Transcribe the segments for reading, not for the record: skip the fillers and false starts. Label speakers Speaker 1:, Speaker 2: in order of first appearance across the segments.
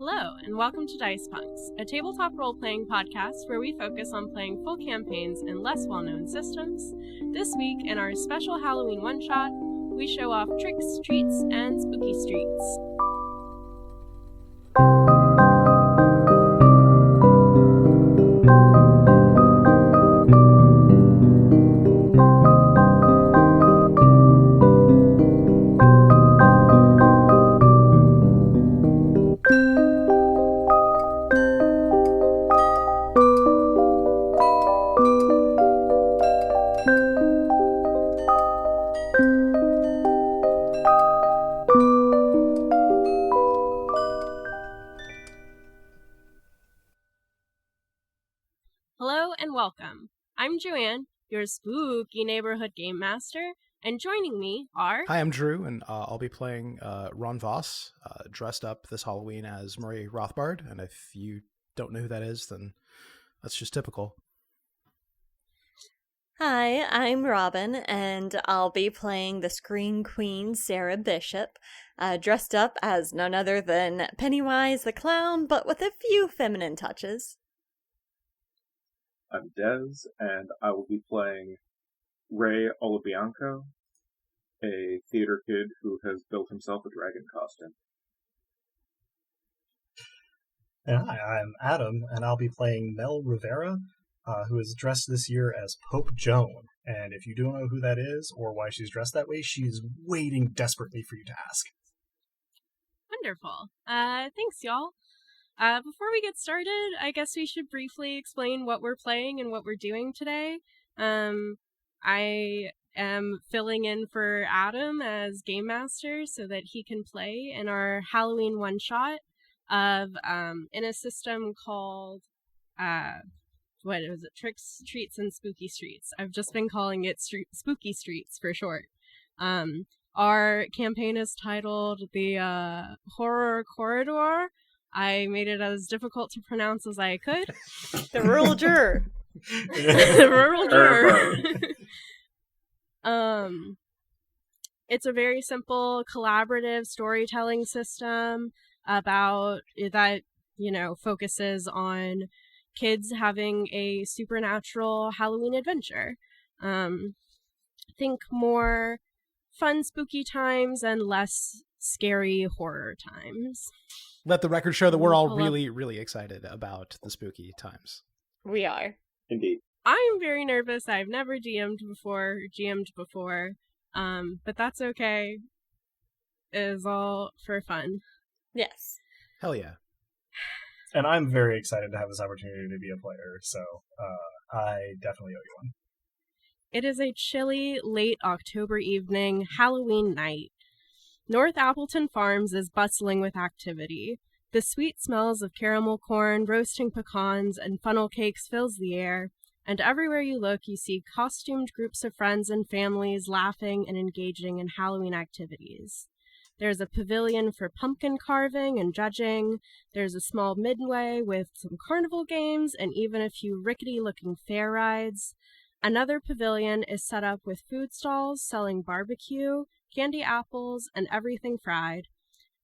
Speaker 1: Hello, and welcome to Dice Punks, a tabletop role-playing podcast where we focus on playing full campaigns in less well-known systems. This week, in our special Halloween one-shot, we show off tricks, treats, and spooky streets. Hello and welcome. I'm Joanne, your spooky neighborhood game master, and joining me are...
Speaker 2: Hi, I'm Drew, and I'll be playing Ron Voss, dressed up this Halloween as Murray Rothbard, and if you don't know who that is, then that's just typical.
Speaker 3: Hi, I'm Robin, and I'll be playing the Scream Queen, Sarah Bishop, dressed up as none other than Pennywise the Clown, but with a few feminine touches.
Speaker 4: I'm Dez, and I will be playing Ray Olabianco, a theater kid who has built himself a dragon costume.
Speaker 5: And hi, I'm Adam, and I'll be playing Mel Rivera, who is dressed this year as Pope Joan. And if you don't know who that is or why she's dressed that way, she's waiting desperately for you to ask.
Speaker 1: Wonderful. Thanks, y'all. Before we get started, I guess we should briefly explain what we're playing and what we're doing today. I am filling in for Adam as game master so that he can play in our Halloween one-shot of in a system called what was it? Tricks, Treats, and Spooky Streets. I've just been calling it Spooky Streets for short. Our campaign is titled the Horror Corridor. I made it as difficult to pronounce as I could.
Speaker 3: The Rural Juror.
Speaker 1: The Rural Juror. It's a very simple collaborative storytelling system about that, focuses on kids having a supernatural Halloween adventure. Think more fun, spooky times and less scary horror times.
Speaker 2: Let the record show that we're all really, really excited about the spooky times.
Speaker 3: We are.
Speaker 4: Indeed.
Speaker 1: I'm very nervous. I've never GM'd before, but that's okay. It is all for fun.
Speaker 3: Yes.
Speaker 2: Hell yeah.
Speaker 5: And I'm very excited to have this opportunity to be a player, so I definitely owe you one.
Speaker 1: It is a chilly, late October evening, Halloween night. North Appleton Farms is bustling with activity. The sweet smells of caramel corn, roasting pecans, and funnel cakes fills the air, and everywhere you look you see costumed groups of friends and families laughing and engaging in Halloween activities. There's a pavilion for pumpkin carving and judging, there's a small midway with some carnival games and even a few rickety-looking fair rides. Another pavilion is set up with food stalls selling barbecue, candy apples, and everything fried.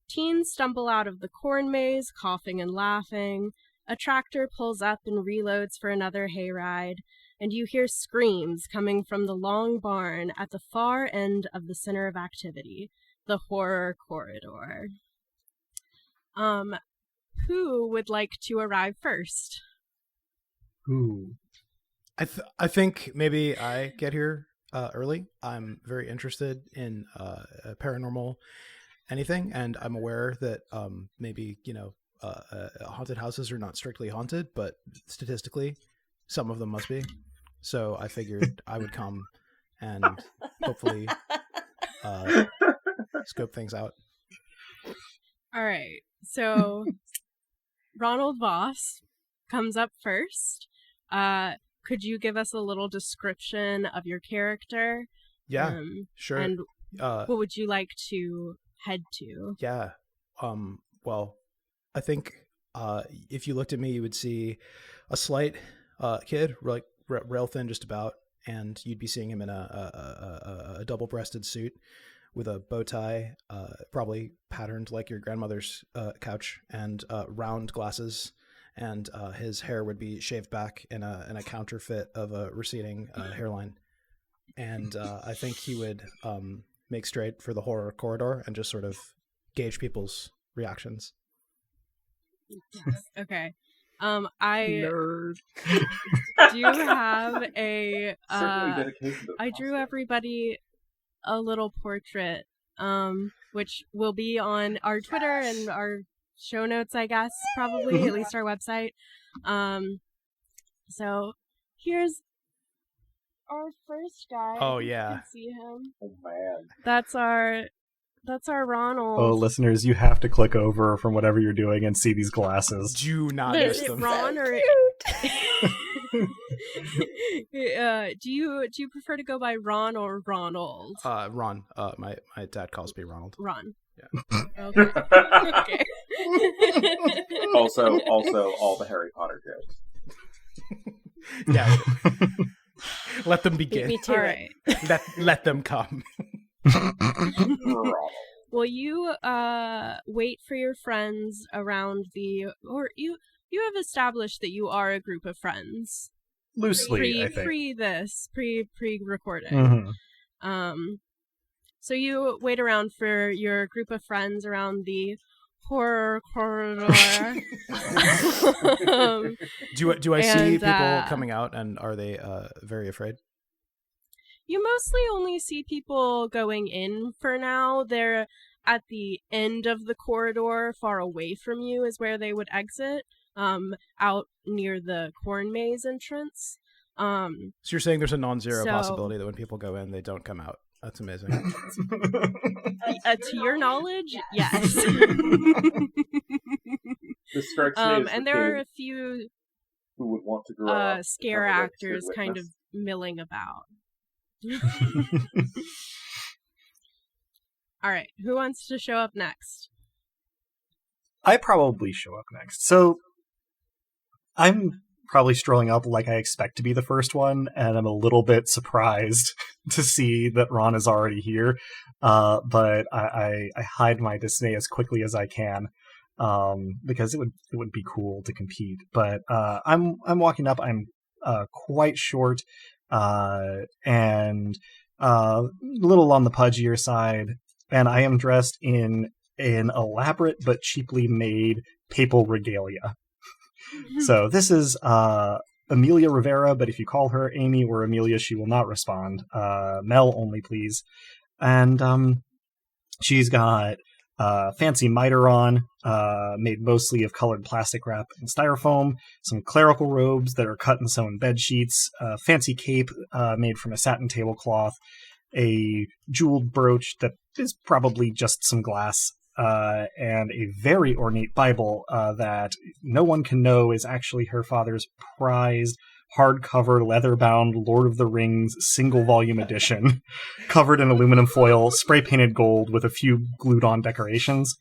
Speaker 1: Teens stumble out of the corn maze, coughing and laughing. A tractor pulls up and reloads for another hayride, and you hear screams coming from the long barn at the far end of the center of activity, the Horror Corridor. Who would like to arrive first?
Speaker 5: Ooh.
Speaker 2: I think maybe I get here early. I'm very interested in paranormal anything, and I'm aware that maybe haunted houses are not strictly haunted, but statistically some of them must be. So I figured I would come and hopefully scope things out.
Speaker 1: All right, so Ronald Voss comes up first. Could you give us a little description of your character?
Speaker 2: Yeah, sure.
Speaker 1: And what would you like to head to?
Speaker 2: Yeah. Well, I think if you looked at me, you would see a slight kid, like rail thin just about, and you'd be seeing him in a double-breasted suit with a bow tie, probably patterned like your grandmother's couch, and round glasses. And his hair would be shaved back in a counterfeit of a receding hairline. And I think he would make straight for the horror corridor and just sort of gauge people's reactions.
Speaker 1: Okay. I
Speaker 5: Nerd.
Speaker 1: do have a
Speaker 4: Certainly dedication to the
Speaker 1: I drew
Speaker 4: costume.
Speaker 1: everybody a little portrait, which will be on our Twitter and our show notes, I guess, probably, at least our website. So here's our first guy.
Speaker 2: Oh,
Speaker 1: I think you
Speaker 2: yeah.
Speaker 1: can see him.
Speaker 4: Oh man.
Speaker 1: That's our Ronald.
Speaker 5: Oh, listeners, you have to click over from whatever you're doing and see these glasses.
Speaker 2: Do not
Speaker 1: Is
Speaker 2: miss
Speaker 1: it
Speaker 2: them.
Speaker 1: Ron or do you prefer to go by Ron or Ronald?
Speaker 2: Ron. My dad calls me Ronald.
Speaker 1: Ron.
Speaker 2: Yeah.
Speaker 1: Okay. Okay.
Speaker 4: Also, all the Harry Potter jokes.
Speaker 2: Yeah. Let them
Speaker 3: Beat
Speaker 2: begin.
Speaker 3: me to
Speaker 1: All
Speaker 3: it.
Speaker 1: right.
Speaker 2: Let them come.
Speaker 4: Ronald.
Speaker 1: Well, you wait for your friends around or you have established that you are a group of friends.
Speaker 5: Loosely, I think.
Speaker 1: Pre-recording.
Speaker 5: Mhm.
Speaker 1: So you wait around for your group of friends around the horror corridor.
Speaker 2: Do I see
Speaker 1: And,
Speaker 2: people coming out, and are they very afraid?
Speaker 1: You mostly only see people going in for now. They're at the end of the corridor, far away from you is where they would exit, out near the corn maze entrance.
Speaker 2: So you're saying there's a non-zero
Speaker 1: So-
Speaker 2: possibility that when people go in, they don't come out. That's amazing.
Speaker 1: To your knowledge, yes.
Speaker 4: This strikes me as
Speaker 1: And
Speaker 4: the
Speaker 1: there are
Speaker 4: kid
Speaker 1: a few
Speaker 4: who would want to grow up
Speaker 1: scare
Speaker 4: and have a
Speaker 1: actors
Speaker 4: registered
Speaker 1: kind of
Speaker 4: witness.
Speaker 1: milling about. All right, who wants to show up next?
Speaker 5: I probably show up next. So I'm probably strolling up like I expect to be the first one, and I'm a little bit surprised to see that Ron is already here. But I hide my dismay as quickly as I can, because it would be cool to compete. But I'm walking up. I'm quite short, and a little on the pudgier side, and I am dressed in an elaborate but cheaply made papal regalia. So this is Amelia Rivera, but if you call her Amy or Amelia, she will not respond. Mel only, please. And she's got fancy mitre on, made mostly of colored plastic wrap and styrofoam, some clerical robes that are cut and sewn bed sheets, a fancy cape made from a satin tablecloth, a jeweled brooch that is probably just some glass, and a very ornate Bible that no one can know is actually her father's prized hardcover, leather-bound Lord of the Rings single-volume edition, covered in aluminum foil, spray-painted gold with a few glued-on decorations.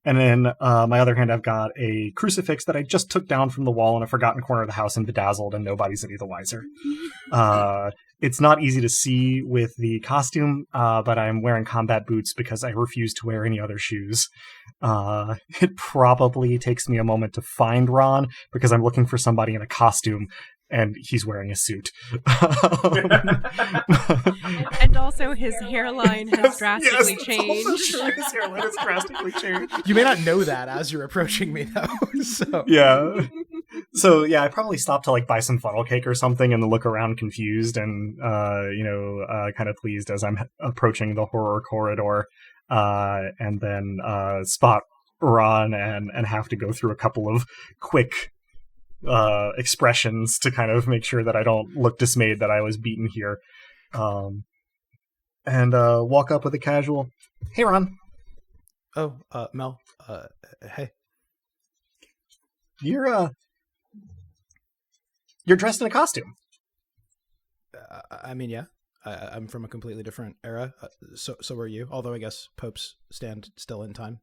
Speaker 5: And in my other hand, I've got a crucifix that I just took down from the wall in a forgotten corner of the house and bedazzled, and nobody's any the wiser. It's not easy to see with the costume, but I'm wearing combat boots because I refuse to wear any other shoes. It probably takes me a moment to find Ron because I'm looking for somebody in a costume and he's wearing a suit.
Speaker 1: And also his hairline has drastically changed.
Speaker 5: Also true. His hairline has drastically changed.
Speaker 2: You may not know that as you're approaching me, though. So
Speaker 5: Yeah. So yeah, I probably stopped to like buy some funnel cake or something and then look around confused and kind of pleased as I'm approaching the horror corridor, and then spot Ron and have to go through a couple of quick expressions to kind of make sure that I don't look dismayed that I was beaten here, and walk up with a casual, "Hey, Ron."
Speaker 2: Oh, Mel. Hey.
Speaker 5: You're dressed in a costume.
Speaker 2: I mean, yeah. I'm from a completely different era. So are you. Although I guess popes stand still in time.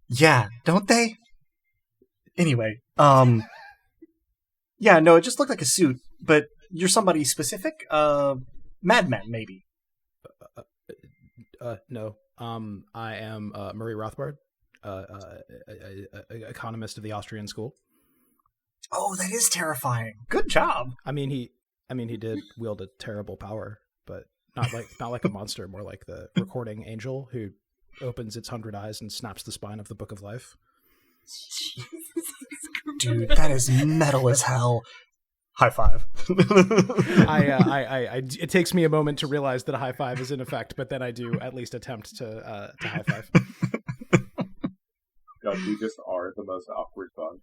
Speaker 5: Yeah, don't they? Anyway, yeah, no, it just looked like a suit, but you're somebody specific? Madman, maybe.
Speaker 2: No. I am Murray Rothbard, economist of the Austrian school.
Speaker 5: Oh, that is terrifying. Good job.
Speaker 2: I mean, he did wield a terrible power, but not like a monster, more like the recording angel who opens its 100 eyes and snaps the spine of the Book of Life.
Speaker 5: Dude, that is metal as hell. High five.
Speaker 2: It takes me a moment to realize that a high five is in effect, but then I do at least attempt to high five.
Speaker 4: God, we just are the most awkward bunch.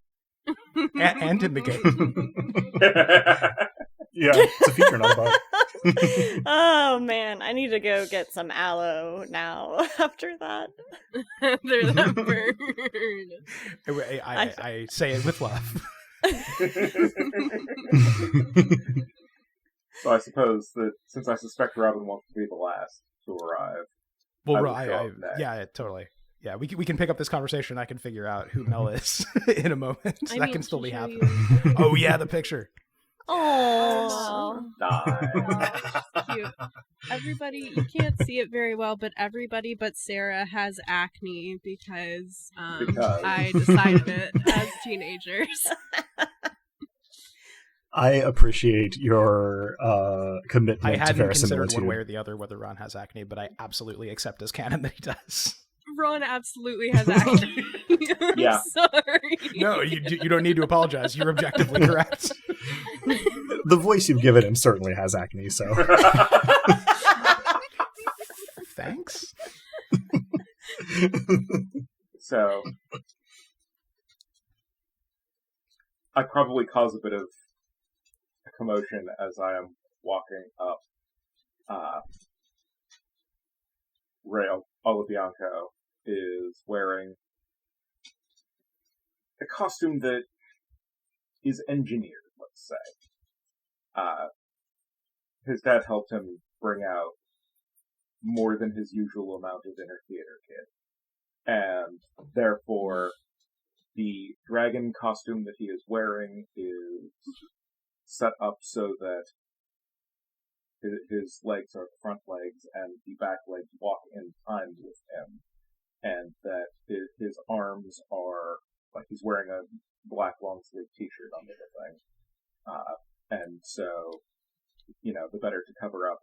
Speaker 2: And in the game.
Speaker 5: Yeah, it's a feature, not a bug.
Speaker 3: Oh man, I need to go get some aloe now after that.
Speaker 1: After that burn.
Speaker 2: I say it with love.
Speaker 4: So I suppose that since I suspect Robin wants to be the last to arrive,
Speaker 2: Well, yeah, totally. Yeah, we can pick up this conversation. I can figure out who Mel is in a moment. That can still be happening. Oh yeah, the picture.
Speaker 3: Oh,
Speaker 1: Cute. Everybody, you can't see it very well, but everybody but Sarah has acne because I decided it as teenagers.
Speaker 5: I appreciate your commitment
Speaker 2: I
Speaker 5: to
Speaker 2: hadn't considered
Speaker 5: verisimilitude.
Speaker 2: one way or the other whether Ron has acne, but I absolutely accept as canon that he does.
Speaker 1: Ron absolutely has acne. I'm
Speaker 4: Yeah.
Speaker 1: sorry.
Speaker 2: No, you don't need to apologize. You're objectively correct.
Speaker 5: The voice you've given him certainly has acne, so...
Speaker 2: Thanks.
Speaker 4: So I probably cause a bit of a commotion as I am walking up. Ray Olabianco is wearing a costume that is engineered, let's say. His dad helped him bring out more than his usual amount of inner theater kid. And therefore, the dragon costume that he is wearing is set up so that his legs are the front legs and the back legs walk in time with him. And that his arms are, like he's wearing a black long-sleeve t-shirt under the thing. And so, the better to cover up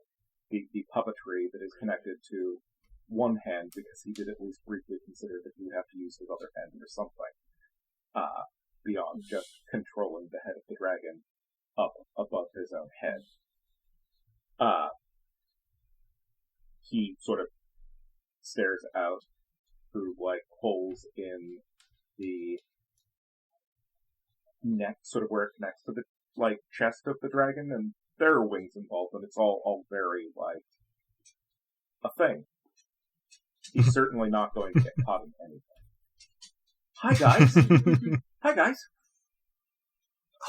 Speaker 4: the puppetry that is connected to one hand, because he did at least briefly consider that he would have to use his other hand or something, beyond just controlling the head of the dragon up above his own head. He sort of stares out through, holes in the neck, sort of where it connects to the, chest of the dragon, and there are wings involved, and it's all very, a thing. He's certainly not going to get caught in anything. Hi, guys. Hi, guys.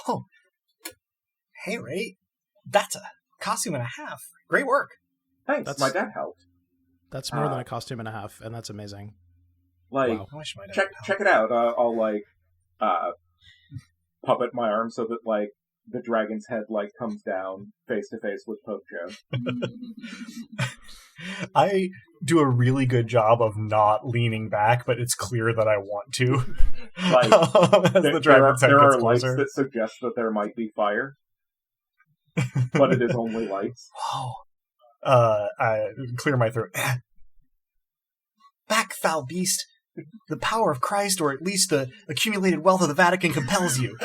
Speaker 5: Oh. Hey, Ray. That's a costume and a half. Great work.
Speaker 4: Thanks, my dad helped.
Speaker 2: That's more than a costume and a half, and that's amazing.
Speaker 4: Wow.
Speaker 5: I wish my dad
Speaker 4: Check it out. I'll, puppet my arm so that, the dragon's head, comes down face to face with Pope Joe.
Speaker 5: I do a really good job of not leaning back, but it's clear that I want to. As the dragon's head
Speaker 4: there
Speaker 5: gets
Speaker 4: are lights
Speaker 5: closer.
Speaker 4: that suggest that there might be fire, but it is only lights.
Speaker 5: Whoa. I clear my throat. Back, foul beast! The power of Christ, or at least the accumulated wealth of the Vatican, compels you.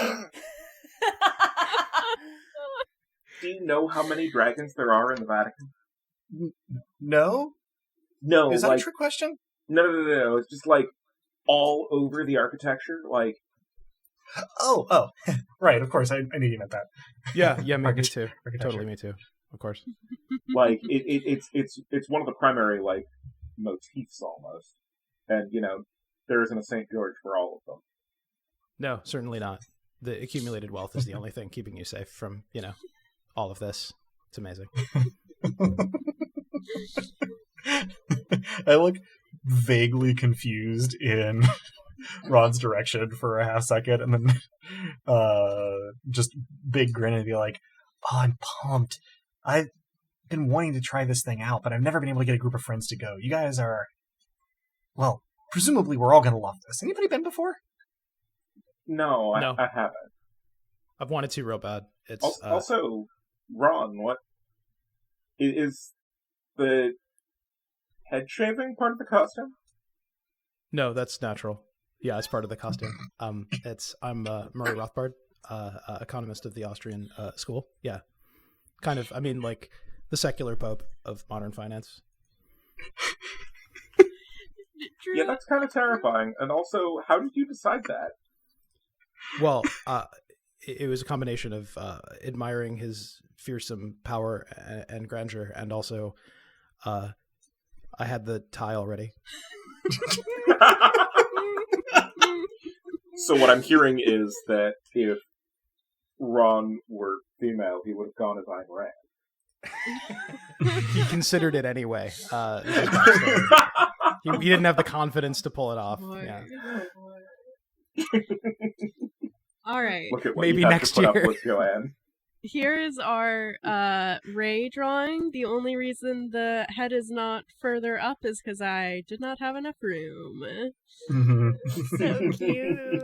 Speaker 4: Do you know how many dragons there are in the Vatican?
Speaker 5: No?
Speaker 4: No.
Speaker 5: Is that a trick question?
Speaker 4: No. It's just, all over the architecture.
Speaker 5: Oh. Right, of course. I knew you meant that.
Speaker 2: Yeah, me too. Totally me too. Of course.
Speaker 4: It's one of the primary, motifs almost. And, there isn't a St. George for all of them.
Speaker 2: No, certainly not. The accumulated wealth is the only thing keeping you safe from, all of this. It's amazing.
Speaker 5: I look vaguely confused in Ron's direction for a half second, and then just big grin and be like, Oh, I'm pumped. I've been wanting to try this thing out, but I've never been able to get a group of friends to go. You guys are, well, presumably we're all going to love this. Anybody been before?
Speaker 4: No,
Speaker 2: No.
Speaker 4: I haven't.
Speaker 2: I've wanted to real bad. It's
Speaker 4: Also, Ron, what is the head shaving part of the costume?
Speaker 2: no, that's natural. Yeah, it's part of the costume. I'm Murray Rothbard, economist of the Austrian school. Yeah, kind of. I mean, like the secular pope of modern finance.
Speaker 1: Drew,
Speaker 4: Yeah, that's kind of terrifying. And also, how did you decide that?
Speaker 2: Well, it was a combination of admiring his fearsome power and grandeur, and also I had the tie already.
Speaker 4: So what I'm hearing is that if Ron were female, he would have gone as Ayn Rand.
Speaker 2: He considered it anyway. This is backstory. He didn't have the confidence to pull it off.
Speaker 1: Boy.
Speaker 2: Yeah.
Speaker 1: All right.
Speaker 4: Look at what
Speaker 2: Maybe
Speaker 4: you have
Speaker 2: next
Speaker 4: to put
Speaker 2: year.
Speaker 4: up with, Joanne.
Speaker 1: Here is our Ray drawing. The only reason the head is not further up is because I did not have enough room.
Speaker 3: So cute.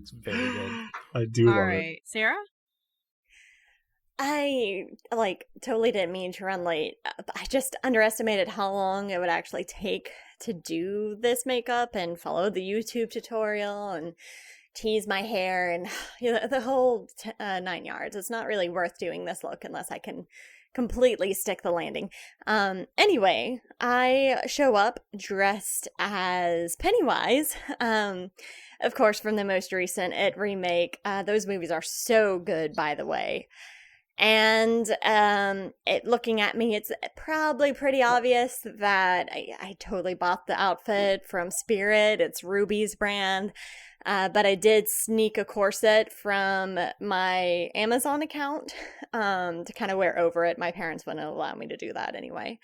Speaker 2: It's very good.
Speaker 5: I do
Speaker 1: All
Speaker 5: love
Speaker 1: right, Sarah?
Speaker 3: I, totally didn't mean to run late. I just underestimated how long it would actually take to do this makeup and follow the YouTube tutorial and tease my hair and the whole 9 yards. It's not really worth doing this look unless I can completely stick the landing. Anyway, I show up dressed as Pennywise. Of course, from the most recent It remake. Those movies are so good, by the way. And looking at me, it's probably pretty obvious that I totally bought the outfit from Spirit. It's Ruby's brand. But I did sneak a corset from my Amazon account to kind of wear over it. My parents wouldn't allow me to do that anyway.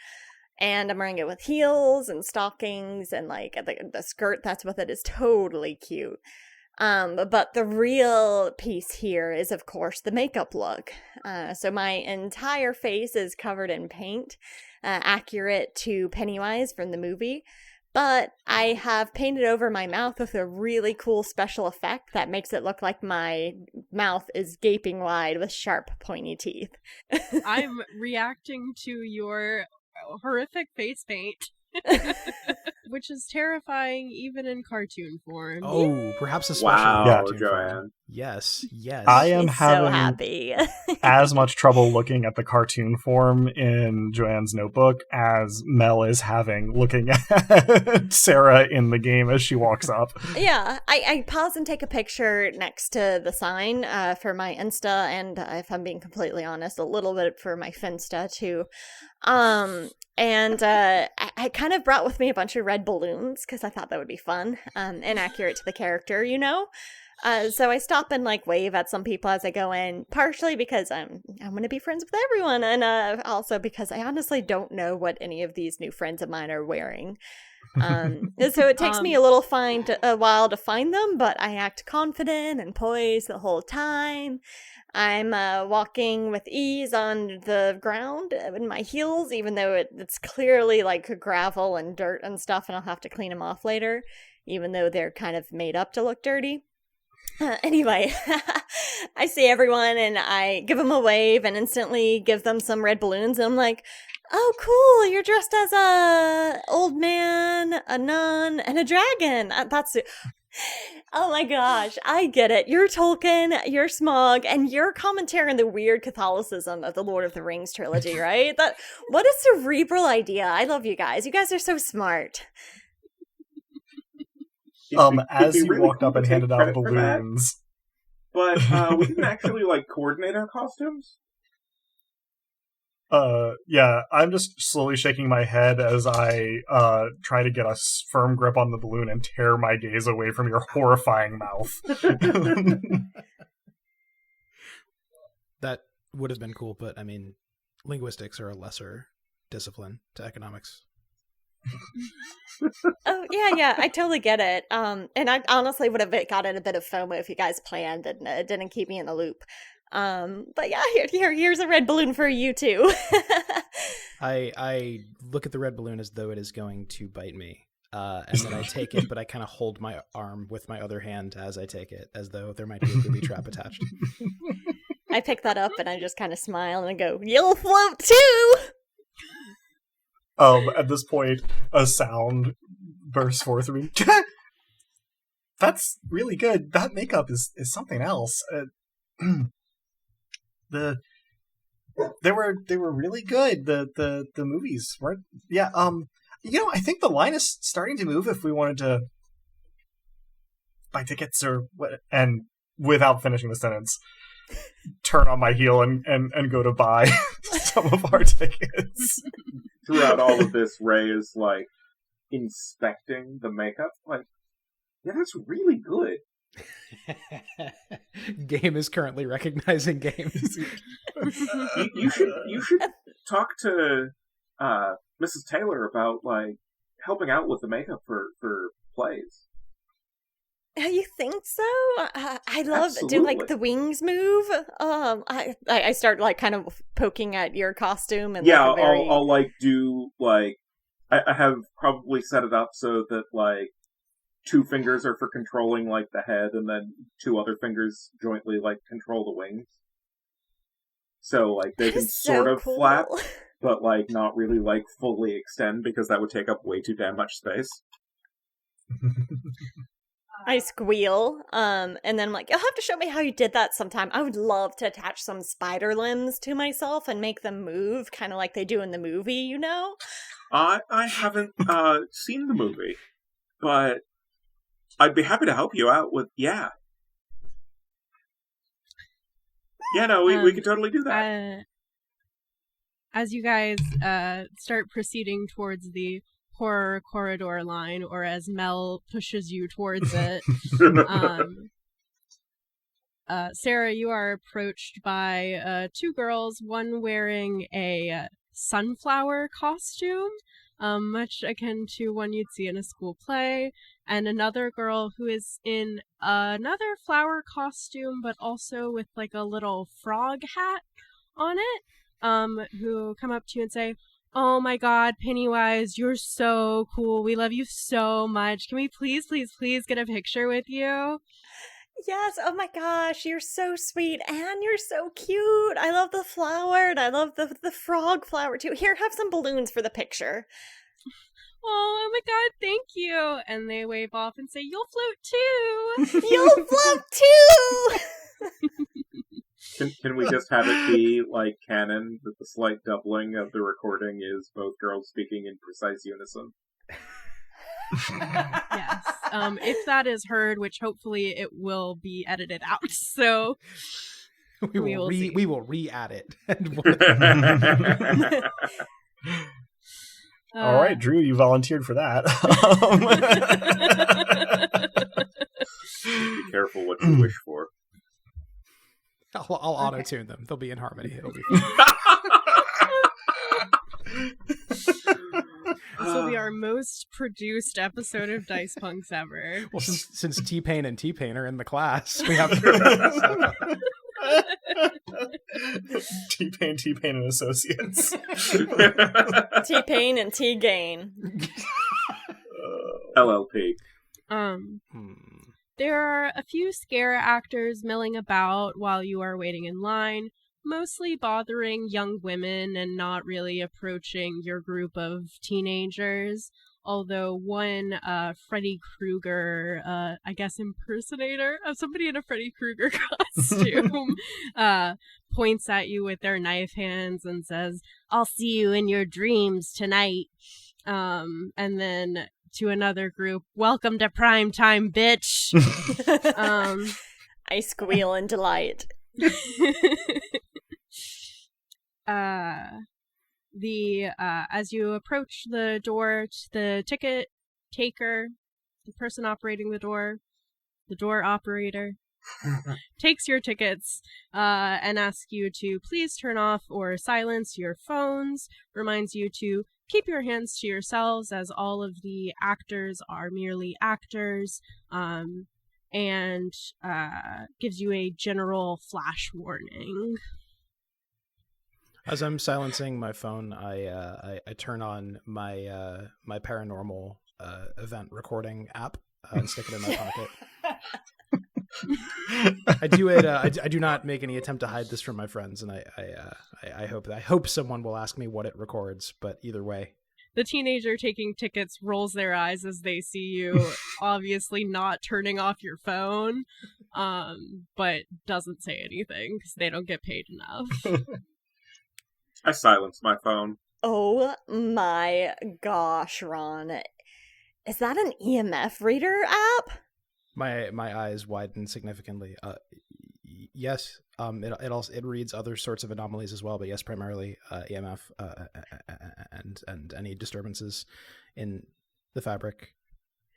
Speaker 3: And I'm wearing it with heels and stockings and the skirt that's with it is totally cute. But the real piece here is, of course, the makeup look. So my entire face is covered in paint, accurate to Pennywise from the movie. But I have painted over my mouth with a really cool special effect that makes it look like my mouth is gaping wide with sharp, pointy teeth.
Speaker 1: I'm reacting to your horrific face paint, which is terrifying even in cartoon form.
Speaker 2: Oh, perhaps a special
Speaker 4: Wow,
Speaker 2: cartoon form.
Speaker 4: Joanne.
Speaker 2: Yes.
Speaker 5: I am
Speaker 3: She's so
Speaker 5: having
Speaker 3: happy.
Speaker 5: as much trouble looking at the cartoon form in Joanne's notebook as Mel is having looking at Sarah in the game as she walks up.
Speaker 3: Yeah, I pause and take a picture next to the sign for my Insta, and if I'm being completely honest, a little bit for my Finsta too. And I kind of brought with me a bunch of red balloons because I thought that would be fun and accurate to the character, you know? So I stop and wave at some people as I go in, partially because I'm going to be friends with everyone, and also because I honestly don't know what any of these new friends of mine are wearing. So it takes me a while to find them, but I act confident and poised the whole time. I'm walking with ease on the ground in my heels, even though it's clearly gravel and dirt and stuff, and I'll have to clean them off later, even though they're kind of made up to look dirty. Anyway, I see everyone and I give them a wave and instantly give them some red balloons. And I'm like, oh, cool. You're dressed as a old man, a nun, and a dragon. Oh my gosh. I get it. You're Tolkien, you're Smaug, and you're commentary on the weird Catholicism of the Lord of the Rings trilogy, right? What a cerebral idea. I love you guys. You guys are so smart.
Speaker 5: As
Speaker 4: It'd
Speaker 5: you
Speaker 4: be really
Speaker 5: walked
Speaker 4: cool
Speaker 5: up
Speaker 4: to
Speaker 5: and
Speaker 4: take
Speaker 5: handed out
Speaker 4: credit for that,
Speaker 5: balloons.
Speaker 4: But we didn't actually coordinate our costumes.
Speaker 5: Yeah, I'm just slowly shaking my head as I try to get a firm grip on the balloon and tear my gaze away from your horrifying mouth.
Speaker 2: That would have been cool, but I mean, linguistics are a lesser discipline to economics.
Speaker 3: Oh, yeah, I totally get it. And I honestly would have gotten a bit of FOMO if you guys planned and didn't keep me in the loop. But yeah, here's a red balloon for you too.
Speaker 2: I look at the red balloon as though it is going to bite me. And then I take it, but I kind of hold my arm with my other hand as I take it, as though there might be a booby trap attached.
Speaker 3: I pick that up and I just kind of smile and I go, "You'll float too!"
Speaker 5: At this point, a sound bursts forth of me. That's really good. That makeup is something else. They were really good. The movies weren't. Yeah. I think the line is starting to move. If we wanted to buy tickets or what, and without finishing the sentence, turn on my heel and go to buy some of our tickets.
Speaker 4: Throughout all of this, Ray is like inspecting the makeup. Like, yeah, that's really good.
Speaker 2: Game is currently recognizing games.
Speaker 4: You should talk to Mrs. Taylor about like helping out with the makeup for plays.
Speaker 3: You think so? I love.
Speaker 4: Absolutely.
Speaker 3: Do like the wings move? I start like kind of poking at your costume and
Speaker 4: Yeah,
Speaker 3: like, a very...
Speaker 4: I'll like do like I have probably set it up so that like 2 fingers are for controlling like the head, and then 2 other fingers jointly like control the wings. So like they can sort of
Speaker 3: cool.
Speaker 4: flap, but like not really like fully extend because that would take up way too damn much space.
Speaker 3: I squeal, and then I'm like, you'll have to show me how you did that sometime. I would love to attach some spider limbs to myself and make them move, kind of like they do in the movie, you know?
Speaker 4: I haven't seen the movie, but I'd be happy to help you out with, yeah. Yeah, no, we could totally do that.
Speaker 1: As you guys start proceeding towards the horror corridor line, or as Mel pushes you towards it, Sarah, you are approached by 2 girls, one wearing a sunflower costume, much akin to one you'd see in a school play, and another girl who is in another flower costume, but also with like a little frog hat on it, who come up to you and say, "Oh my god, Pennywise, you're so cool. We love you so much. Can we please get a picture with you?"
Speaker 3: Yes, oh my gosh, you're so sweet and you're so cute. I love the flower and I love the frog flower too. Here, have some balloons for the picture.
Speaker 1: Oh my god, thank you. And they wave off and say, "You'll float too."
Speaker 3: You'll float too!
Speaker 4: Can we just have it be like canon that the slight doubling of the recording is both girls speaking in precise unison?
Speaker 1: Yes. If that is heard, which hopefully it will be edited out, so
Speaker 2: we will re-add it.
Speaker 5: All right, Drew, you volunteered for that.
Speaker 4: Be careful what you wish for.
Speaker 2: I'll auto-tune them. They'll be in harmony. It'll be fun.
Speaker 1: This will be our most produced episode of Dice Punks ever.
Speaker 2: Well, since T-Pain and T-Pain are in the class, we have to...
Speaker 5: T-Pain and Associates.
Speaker 3: T-Pain and T-Gain.
Speaker 4: LLP.
Speaker 1: There are a few scare actors milling about while you are waiting in line, mostly bothering young women and not really approaching your group of teenagers. Although one Freddy Krueger, I guess impersonator of somebody in a Freddy Krueger costume, points at you with their knife hands and says, "I'll see you in your dreams tonight." And then to another group, "Welcome to prime time, bitch."
Speaker 3: I squeal in delight.
Speaker 1: As you approach the door, the ticket taker, the person operating the door operator, takes your tickets and asks you to please turn off or silence your phones, reminds you to keep your hands to yourselves as all of the actors are merely actors, and gives you a general flash warning.
Speaker 2: As I'm silencing my phone, I turn on my my paranormal event recording app and stick it in my pocket. I do it. I do not make any attempt to hide this from my friends, and I hope someone will ask me what it records. But either way,
Speaker 1: the teenager taking tickets rolls their eyes as they see you, obviously not turning off your phone, but doesn't say anything because they don't get paid enough.
Speaker 4: I silenced my phone.
Speaker 3: Oh my gosh, Ron. Is that an EMF reader app?
Speaker 2: my eyes widen significantly. Yes. It reads other sorts of anomalies as well, but yes, primarily EMF and any disturbances in the fabric.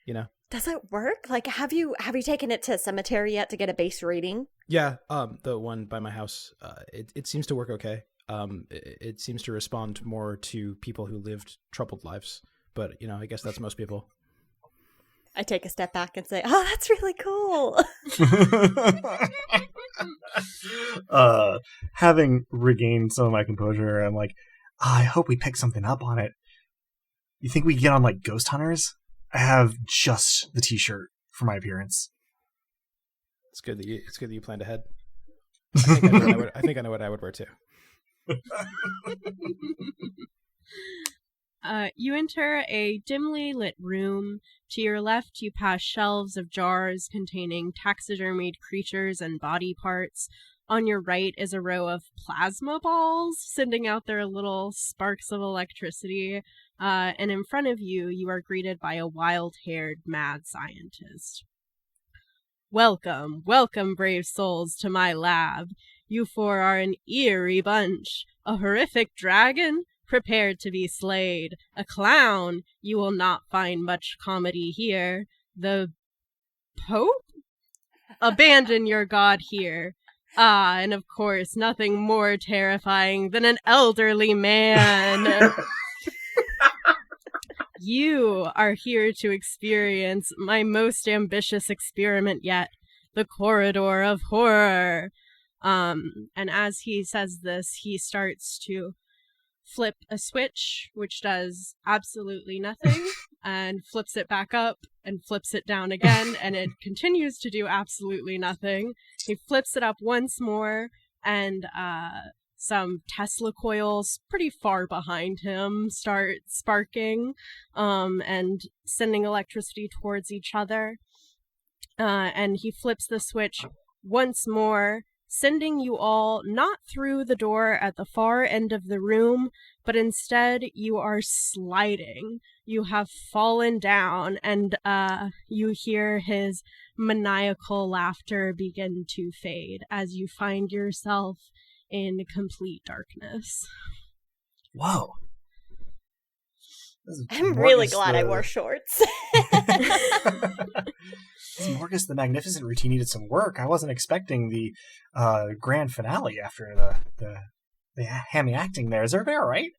Speaker 2: You know.
Speaker 3: Does it work? Like, have you taken it to a cemetery yet to get a base reading?
Speaker 2: Yeah. The one by my house. It seems to work okay. It seems to respond more to people who lived troubled lives, but I guess that's most people.
Speaker 3: I take a step back and say, "Oh, that's really cool."
Speaker 5: Having regained some of my composure, I'm like, I hope we pick something up on it. You think we get on like Ghost Hunters? I have just the T-shirt for my appearance.
Speaker 2: It's good that you planned ahead. I think I know what I would wear too.
Speaker 1: You enter a dimly lit room. To your left, you pass shelves of jars containing taxidermied creatures and body parts. On your right is a row of plasma balls sending out their little sparks of electricity. And in front of you, you are greeted by a wild-haired mad scientist. Welcome, brave souls, to my lab. You four are an eerie bunch. A horrific dragon? Prepared to be slayed. A clown? You will not find much comedy here. The Pope? Abandon your god here. Ah, and of course, nothing more terrifying than an elderly man. You are here to experience my most ambitious experiment yet, the corridor of horror. And as he says this, he starts to flip a switch, which does absolutely nothing, and flips it back up and flips it down again, and it continues to do absolutely nothing. He flips it up once more, and some Tesla coils pretty far behind him start sparking and sending electricity towards each other. And he flips the switch once more, sending you all not through the door at the far end of the room, but instead you are sliding. You have fallen down, and you hear his maniacal laughter begin to fade as you find yourself in complete darkness.
Speaker 5: Whoa.
Speaker 3: I'm really glad I wore shorts.
Speaker 5: Morgus the Magnificent routine needed some work. I wasn't expecting the grand finale after the hammy acting there. Is everybody all right?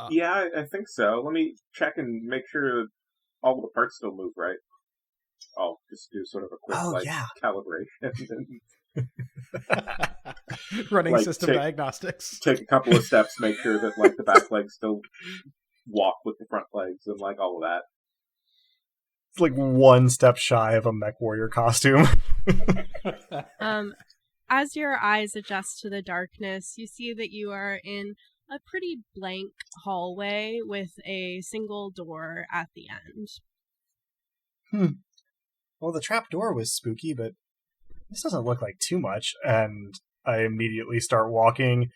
Speaker 4: Yeah, I think so. Let me check and make sure all the parts still move right. I'll just do sort of a quick calibration.
Speaker 2: Running system diagnostics.
Speaker 4: Take a couple of steps, make sure that the back legs still walk with the front legs and all of that.
Speaker 5: It's like one step shy of a mech warrior costume.
Speaker 1: As your eyes adjust to the darkness, you see that you are in a pretty blank hallway with a single door at the end.
Speaker 5: Well, the trap door was spooky, but this doesn't look like too much. And I immediately start walking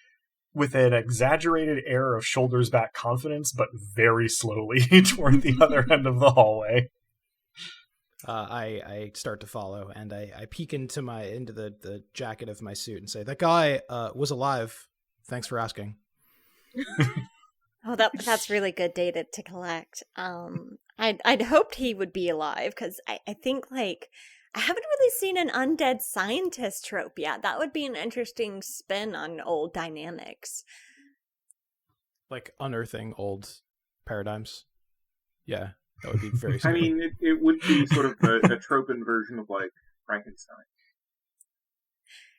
Speaker 5: with an exaggerated air of shoulders back confidence, but very slowly toward the other end of the hallway.
Speaker 2: I start to follow, and I peek into the jacket of my suit and say, "That guy was alive. Thanks for asking."
Speaker 3: Oh, that's really good data to collect. I'd hoped he would be alive, because I think I haven't really seen an undead scientist trope yet. That would be an interesting spin on old dynamics.
Speaker 2: Like unearthing old paradigms. Yeah. That would be very
Speaker 4: I
Speaker 2: scary.
Speaker 4: mean, it would be sort of a tropen version of, like, Frankenstein.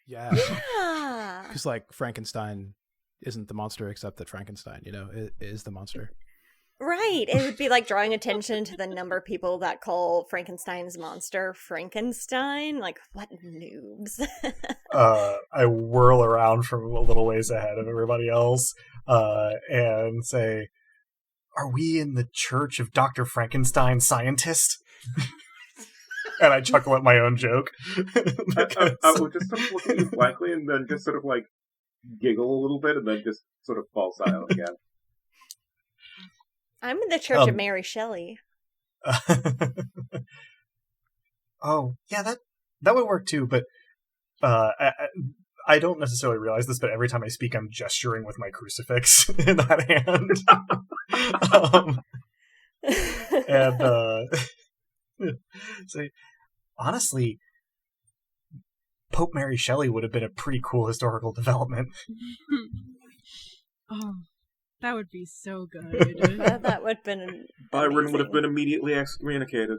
Speaker 2: Yeah.
Speaker 3: Yeah.
Speaker 2: Because, like, Frankenstein isn't the monster, except that Frankenstein, is the monster.
Speaker 3: Right. It would be like drawing attention to the number of people that call Frankenstein's monster Frankenstein. Like, what noobs?
Speaker 5: I whirl around from a little ways ahead of everybody else and say, "Are we in the Church of Dr. Frankenstein Scientist?" And I chuckle at my own joke.
Speaker 4: I would just sort of look at you blankly and then just sort of, like, giggle a little bit and then just sort of fall silent again.
Speaker 3: I'm in the Church of Mary Shelley.
Speaker 5: Oh, yeah, that would work too, but I don't necessarily realize this, but every time I speak, I'm gesturing with my crucifix in that hand. So, honestly, Pope Mary Shelley would have been a pretty cool historical development.
Speaker 1: Oh, that would be so good.
Speaker 3: That would have been
Speaker 4: Byron would have been immediately excommunicated.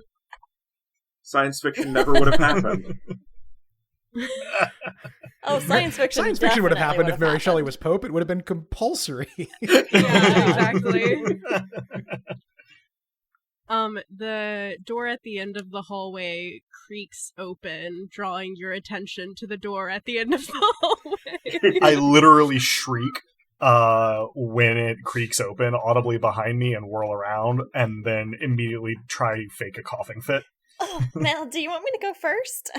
Speaker 4: Science fiction never would have happened.
Speaker 3: Oh, science fiction!
Speaker 2: Science fiction would have happened if Mary
Speaker 3: happened.
Speaker 2: Shelley was Pope. It would have been compulsory.
Speaker 1: Yeah, exactly. The door at the end of the hallway creaks open, drawing your attention to the door at the end of the hallway.
Speaker 5: I literally shriek when it creaks open audibly behind me and whirl around, and then immediately try to fake a coughing fit.
Speaker 3: Oh, Mel, do you want me to go first?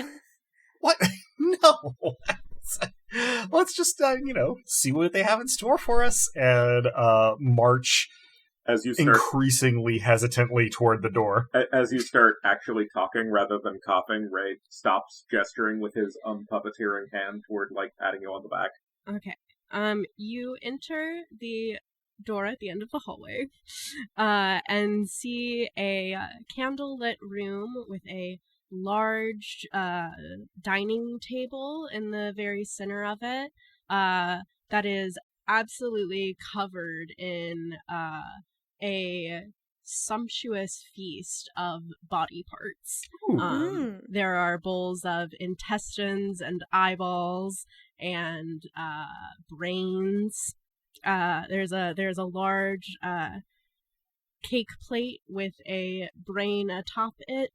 Speaker 5: What? No. Let's just, see what they have in store for us and march
Speaker 4: As you start,
Speaker 5: increasingly hesitantly toward the door.
Speaker 4: as you start actually talking rather than coughing, Ray stops gesturing with his puppeteering hand toward, like, patting you on the back.
Speaker 1: Okay. You enter the door at the end of the hallway, and see a candlelit room with a large dining table in the very center of it, that is absolutely covered in a sumptuous feast of body parts. There are bowls of intestines and eyeballs and brains. There's a large cake plate with a brain atop it,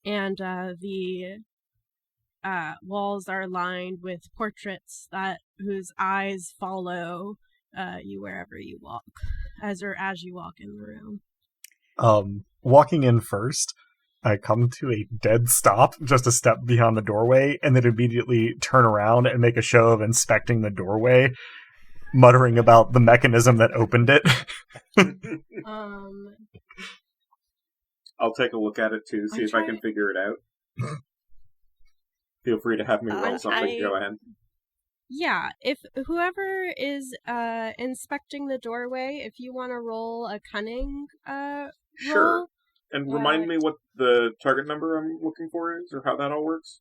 Speaker 1: and the walls are lined with portraits whose eyes follow you wherever you walk, as you walk in the room.
Speaker 5: Walking in first, I come to a dead stop just a step beyond the doorway, and then immediately turn around and make a show of inspecting the doorway, muttering about the mechanism that opened it.
Speaker 4: I'll take a look at it too, see if I can figure it out. Feel free to have me roll something, Joanne.
Speaker 1: Yeah, if whoever is inspecting the doorway, if you want to roll a cunning
Speaker 4: Sure.
Speaker 1: roll.
Speaker 4: And remind me what the target number I'm looking for is, or how that all works?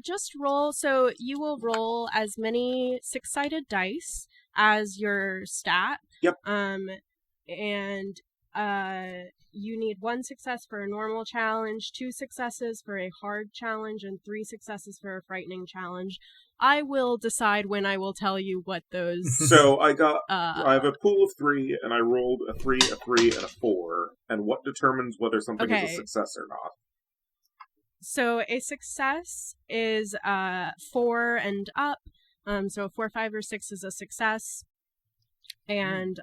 Speaker 1: Just roll, so you will roll as many 6-sided dice as your stat.
Speaker 4: Yep.
Speaker 1: And you need 1 success for a normal challenge, 2 successes for a hard challenge, and 3 successes for a frightening challenge. I will decide when I will tell you what those...
Speaker 4: So I have a pool of 3, and I rolled a 3, a 3, and a 4. And what determines whether something is a success or not?
Speaker 1: So a success is 4 and up. So 4, 5, or 6 is a success. And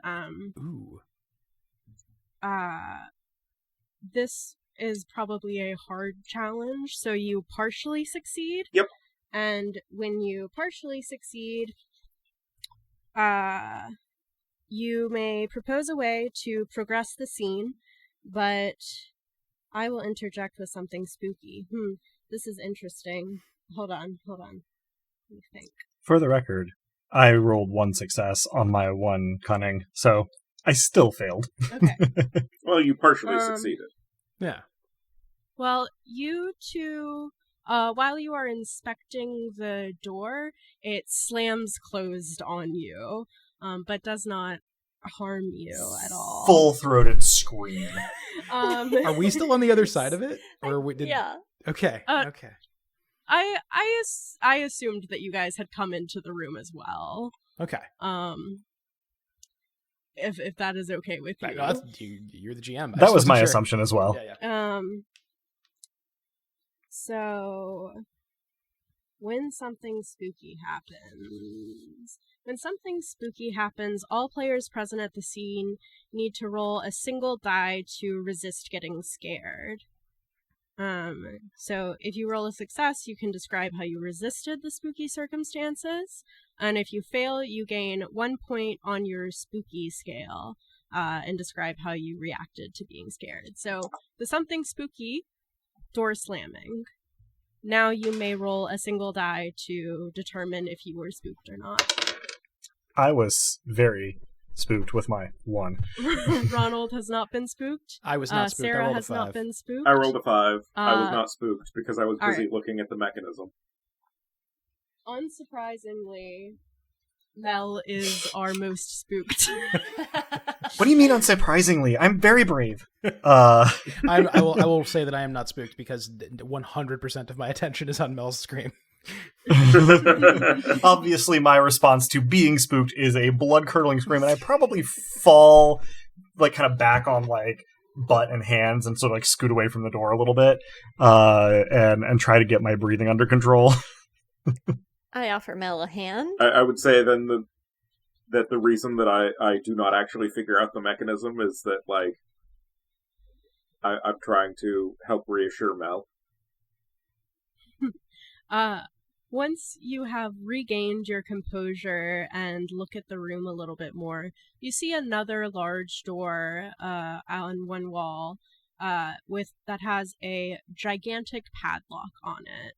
Speaker 1: this is probably a hard challenge, so you partially succeed.
Speaker 4: Yep.
Speaker 1: And when you partially succeed, you may propose a way to progress the scene, but I will interject with something spooky. This is interesting. Hold on. Let me think.
Speaker 5: For the record, I rolled 1 success on my 1 cunning, so I still failed.
Speaker 1: Okay.
Speaker 4: Well, you partially succeeded.
Speaker 2: Yeah.
Speaker 1: Well, you two, while you are inspecting the door, it slams closed on you, but does not harm you at all.
Speaker 5: Full-throated scream.
Speaker 2: Are we still on the other side of it? Or
Speaker 3: Yeah.
Speaker 2: Okay. Okay.
Speaker 1: I assumed that you guys had come into the room as well.
Speaker 2: Okay.
Speaker 1: If that is okay with you.
Speaker 2: No, you're the GM.
Speaker 5: That was my assumption as well.
Speaker 2: Yeah.
Speaker 1: So when something spooky happens, all players present at the scene need to roll a single die to resist getting scared. So if you roll a success, you can describe how you resisted the spooky circumstances, and if you fail, you gain 1 point on your spooky scale, and describe how you reacted to being scared. So the something spooky, door slamming. Now you may roll a single die to determine if you were spooked or not.
Speaker 5: I was very spooked with my 1.
Speaker 1: Ronald has not been spooked.
Speaker 2: I was not spooked.
Speaker 1: Sarah has not been spooked.
Speaker 4: I rolled a 5. I was not spooked because I was busy
Speaker 1: right.
Speaker 4: looking at the mechanism.
Speaker 1: Unsurprisingly, Mel is our most spooked.
Speaker 5: What do you mean unsurprisingly? I'm very brave.
Speaker 2: I will say that I am not spooked because 100% of my attention is on Mel's scream.
Speaker 5: Obviously, my response to being spooked is a blood-curdling scream, and I probably fall, like, kind of back on, like, butt and hands and sort of, like, scoot away from the door a little bit, and try to get my breathing under control.
Speaker 3: I offer Mel a hand.
Speaker 4: I would say then that the reason that I do not actually figure out the mechanism is that, like, I'm trying to help reassure Mel.
Speaker 1: Once you have regained your composure and look at the room a little bit more, you see another large door on one wall that has a gigantic padlock on it.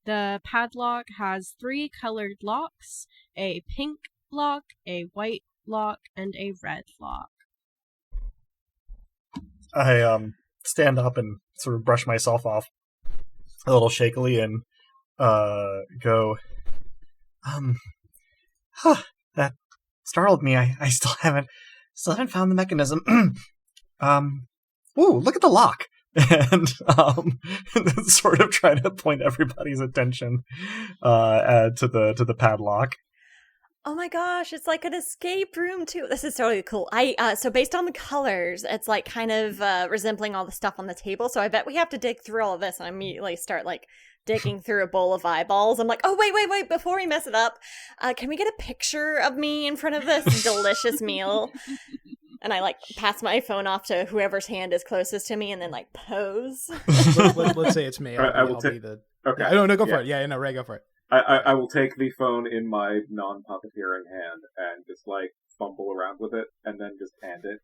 Speaker 1: The padlock has 3 colored locks, a pink lock, a white lock, and a red lock.
Speaker 5: I stand up and sort of brush myself off a little shakily and go, that startled me. I still haven't found the mechanism. Ooh, look at the lock. And sort of try to point everybody's attention to the padlock.
Speaker 3: Oh my gosh, it's like an escape room too. This is totally cool. So based on the colors, it's like kind of resembling all the stuff on the table. So I bet we have to dig through all of this, and I immediately start like digging through a bowl of eyeballs. I'm like, oh wait, before we mess it up, can we get a picture of me in front of this delicious meal? And I like pass my phone off to whoever's hand is closest to me, and then like pose.
Speaker 2: Let's say it's me. I'll be the.
Speaker 4: Okay.
Speaker 2: Yeah, no, go for it. Yeah, no, Ray, go for it.
Speaker 4: I will take the phone in my non-puppeteering hand and just like fumble around with it, and then just hand it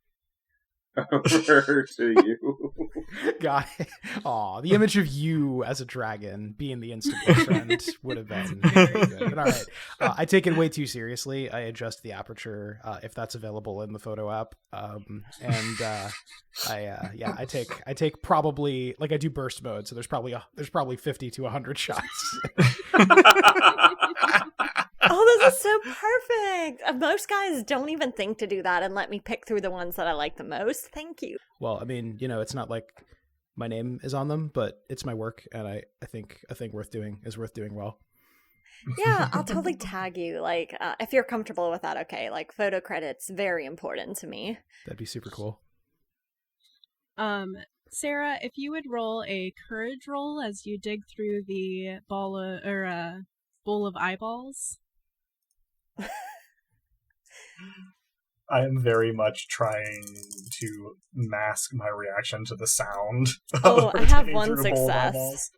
Speaker 4: over to you.
Speaker 2: God, aw, the image of you as a dragon being the instant boyfriend would have been very good. But all right, I take it way too seriously. I adjust the aperture if that's available in the photo app, and I take probably, like, I do burst mode, so there's probably 50 to 100 shots.
Speaker 3: Oh, this is so perfect. Most guys don't even think to do that and let me pick through the ones that I like the most. Thank you.
Speaker 2: Well, I mean, it's not like my name is on them, but it's my work, and I think a thing worth doing is worth doing well.
Speaker 3: Yeah, I'll totally tag you. Like, if you're comfortable with that, okay. Like, photo credits, very important to me.
Speaker 2: That'd be super cool.
Speaker 1: Sarah, if you would roll a courage roll as you dig through the bowl of eyeballs.
Speaker 5: I am very much trying to mask my reaction to the sound.
Speaker 3: Oh, I have one success.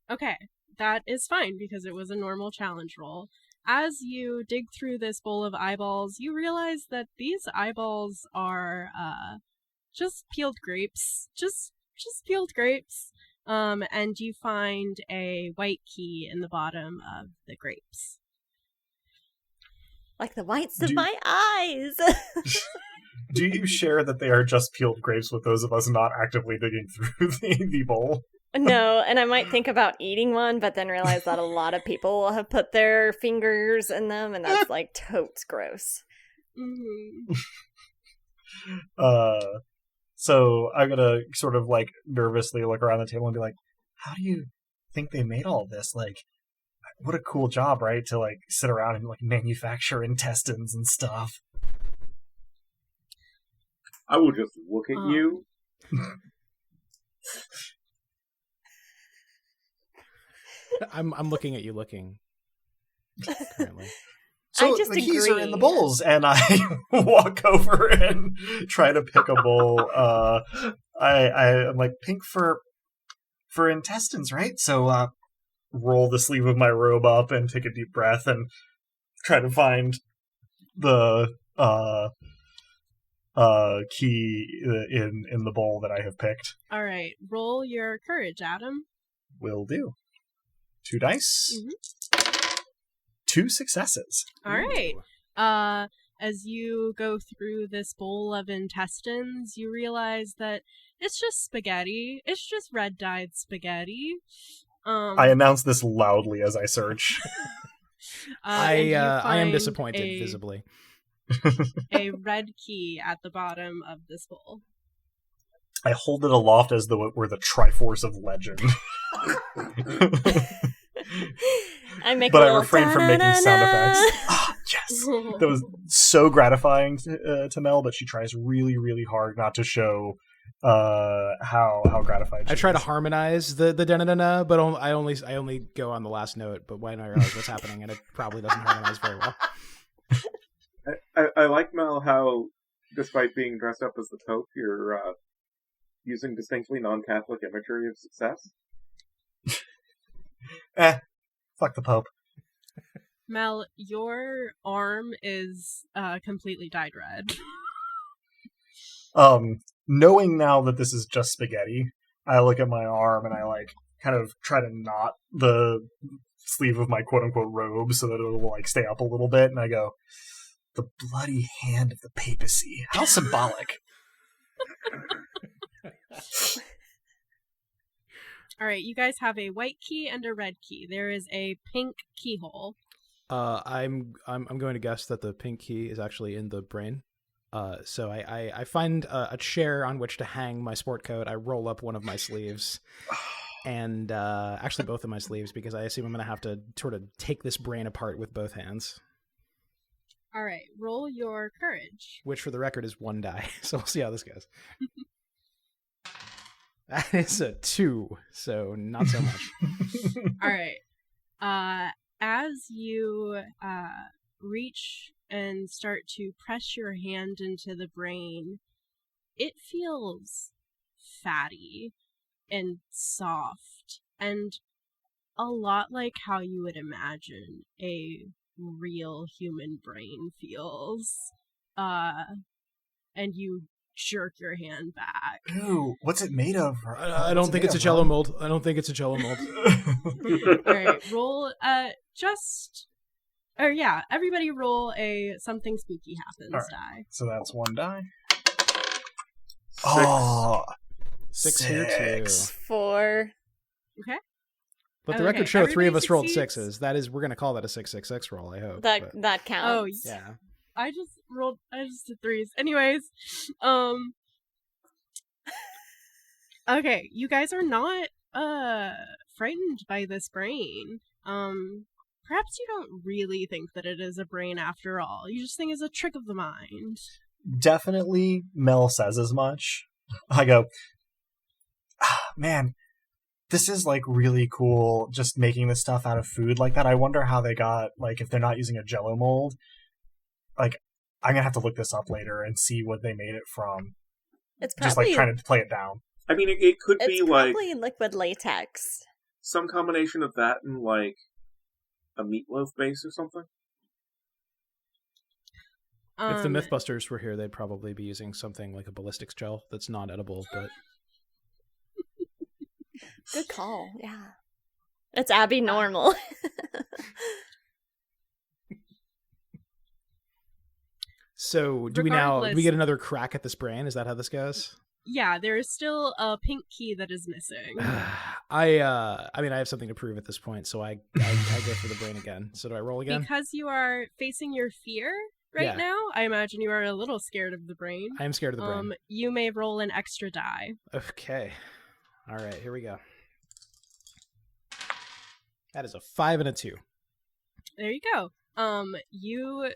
Speaker 1: Okay, that is fine because it was a normal challenge roll. As you dig through this bowl of eyeballs, you realize that these eyeballs are just peeled grapes. Just peeled grapes. And you find a white key in the bottom of the grapes.
Speaker 3: Like the whites of my eyes.
Speaker 5: Do you share that they are just peeled grapes with those of us not actively digging through the bowl?
Speaker 3: No, and I might think about eating one, but then realize that a lot of people have put their fingers in them, and that's like totes gross.
Speaker 1: Mm-hmm.
Speaker 5: So I'm gonna sort of like nervously look around the table and be like, how do you think they made all this? Like, what a cool job, right? To like sit around and like manufacture intestines and stuff.
Speaker 4: I will just look at you.
Speaker 2: I'm looking at you looking currently.
Speaker 5: So
Speaker 3: I just
Speaker 5: the keys are in the
Speaker 3: agree.
Speaker 5: bowls, and I walk over and try to pick a bowl. I'm like, pink for intestines, right? So roll the sleeve of my robe up and take a deep breath and try to find the key in the bowl that I have picked.
Speaker 1: All right, roll your courage, Adam.
Speaker 5: Will do. 2 dice.
Speaker 1: Mm-hmm.
Speaker 5: 2 successes.
Speaker 1: All right. As you go through this bowl of intestines, you realize that it's just spaghetti. It's just red-dyed spaghetti.
Speaker 5: I announce this loudly as I search.
Speaker 2: I am
Speaker 1: find
Speaker 2: disappointed visibly.
Speaker 1: a red key at the bottom of this bowl.
Speaker 5: I hold it aloft as though it were the Triforce of Legend.
Speaker 3: I make
Speaker 5: But
Speaker 3: a
Speaker 5: I
Speaker 3: little
Speaker 5: refrain from making sound effects.
Speaker 3: da-na-na-na.
Speaker 5: Ah, yes! That was so gratifying to Mel, but she tries really, really hard not to show how gratified she
Speaker 2: I try to
Speaker 5: is.
Speaker 2: harmonize the da-na-na-na, but I only go on the last note, but when I realize what's happening, and it probably doesn't harmonize very well.
Speaker 4: I like, Mel, how, despite being dressed up as the Pope, you're using distinctly non-Catholic imagery of success.
Speaker 5: Fuck the Pope.
Speaker 1: Mel, your arm is completely dyed red.
Speaker 5: Knowing now that this is just spaghetti, I look at my arm and I like kind of try to knot the sleeve of my quote-unquote robe so that it will like stay up a little bit, and I go, the bloody hand of the papacy. How symbolic.
Speaker 1: All right, you guys have a white key and a red key. There is a pink keyhole.
Speaker 2: I'm going to guess that the pink key is actually in the brain. So I find a chair on which to hang my sport coat. I roll up one of my sleeves, and actually both of my sleeves, because I assume I'm going to have to sort of take this brain apart with both hands.
Speaker 1: All right, roll your courage.
Speaker 2: Which, for the record, is 1 die. So we'll see how this goes. That is a 2, so not so much.
Speaker 1: All right. As you reach and start to press your hand into the brain, it feels fatty and soft and a lot like how you would imagine a real human brain feels. And you jerk your hand back.
Speaker 5: Ooh, what's it made of?
Speaker 2: I don't think it's a Jello mold. I don't think it's a Jello mold.
Speaker 1: All right, roll everybody roll a something spooky happens
Speaker 5: Right.
Speaker 1: die.
Speaker 5: So that's 1 die.
Speaker 4: 6.
Speaker 5: Oh,
Speaker 2: 6 here too.
Speaker 3: 4.
Speaker 1: Okay.
Speaker 2: Let the
Speaker 1: Okay,
Speaker 2: record show 3 of us rolled
Speaker 1: succeeds.
Speaker 2: 6s. That is, we're going to call that a 666 roll, I hope.
Speaker 3: That counts.
Speaker 1: Oh,
Speaker 2: Yeah.
Speaker 1: I just did 3s. Anyways, okay, you guys are not frightened by this brain. Perhaps you don't really think that it is a brain after all. You just think it's a trick of the mind.
Speaker 5: definitely Mel says as much. I go, man, this is like really cool, just making this stuff out of food like that. I wonder how they got, like, if they're not using a Jello mold. Like, I'm gonna have to look this up later and see what they made it from.
Speaker 3: It's
Speaker 5: Just
Speaker 3: probably
Speaker 5: like trying to play it down.
Speaker 4: I mean, it could
Speaker 3: it's
Speaker 4: be like
Speaker 3: probably liquid latex.
Speaker 4: some combination of that and like a meatloaf base or something.
Speaker 2: If the Mythbusters were here, they'd probably be using something like a ballistics gel that's not edible, but...
Speaker 3: Good call, yeah. It's Abby normal.
Speaker 2: So, do we get another crack at this brain? Is that how this goes?
Speaker 1: Yeah, there is still a pink key that is missing.
Speaker 2: I mean, I have something to prove at this point, so I go for the brain again. So do I roll again?
Speaker 1: Because you are facing your fear, right now. I imagine you are a little scared of the brain.
Speaker 2: I am scared of the brain.
Speaker 1: You may roll an extra die.
Speaker 2: Okay. All right, here we go. That is a 5 and a 2.
Speaker 1: There you go. You,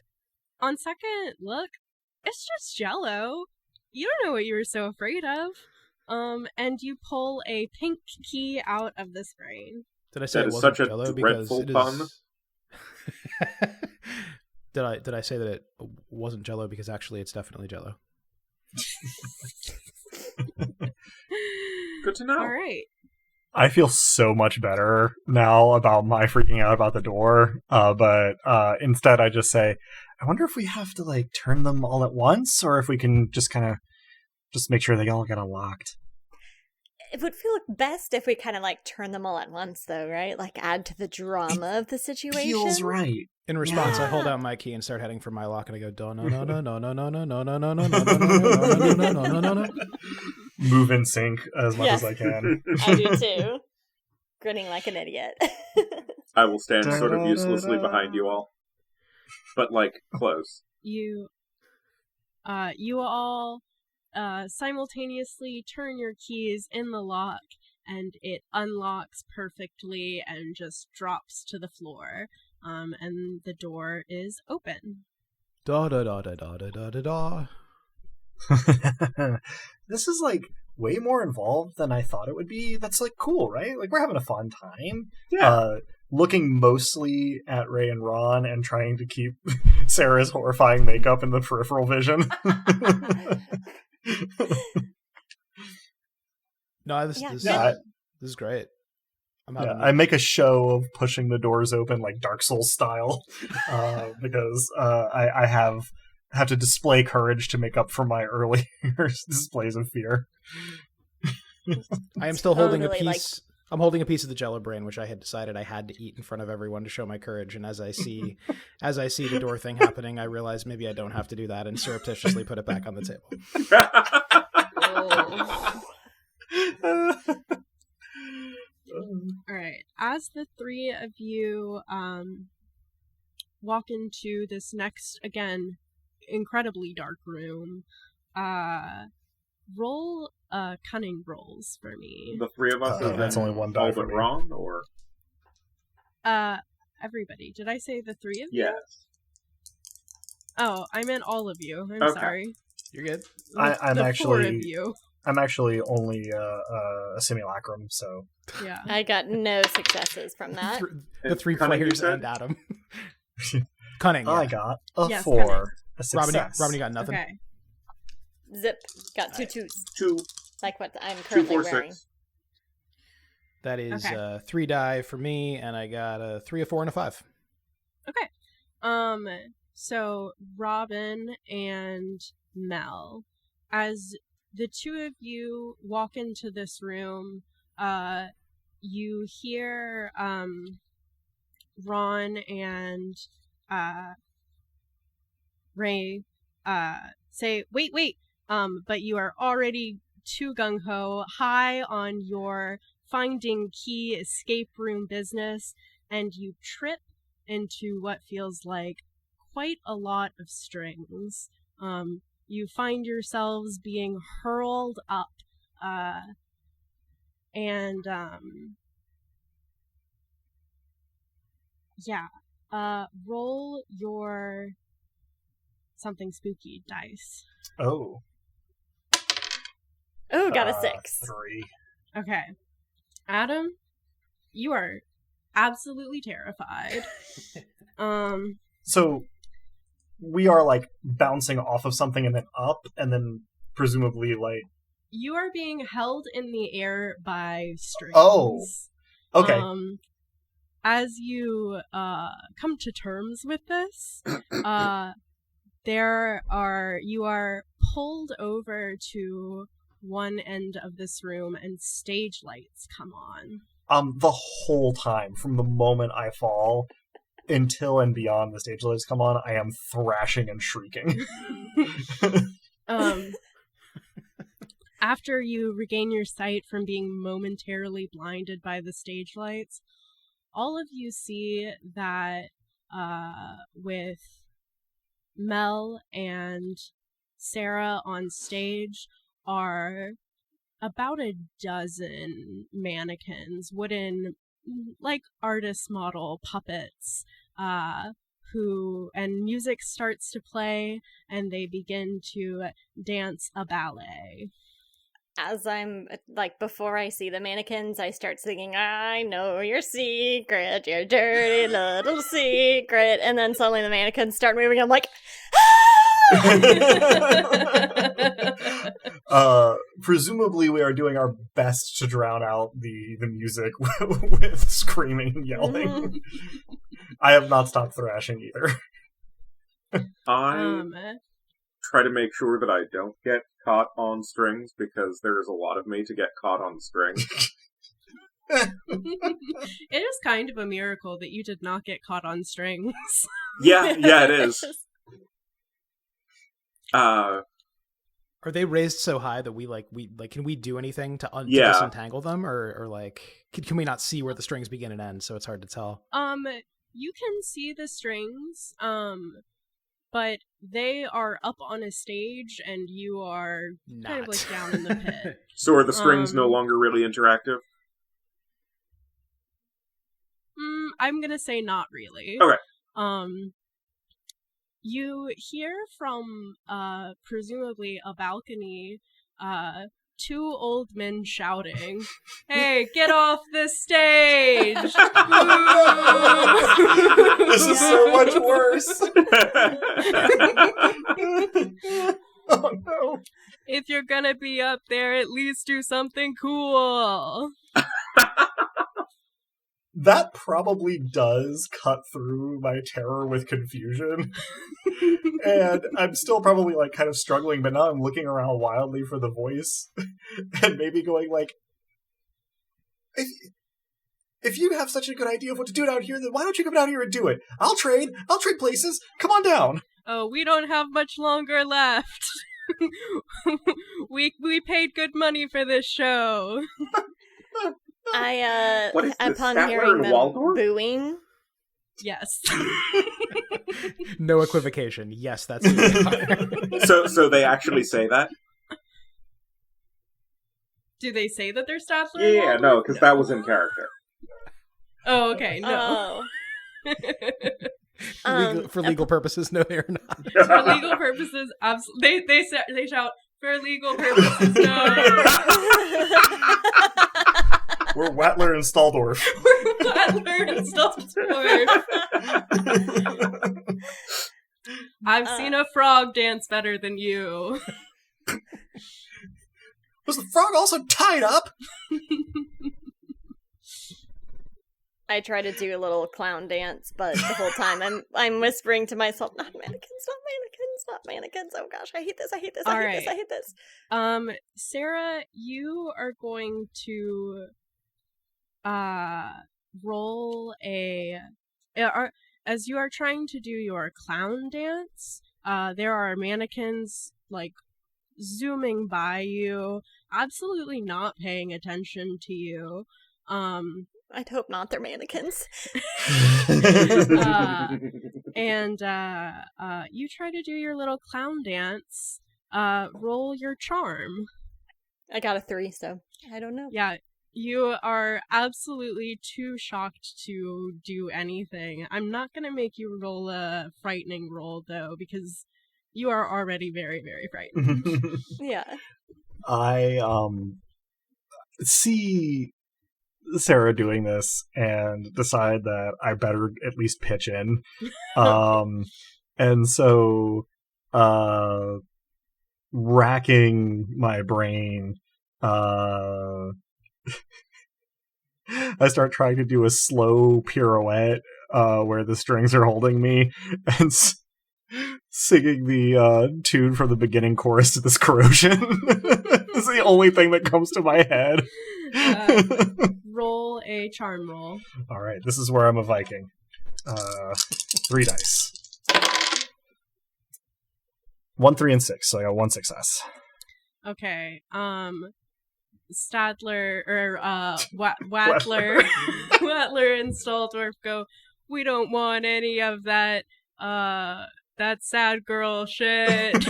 Speaker 1: on second look, it's just Jello. You don't know what you were so afraid of. And you pull a pink key out of this brain.
Speaker 2: Did I say
Speaker 4: That
Speaker 2: it
Speaker 4: is
Speaker 2: wasn't
Speaker 4: such a
Speaker 2: Jello
Speaker 4: dreadful
Speaker 2: because
Speaker 4: pun.
Speaker 2: Did I say that it wasn't Jello because actually it's definitely Jello?
Speaker 4: Good to know.
Speaker 1: All right.
Speaker 5: I feel so much better now about my freaking out about the door, but instead I just say, I wonder if we have to like turn them all at once, or if we can just kind of just make sure they all get unlocked.
Speaker 3: It would feel best if we kind of like turn them all at once, though, right? Like add to the drama of the situation.
Speaker 5: Feels right.
Speaker 2: In response,
Speaker 3: Yeah.
Speaker 2: I hold out my key and start heading for my lock, and I go, no, no, no, no, no, no, no, no, no, no, no, no, no, no, no, no, no, no, no.
Speaker 5: Move in sync as much
Speaker 3: Yes.
Speaker 5: as I can.
Speaker 3: I do too. Grinning like an idiot.
Speaker 4: I will stand sort of uselessly behind you all. But, like, close.
Speaker 1: You all simultaneously turn your keys in the lock, and it unlocks perfectly and just drops to the floor. And the door is open.
Speaker 2: Da da da da da da da da.
Speaker 5: This is like way more involved than I thought it would be. That's like cool, right? Like we're having a fun time.
Speaker 4: Yeah.
Speaker 5: Looking mostly at Ray and Ron and trying to keep Sarah's horrifying makeup in the peripheral vision.
Speaker 2: No, this is great.
Speaker 5: I make a show of pushing the doors open like Dark Souls style because I have to display courage to make up for my earlier displays of fear.
Speaker 2: I am still holding a
Speaker 3: Totally,
Speaker 2: piece. I'm holding a piece of the Jello brain, which I had decided I had to eat in front of everyone to show my courage. And as I see the door thing happening, I realize maybe I don't have to do that, and surreptitiously put it back on the table.
Speaker 1: All right. As the three of you walk into this next, again, incredibly dark room, roll cunning rolls for me.
Speaker 4: The three of us have
Speaker 5: that's
Speaker 4: been
Speaker 5: only one die
Speaker 4: all
Speaker 5: for
Speaker 4: but
Speaker 5: me.
Speaker 4: wrong, or?
Speaker 1: Everybody. Did I say the three of you?
Speaker 4: Yes.
Speaker 1: Oh, I meant all of you. I'm
Speaker 4: Okay.
Speaker 1: sorry.
Speaker 2: You're good.
Speaker 5: I'm
Speaker 1: the
Speaker 5: actually
Speaker 1: four of you.
Speaker 5: I'm actually only a simulacrum, so
Speaker 1: Yeah.
Speaker 3: I got no successes from that.
Speaker 2: The three
Speaker 4: Cunning, you
Speaker 2: players
Speaker 4: said?
Speaker 2: and Adam. Cunning.
Speaker 5: I
Speaker 2: Yeah.
Speaker 5: got a
Speaker 1: Yes,
Speaker 5: 4.
Speaker 1: cunning.
Speaker 5: A success.
Speaker 2: Robin, you got nothing.
Speaker 1: Okay.
Speaker 3: Zip. Got 2 twos.
Speaker 4: 2,
Speaker 3: Like what I'm
Speaker 4: 2,
Speaker 3: currently
Speaker 4: 4,
Speaker 3: wearing.
Speaker 4: 6.
Speaker 2: That is
Speaker 1: Okay.
Speaker 2: 3 die for me, and I got a 3, a 4, and a 5.
Speaker 1: Okay. So Robin and Mel, as the two of you walk into this room, you hear Ron and Ray say, wait, but you are already too gung-ho, high on your finding key escape room business, and you trip into what feels like quite a lot of strings. You find yourselves being hurled up, and roll your something spooky dice.
Speaker 5: Oh.
Speaker 3: Oh, got a 6.
Speaker 5: 3.
Speaker 1: Okay. Adam, you are absolutely terrified.
Speaker 5: So we are like bouncing off of something and then up, and then presumably like.
Speaker 1: You are being held in the air by strings.
Speaker 5: Oh. Okay.
Speaker 1: As you come to terms with this, you are pulled over to one end of this room, and stage lights come on.
Speaker 5: The whole time, from the moment I fall until and beyond the stage lights come on, I am thrashing and shrieking.
Speaker 1: After you regain your sight from being momentarily blinded by the stage lights, all of you see that with Mel and Sarah on stage are about a dozen mannequins, wooden, like artist model puppets, and music starts to play and they begin to dance a ballet.
Speaker 3: As I'm, like, before I see the mannequins, I start singing, I know your secret, your dirty little secret. And then suddenly the mannequins start moving. I'm like,
Speaker 5: presumably we are doing our best to drown out the music with screaming and yelling.
Speaker 3: Mhm.
Speaker 5: I have not stopped thrashing either.
Speaker 4: I try to make sure that I don't get caught on strings, because there's a lot of me to get caught on strings.
Speaker 1: It is kind of a miracle that you did not get caught on strings.
Speaker 4: Yeah, it is.
Speaker 2: Are they raised so high that we can we do anything to
Speaker 4: Yeah.
Speaker 2: disentangle them, or like can we not see where the strings begin and end, so it's hard to tell?
Speaker 1: You can see the strings, but they are up on a stage and you are kind of
Speaker 2: Not.
Speaker 1: like down in the pit.
Speaker 4: So are the strings no longer really interactive?
Speaker 1: I'm gonna say not really.
Speaker 4: Okay.
Speaker 1: You hear from presumably a balcony, two old men shouting, "Hey, get off the stage!"
Speaker 5: This is so much worse. Oh no.
Speaker 1: If you're gonna be up there, at least do something cool.
Speaker 5: That probably does cut through my terror with confusion. And I'm still probably like kind of struggling, but now I'm looking around wildly for the voice and maybe going like, if you have such a good idea of what to do down here, then why don't you come down here and do it? I'll trade places. Come on down.
Speaker 1: Oh, we don't have much longer left. we paid good money for this show.
Speaker 4: What is this,
Speaker 3: upon
Speaker 4: Statler
Speaker 3: hearing
Speaker 4: and
Speaker 3: them
Speaker 4: Waldorf?
Speaker 3: booing,
Speaker 1: Yes.
Speaker 2: No equivocation. Yes, that's it.
Speaker 4: So they actually say that?
Speaker 1: Do they say that they're Statler? and
Speaker 4: Yeah,
Speaker 1: Waldorf?
Speaker 4: no, because that was in character.
Speaker 1: Oh, okay, no.
Speaker 2: For legal purposes, no, they're not.
Speaker 1: For legal purposes, absolutely. They shout, for legal purposes, no.
Speaker 5: We're Watler and Staldorf.
Speaker 1: We're Watler and Staldorf. I've seen a frog dance better than you.
Speaker 5: Was the frog also tied up?
Speaker 3: I try to do a little clown dance, but the whole time I'm whispering to myself, not mannequins, not mannequins, not mannequins. Oh gosh, I hate this, I hate this, I hate this, I hate this.
Speaker 1: Sarah, you are going to roll as you are trying to do your clown dance, there are mannequins like zooming by you, absolutely not paying attention to you.
Speaker 3: I'd hope not, they're mannequins.
Speaker 1: And you try to do your little clown dance. Roll your charm.
Speaker 3: I got a 3, so I don't know.
Speaker 1: Yeah, you are absolutely too shocked to do anything. I'm not gonna make you roll a frightening roll, though, because you are already very, very frightened.
Speaker 3: Yeah.
Speaker 5: I see Sarah doing this and decide that I better at least pitch in. And so racking my brain, I start trying to do a slow pirouette where the strings are holding me and singing the tune from the beginning chorus to this corrosion. It's the only thing that comes to my head.
Speaker 1: Roll a charm roll.
Speaker 5: All right, this is where I'm a Viking. 3 dice. 1, 3, and 6, so I got 1 success.
Speaker 1: Okay. Stadler or Watler Watler and Staldorf go, "We don't want any of that That's sad girl shit.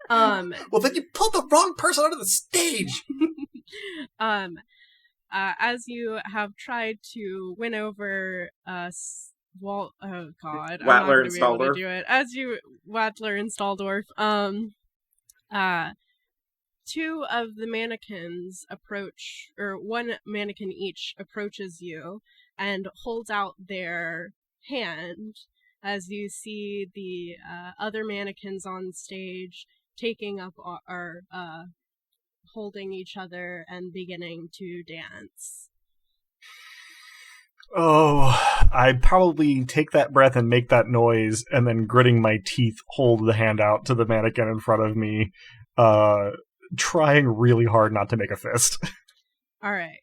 Speaker 5: Well, then you pulled the wrong person onto the stage.
Speaker 1: As you have tried to win over oh god, I'm not
Speaker 4: Wattler
Speaker 1: going
Speaker 4: and
Speaker 1: to be able to
Speaker 4: Staldorf.
Speaker 1: do it. As you Wattler and Staldorf, two of the mannequins approach, or one mannequin each approaches you and holds out their hand as you see the other mannequins on stage taking up or holding each other and beginning to dance.
Speaker 5: Oh, I'd probably take that breath and make that noise, and then gritting my teeth, hold the hand out to the mannequin in front of me, trying really hard not to make a fist.
Speaker 1: All right.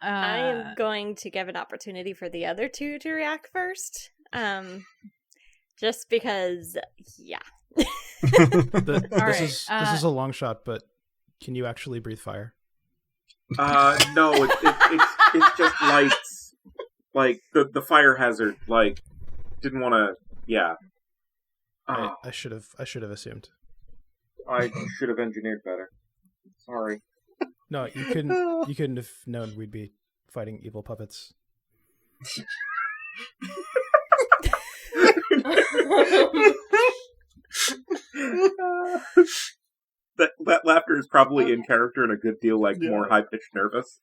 Speaker 3: I am going to give an opportunity for the other two to react first. Just because, yeah.
Speaker 2: This is a long shot, but can you actually breathe fire?
Speaker 4: No, it's just lights. Like the fire hazard. Like didn't want to. Yeah.
Speaker 2: I should have assumed.
Speaker 4: I should have engineered better. Sorry.
Speaker 2: No, you couldn't have known we'd be fighting evil puppets.
Speaker 4: That laughter is probably in character and a good deal more high pitched nervous.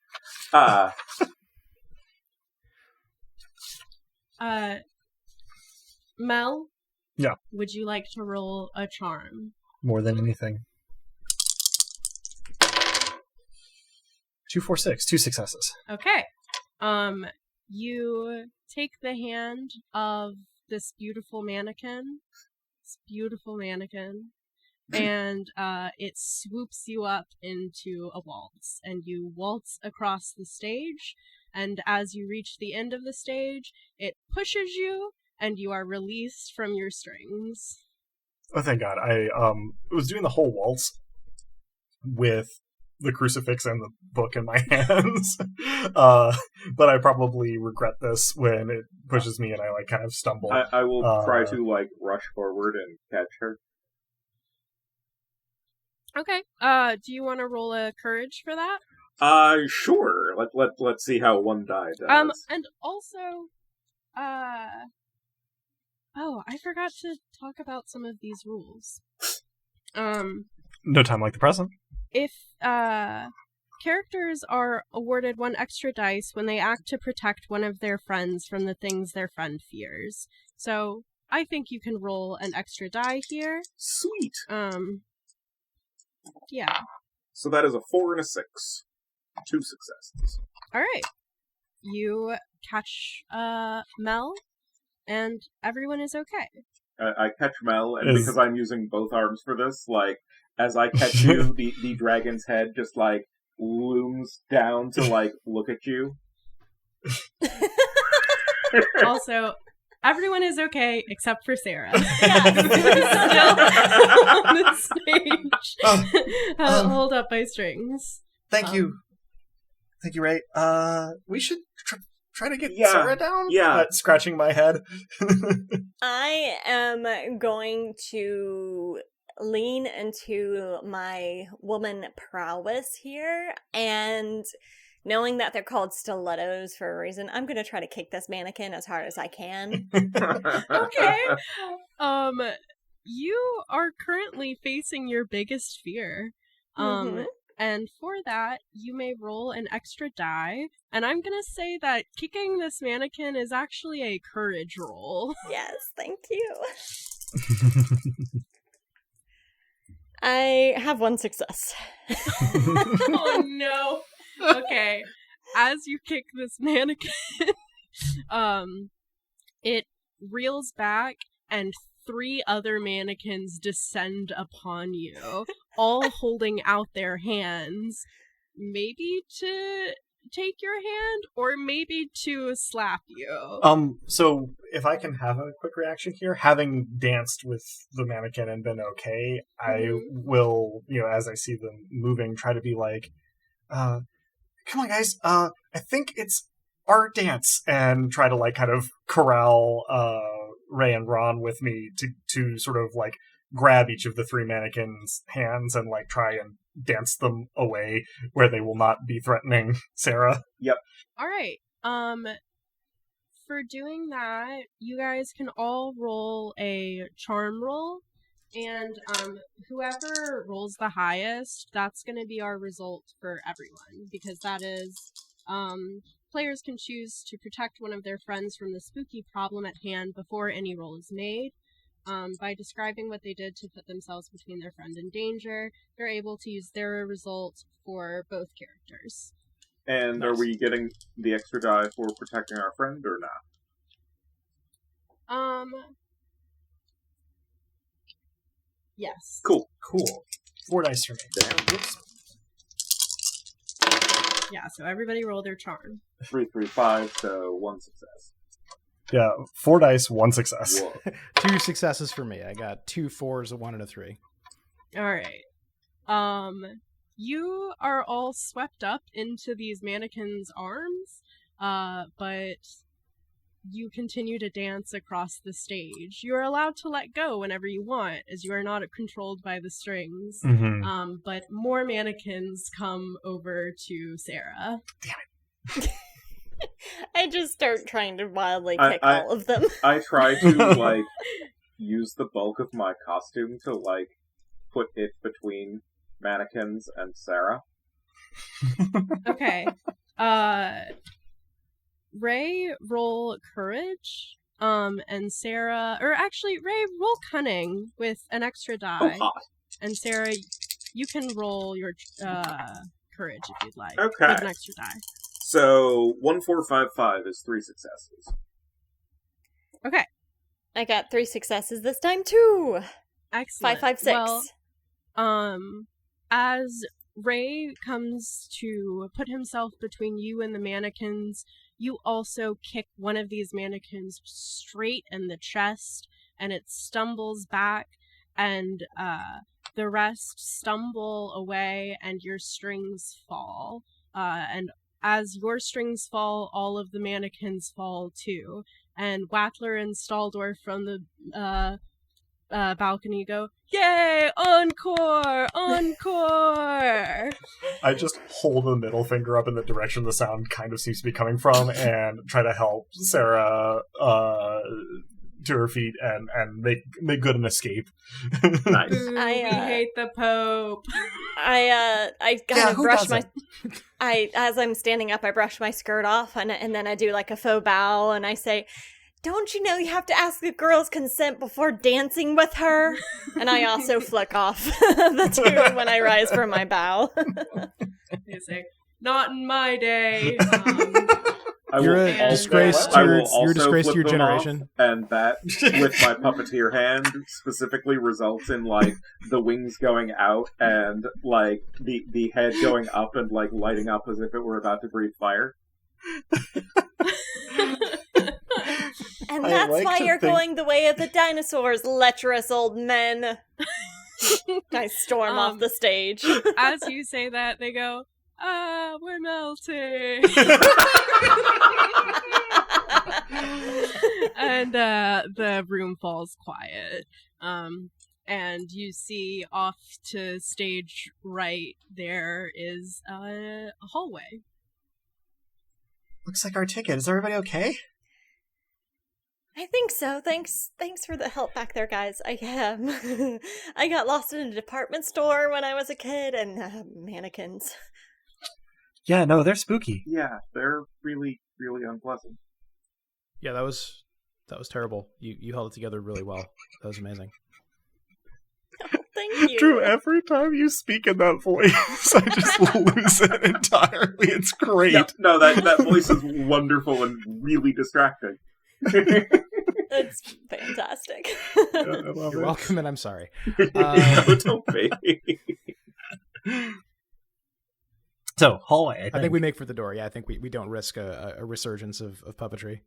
Speaker 1: Mel?
Speaker 5: Yeah.
Speaker 1: Would you like to roll a charm?
Speaker 5: More than anything. 2, 4, 6. 2 successes.
Speaker 1: Okay. You take the hand of this beautiful mannequin. And it swoops you up into a waltz, and you waltz across the stage, and as you reach the end of the stage, it pushes you, and you are released from your strings.
Speaker 5: Oh, thank God. I was doing the whole waltz with the crucifix and the book in my hands, but I probably regret this when it pushes me and I kind of stumble.
Speaker 4: I will try to rush forward and catch her.
Speaker 1: Okay. Do you want to roll a courage for that?
Speaker 4: Sure. Let's see how one die does.
Speaker 1: And also, oh, I forgot to talk about some of these rules.
Speaker 5: No time like the present.
Speaker 1: If characters are awarded 1 extra dice when they act to protect one of their friends from the things their friend fears. So I think you can roll an extra die here.
Speaker 4: Sweet.
Speaker 1: Yeah.
Speaker 4: So that is a 4 and a 6. 2 successes.
Speaker 1: All right. You catch Mel, and everyone is okay.
Speaker 4: I catch Mel, and because I'm using both arms for this, as I catch you, the dragon's head just looms down to look at you.
Speaker 1: Also, everyone is okay except for Sarah.
Speaker 3: Yeah.
Speaker 1: Still on the stage, hold up by strings.
Speaker 5: Thank you. Thank you, Ray. We should try to get
Speaker 4: Yeah.
Speaker 5: Sarah down?
Speaker 4: Yeah.
Speaker 5: Scratching my head.
Speaker 3: I am going to lean into my woman prowess here, and knowing that they're called stilettos for a reason, I'm going to try to kick this mannequin as hard as I can.
Speaker 1: Okay. You are currently facing your biggest fear. And for that, you may roll an extra die. And I'm going to say that kicking this mannequin is actually a courage roll.
Speaker 3: Yes, thank you. I have 1 success.
Speaker 1: Oh no. Okay. As you kick this mannequin, it reels back and 3 other mannequins descend upon you, all holding out their hands, maybe to take your hand or maybe to slap you.
Speaker 5: So if I can have a quick reaction here, having danced with the mannequin and been okay, I will, as I see them moving, try to be come on guys, I think it's art dance, and try to like kind of corral Ray and Ron with me to sort of like grab each of the three mannequins' hands and like try and dance them away where they will not be threatening Sarah.
Speaker 4: Yep.
Speaker 1: All right. For doing that, you guys can all roll a charm roll, and whoever rolls the highest, that's going to be our result for everyone, because that is players can choose to protect one of their friends from the spooky problem at hand before any roll is made. By describing what they did to put themselves between their friend and danger, they're able to use their result for both characters.
Speaker 4: And
Speaker 2: Nice.
Speaker 4: Are we getting the extra die for protecting our friend or not?
Speaker 1: Yes.
Speaker 4: Cool.
Speaker 5: 4 dice for me.
Speaker 4: Damn.
Speaker 1: Yeah, so everybody roll their charm.
Speaker 4: 3, 3, 5, so 1 success.
Speaker 5: Yeah, 4 dice, 1 success.
Speaker 4: Whoa.
Speaker 2: 2 successes for me. I got 2 4s, a 1, and a 3.
Speaker 1: All right. You are all swept up into these mannequins' arms, but you continue to dance across the stage. You are allowed to let go whenever you want, as you are not controlled by the strings.
Speaker 5: Mm-hmm.
Speaker 1: But more mannequins come over to Sarah.
Speaker 3: I just start trying to wildly kick all of them.
Speaker 4: I try to, like, use the bulk of my costume to, like, put it between mannequins and Sarah.
Speaker 1: Okay. Ray, roll courage. And Sarah, or actually, Ray, roll cunning with an extra die.
Speaker 4: Oh, hot.
Speaker 1: And Sarah, you can roll your courage if you'd like.
Speaker 4: Okay.
Speaker 1: With an extra die.
Speaker 4: So, 1, 4, 5, 5 is 3 successes.
Speaker 1: Okay.
Speaker 3: I got 3 successes this time too.
Speaker 1: Excellent.
Speaker 3: 5, 5, 6.
Speaker 1: Well, as Ray comes to put himself between you and the mannequins, you also kick one of these mannequins straight in the chest, and it stumbles back, and the rest stumble away, and your strings fall. And as your strings fall, all of the mannequins fall too. And Wattler and Staldorf from the balcony go, "Yay! Encore! Encore!"
Speaker 5: I just hold the middle finger up in the direction the sound kind of seems to be coming from and try to help Sarah to her feet and make good an escape.
Speaker 4: Nice.
Speaker 1: Ooh, we hate the Pope.
Speaker 3: I kind of
Speaker 5: who
Speaker 3: brush my
Speaker 5: doesn't?
Speaker 3: as I'm standing up, I brush my skirt off and then I do like a faux bow and I say, "Don't you know you have to ask a girl's consent before dancing with her?" And I also flick off the tune when I rise from my bow.
Speaker 1: They say, "Not in my day."
Speaker 2: You're a disgrace to your generation.
Speaker 4: And that, with my puppeteer hand, specifically results in, like, the wings going out and, like, the head going up and, like, lighting up as if it were about to breathe fire.
Speaker 3: And that's why you're going the way of the dinosaurs, lecherous old men. I storm off the stage.
Speaker 1: As you say that, they go, we're melting. And the room falls quiet. And you see off to stage right there is a hallway.
Speaker 5: Looks like our ticket. Is everybody okay?
Speaker 3: I think so. Thanks for the help back there, guys. I got lost in a department store when I was a kid, and mannequins.
Speaker 5: Yeah, no, they're spooky.
Speaker 4: Yeah, they're really, really unpleasant.
Speaker 2: Yeah, that was terrible. You held it together really well. That was amazing.
Speaker 3: Thank you.
Speaker 5: Drew, every time you speak in that voice, I just lose it entirely. It's great.
Speaker 4: Yeah, no, that voice is wonderful and really distracting.
Speaker 3: It's fantastic.
Speaker 2: You're welcome, and I'm sorry.
Speaker 4: No, don't be.
Speaker 5: So, hallway,
Speaker 2: I think we make for the door. Yeah, I think we don't risk a resurgence of puppetry.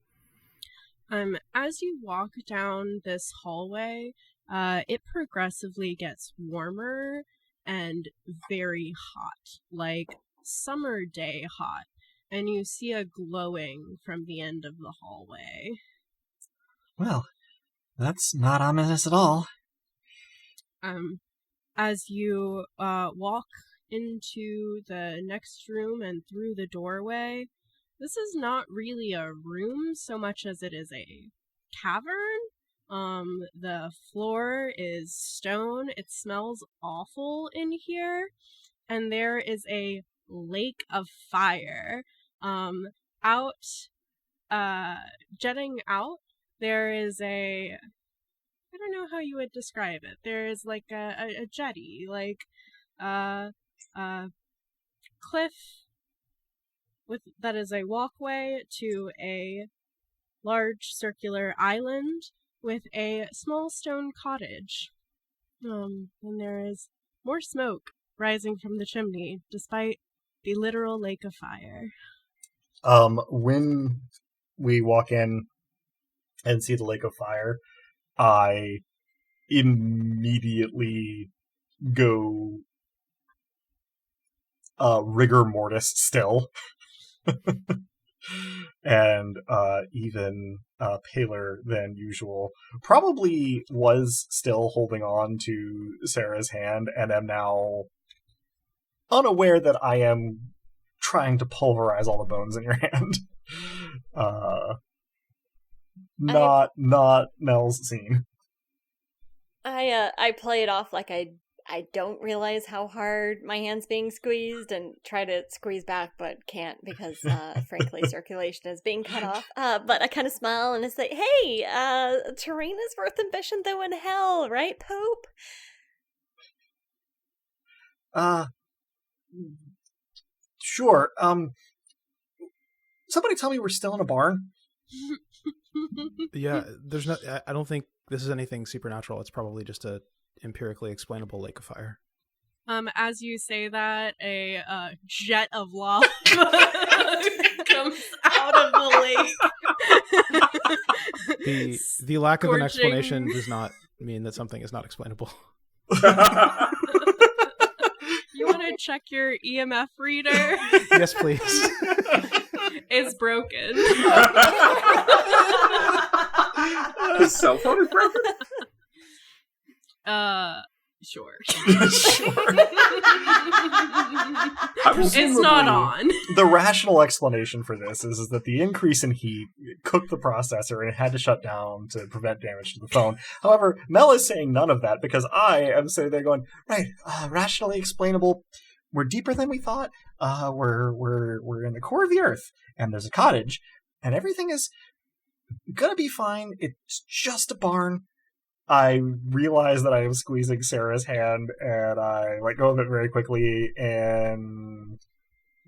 Speaker 1: As you walk down this hallway, it progressively gets warmer and very hot, like summer day hot. and you see a glowing from the end of the hallway.
Speaker 5: Well, that's not ominous at all.
Speaker 1: As you walk into the next room and through the doorway, this is not really a room so much as it is a cavern. The floor is stone. It smells awful in here, and there is a lake of fire. Jetting out, there is I don't know how you would describe it. There is like a jetty, like a cliff that is a walkway to a large circular island with a small stone cottage. And there is more smoke rising from the chimney, despite the literal lake of fire.
Speaker 5: When we walk in and see the lake of fire, I immediately go rigor mortis still. And even paler than usual. Probably was still holding on to Sarah's hand and am now unaware that I am trying to pulverize all the bones in your hand. Not Mel's scene.
Speaker 3: I play it off like I don't realize how hard my hand's being squeezed and try to squeeze back but can't because frankly circulation is being cut off. But I kind of smile and it's like, hey, terrain is worth ambition though in hell, right, Pope?
Speaker 5: Sure. Somebody tell me we're still in a barn.
Speaker 2: Yeah, there's no. I don't think this is anything supernatural. It's probably just a empirically explainable lake of fire.
Speaker 1: As you say that, a jet of lava comes out of the lake.
Speaker 2: The lack of an
Speaker 1: Scorching.
Speaker 2: explanation does not mean that something is not explainable.
Speaker 1: You want to check your EMF reader?
Speaker 2: Yes, please.
Speaker 1: It's broken.
Speaker 4: His cell phone is broken?
Speaker 1: Sure.
Speaker 5: Presumably,
Speaker 1: It's not on.
Speaker 5: The rational explanation for this is that the increase in heat cooked the processor and it had to shut down to prevent damage to the phone. However, Mel is saying none of that because I am sitting there going, right, rationally explainable. We're deeper than we thought. We're in the core of the earth, and there's a cottage, and everything is gonna be fine. It's just a barn. I realize that I am squeezing Sarah's hand, and I let go of it very quickly, and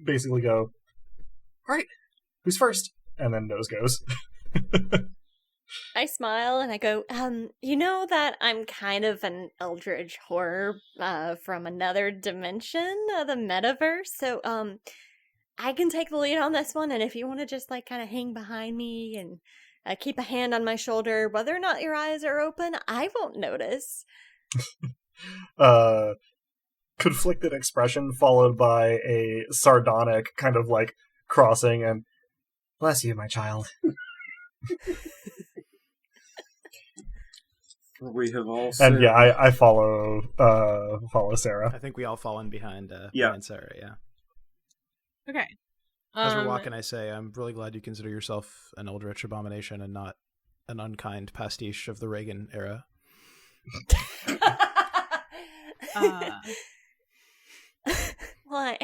Speaker 5: basically go, all right, who's first? And then nose goes.
Speaker 3: I smile and I go, you know that I'm kind of an eldritch horror from another dimension of the metaverse, so I can take the lead on this one, and if you want to just like kind of hang behind me and keep a hand on my shoulder, whether or not your eyes are open, I won't notice.
Speaker 5: Conflicted expression followed by a sardonic kind of like crossing and bless you, my child.
Speaker 4: We have all said...
Speaker 5: And yeah, I follow Sarah.
Speaker 2: I think we all fall in behind Sarah, yeah.
Speaker 1: Okay.
Speaker 2: As we're walking, I say, I'm really glad you consider yourself an eldritch abomination and not an unkind pastiche of the Reagan era.
Speaker 3: Well,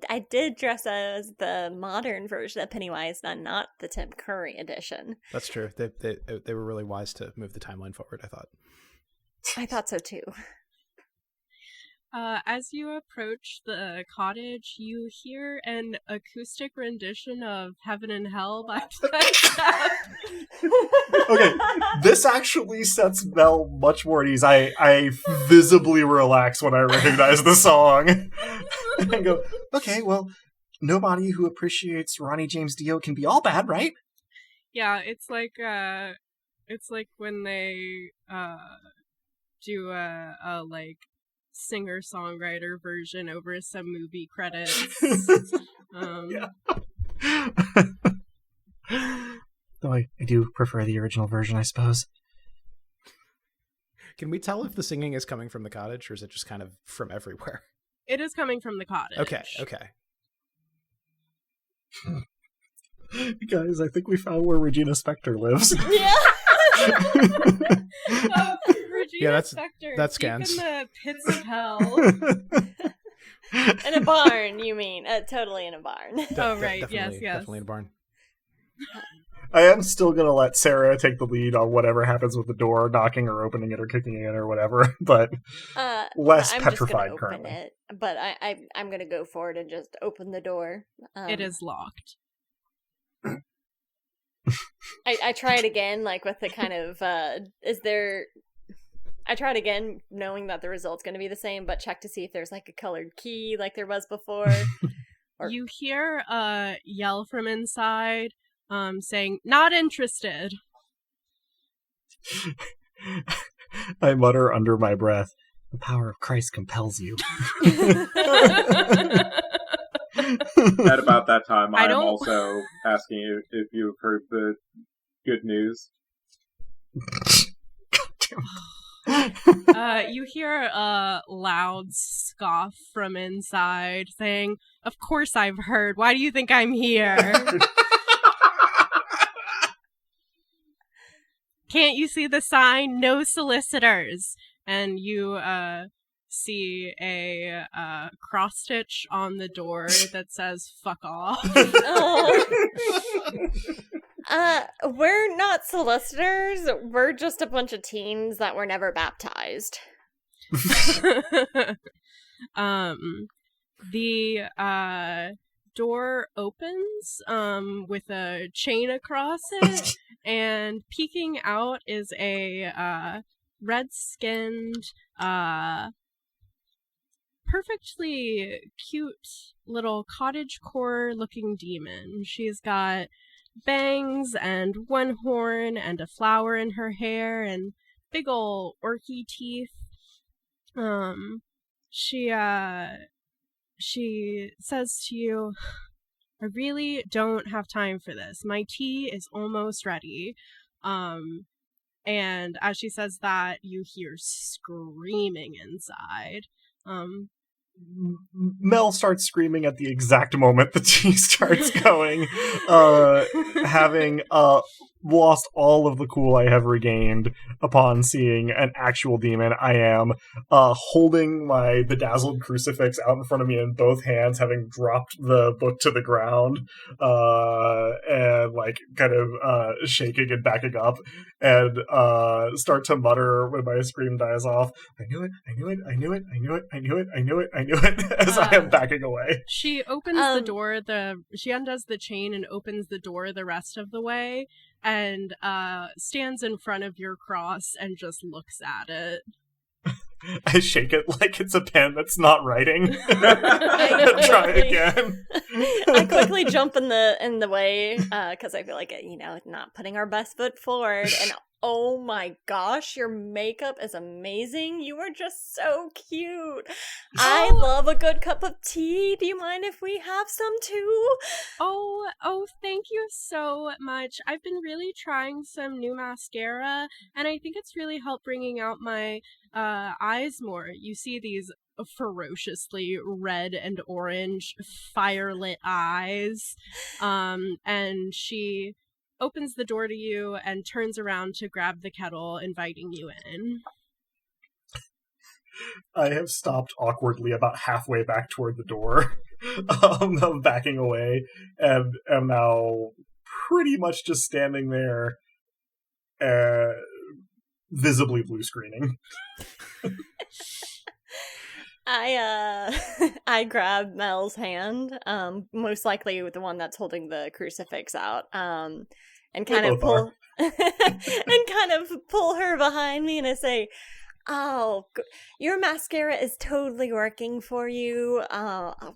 Speaker 3: I did dress as the modern version of Pennywise, and not the Tim Curry edition.
Speaker 2: That's true. They were really wise to move the timeline forward, I thought.
Speaker 3: I thought so too.
Speaker 1: As you approach the cottage, you hear an acoustic rendition of Heaven and Hell by
Speaker 5: Okay, this actually sets Mel much more at ease. I visibly relax when I recognize the song. And go, okay, well, nobody who appreciates Ronnie James Dio can be all bad, right?
Speaker 1: Yeah, it's like when they do a like singer-songwriter version over some movie credits.
Speaker 5: Yeah. Though I do prefer the original version, I suppose.
Speaker 2: Can we tell if the singing is coming from the cottage, or is it just kind of from everywhere?
Speaker 1: It is coming from the cottage.
Speaker 2: Okay.
Speaker 5: Guys, I think we found where Regina Spektor lives.
Speaker 3: Yeah.
Speaker 1: Regina Spektor,
Speaker 2: that
Speaker 1: deep
Speaker 2: scans.
Speaker 1: in the pits of hell.
Speaker 3: In a barn, you mean? Totally in a barn.
Speaker 1: Oh, right.
Speaker 2: Definitely,
Speaker 1: Yes.
Speaker 2: definitely in a barn.
Speaker 5: I am still going to let Sarah take the lead on whatever happens with the door, knocking or opening it or kicking it or whatever, but less
Speaker 3: I'm
Speaker 5: petrified
Speaker 3: just
Speaker 5: currently.
Speaker 3: open it, but I'm going to go for it and just open the door.
Speaker 1: It is locked.
Speaker 3: I try it again, like with the kind of, I try it again, knowing that the result's going to be the same, but check to see if there's like a colored key like there was before.
Speaker 1: You hear a yell from inside, saying, "Not interested."
Speaker 5: I mutter under my breath, "The power of Christ compels you."
Speaker 4: At about that time,
Speaker 1: I
Speaker 4: I'm
Speaker 1: don't-
Speaker 4: also asking you if you've heard the good news.
Speaker 1: You hear a loud scoff from inside saying, "Of course I've heard. Why do you think I'm here? Can't you see the sign? No solicitors." And you see a cross stitch on the door that says "fuck off."
Speaker 3: We're not solicitors. We're just a bunch of teens that were never baptized.
Speaker 1: The door opens with a chain across it, and peeking out is a red-skinned, perfectly cute little cottagecore looking demon. She's got bangs and one horn and a flower in her hair and big ol' orky teeth. She says to you, "I really don't have time for this. My tea is almost ready." And as she says that, you hear screaming inside.
Speaker 5: Mel starts screaming at the exact moment the tea starts going, having lost all of the cool I have regained upon seeing an actual demon. I am holding my bedazzled crucifix out in front of me in both hands, having dropped the book to the ground, and like kind of shaking and backing up, and start to mutter when my scream dies off, "I knew it, I knew it, I knew it, I knew it, I knew it, I knew it, I knew it," as I am backing away.
Speaker 1: She opens the door, she undoes the chain and opens the door the rest of the way, and stands in front of your cross and just looks at it.
Speaker 5: I shake it like it's a pen that's not writing. Try again.
Speaker 3: I quickly jump in the way because I feel like not putting our best foot forward. And oh my gosh, your makeup is amazing. You are just so cute. I love a good cup of tea. Do you mind if we have some too?
Speaker 1: Oh, thank you so much. I've been really trying some new mascara, and I think it's really helped bringing out my eyes more. You see these ferociously red and orange firelit eyes, and she opens the door to you and turns around to grab the kettle, inviting you in.
Speaker 5: I have stopped awkwardly about halfway back toward the door, of backing away, and am now pretty much just standing there, visibly blue screening.
Speaker 3: I grab Mel's hand, most likely the one that's holding the crucifix out, and kind of pull her behind me, and I say, "Oh, your mascara is totally working for you.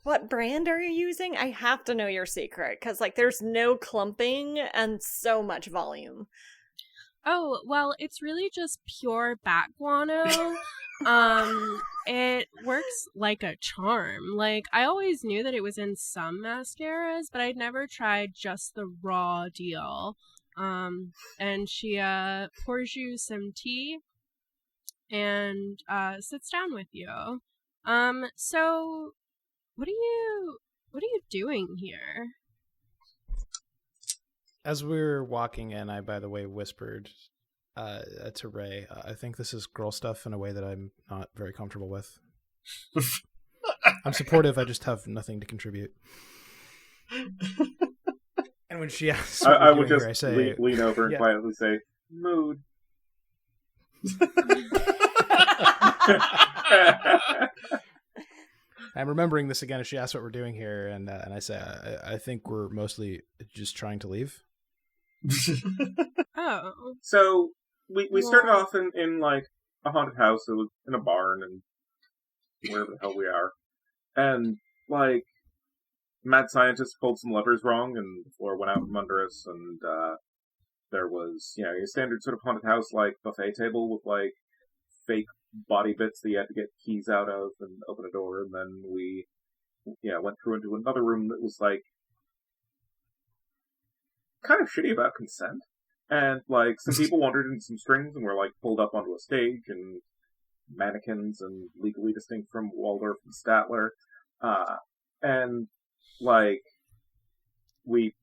Speaker 3: What brand are you using? I have to know your secret, because there's no clumping and so much volume."
Speaker 1: Oh, well, it's really just pure bat guano. It works like a charm. Like, I always knew that it was in some mascaras, but I'd never tried just the raw deal. And she pours you some tea and sits down with you. So what are you doing here?
Speaker 2: As we were walking in, I, by the way, whispered to Ray, I think this is girl stuff in a way that I'm not very comfortable with. I'm supportive, I just have nothing to contribute. And when she asks what
Speaker 4: I
Speaker 2: we're
Speaker 4: would
Speaker 2: doing
Speaker 4: just
Speaker 2: here, I say,
Speaker 4: lean over and quietly say, mood.
Speaker 2: I'm remembering this again as she asks what we're doing here, and I say, I think we're mostly just trying to leave.
Speaker 1: Oh.
Speaker 4: So, we started off in like, a haunted house. It was in a barn, and wherever the hell we are. And, like, mad scientist pulled some levers wrong, and the floor went out from under us, and there was, you know, a standard sort of haunted house, like, buffet table with, like, fake body bits that you had to get keys out of and open a door, and then we, went through into another room that was, like, kind of shitty about consent. And, like, some people wandered in some strings and were, like, pulled up onto a stage, and mannequins and legally distinct from Waldorf and Statler. And, like, we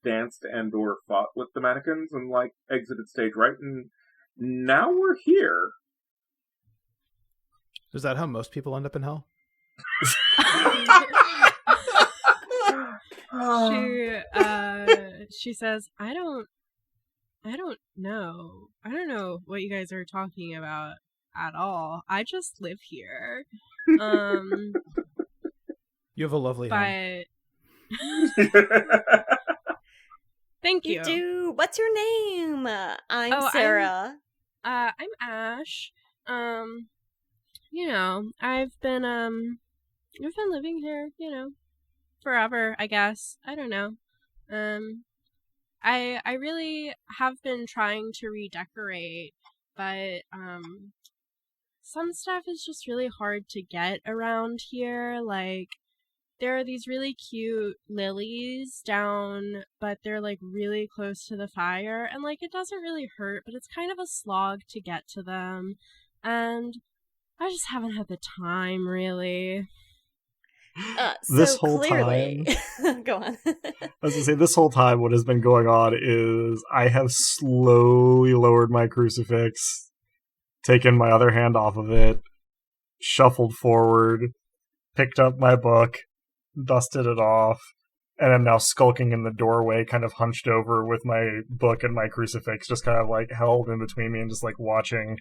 Speaker 4: danced and or fought with the mannequins and, like, exited stage right, and now we're here.
Speaker 2: Is that how most people end up in hell?
Speaker 1: She says, I don't know. I don't know what you guys are talking about at all. I just live here.
Speaker 2: You have a lovely home.
Speaker 1: Thank you.
Speaker 3: You do. What's your name? I'm Sarah.
Speaker 1: I'm Ash. I've been living here, forever, I guess. I don't know. I really have been trying to redecorate, but some stuff is just really hard to get around here. Like, there are these really cute lilies down, but they're like really close to the fire, and like it doesn't really hurt, but it's kind of a slog to get to them, and I just haven't had the time, really.
Speaker 5: This whole
Speaker 3: clearly...
Speaker 5: time,
Speaker 3: go on.
Speaker 5: I was gonna say, this whole time, what has been going on is I have slowly lowered my crucifix, taken my other hand off of it, shuffled forward, picked up my book, dusted it off, and I'm now skulking in the doorway, kind of hunched over with my book and my crucifix, just kind of like held in between me and just like watching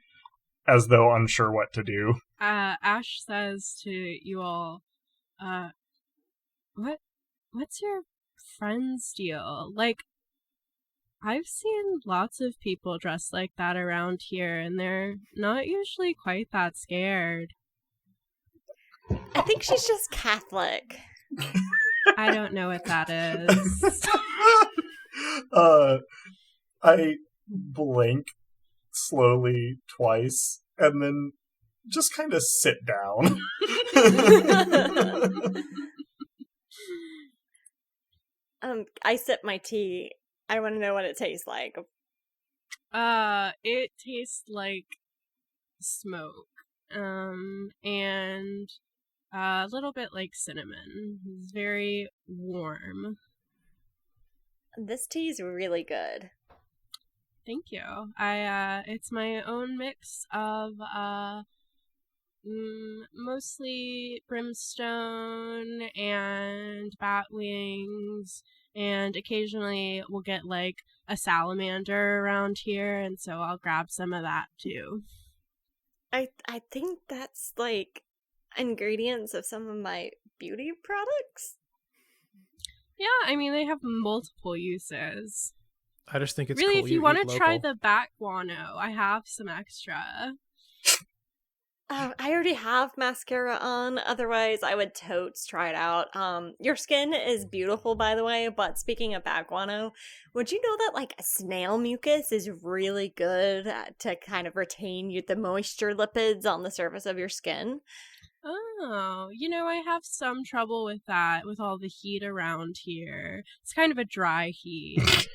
Speaker 5: as though unsure what to do.
Speaker 1: Ash says to you all, what's your friend's deal? Like, I've seen lots of people dressed like that around here, and they're not usually quite that scared.
Speaker 3: I think she's just Catholic.
Speaker 1: I don't know what that is.
Speaker 5: I blink slowly twice, and then just kind of sit down.
Speaker 3: I sip my tea. I want to know what it tastes like.
Speaker 1: It tastes like smoke. And a little bit like cinnamon. It's very warm.
Speaker 3: This tea's really good.
Speaker 1: Thank you. It's my own mix of mostly brimstone and bat wings, and occasionally we'll get like a salamander around here, and so I'll grab some of that too.
Speaker 3: I think that's like ingredients of some of my beauty products.
Speaker 1: Yeah, I mean, they have multiple uses.
Speaker 2: I just think it's
Speaker 1: really,
Speaker 2: cool
Speaker 1: if you want to try the bat guano, I have some extra.
Speaker 3: I already have mascara on. Otherwise, I would totes try it out. Your skin is beautiful, by the way. But speaking of baguano, would you know that like snail mucus is really good to kind of retain the moisture lipids on the surface of your skin?
Speaker 1: Oh, I have some trouble with that with all the heat around here. It's kind of a dry heat.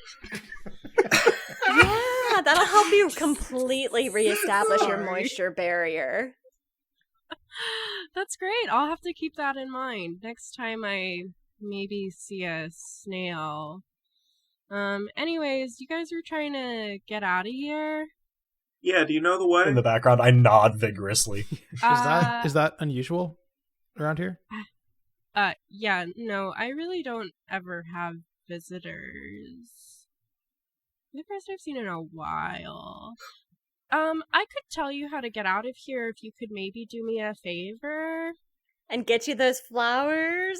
Speaker 3: Yeah, that'll help you completely reestablish your
Speaker 1: Sorry.
Speaker 3: moisture barrier.
Speaker 1: That's great. I'll have to keep that in mind next time I maybe see a snail. Anyways, you guys are trying to get out of here?
Speaker 4: Yeah, do you know the way?
Speaker 5: In the background, I nod vigorously.
Speaker 2: Is that unusual around here?
Speaker 1: Yeah, no, I really don't ever have visitors. The first I've seen in a while. I could tell you how to get out of here if you could maybe do me a favor.
Speaker 3: And get you those flowers?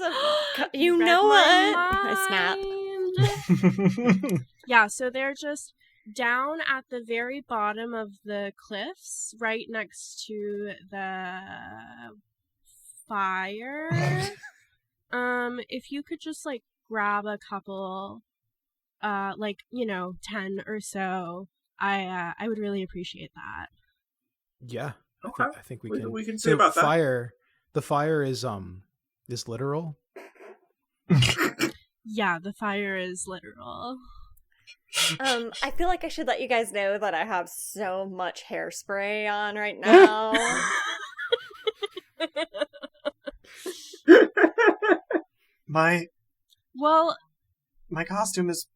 Speaker 3: You
Speaker 1: Read
Speaker 3: know
Speaker 1: my
Speaker 3: what? I snap.
Speaker 1: mind. Yeah, so they're just down at the very bottom of the cliffs, right next to the fire. If you could just like grab a couple, 10 or so, I would really appreciate that.
Speaker 2: Yeah.
Speaker 4: Okay.
Speaker 2: I think we can.
Speaker 4: We can see about that.
Speaker 2: The fire is literal.
Speaker 1: Yeah, the fire is literal.
Speaker 3: I feel like I should let you guys know that I have so much hairspray on right now.
Speaker 5: My
Speaker 1: Well,
Speaker 5: costume is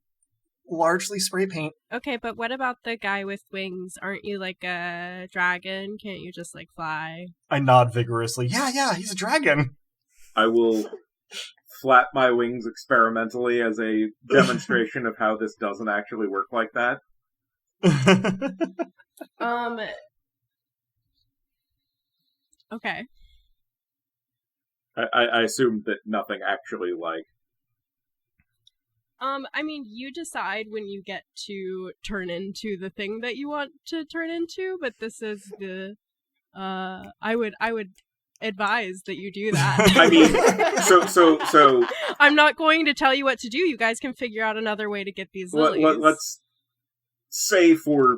Speaker 5: largely spray paint.
Speaker 1: okay, but what about the guy with wings? Aren't you like a dragon? Can't you just like fly?
Speaker 5: I nod vigorously. Yeah, he's a dragon.
Speaker 4: I will flap my wings experimentally as a demonstration of how this doesn't actually work like that.
Speaker 1: Okay.
Speaker 4: I assume that nothing actually
Speaker 1: I mean, you decide when you get to turn into the thing that you want to turn into, but this is the I would advise that you do that.
Speaker 4: I mean, so
Speaker 1: I'm not going to tell you what to do. You guys can figure out another way to get these lilies.
Speaker 4: let's say for,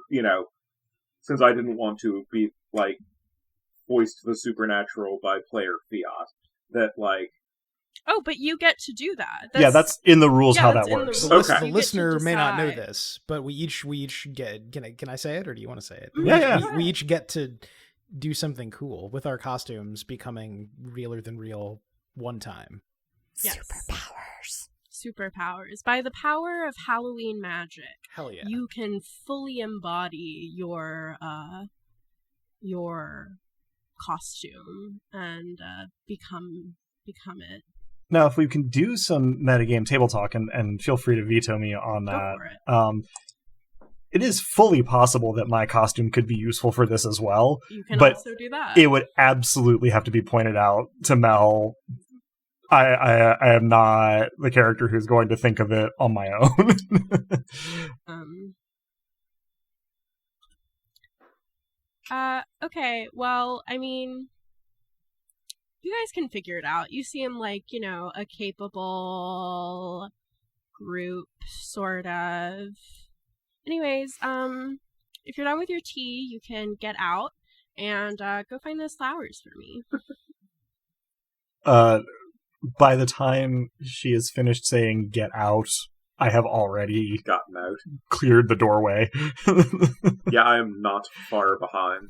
Speaker 4: since I didn't want to be like voiced the supernatural by player fiat, that like
Speaker 1: Oh, but you get to do that.
Speaker 5: That's in the rules how that
Speaker 1: that's in the
Speaker 5: works.
Speaker 1: rules.
Speaker 2: The
Speaker 4: Okay.
Speaker 1: You get to
Speaker 2: listener may not know
Speaker 1: decide.
Speaker 2: this, but we each get. Can I say it, or do you want to say it?
Speaker 5: Yeah.
Speaker 2: We each get to do something cool with our costumes becoming realer than real one time.
Speaker 1: Yes.
Speaker 3: Superpowers.
Speaker 1: Superpowers. By the power of Halloween magic,
Speaker 2: Hell yeah!
Speaker 1: you can fully embody your costume and become it.
Speaker 5: Now, if we can do some metagame table talk, and feel free to veto me on
Speaker 1: Go
Speaker 5: that.
Speaker 1: for it.
Speaker 5: It is fully possible that my costume could be useful for this as well.
Speaker 1: You can
Speaker 5: but
Speaker 1: also do that.
Speaker 5: It would absolutely have to be pointed out to Mel. I am not the character who's going to think of it on my own.
Speaker 1: Okay, well, I mean, you guys can figure it out. You seem like, a capable group, sort of. Anyways, if you're done with your tea, you can get out and go find those flowers for me.
Speaker 5: By the time she has finished saying "get out," I have already
Speaker 4: gotten out.
Speaker 5: Cleared the doorway.
Speaker 4: Yeah, I am not far behind.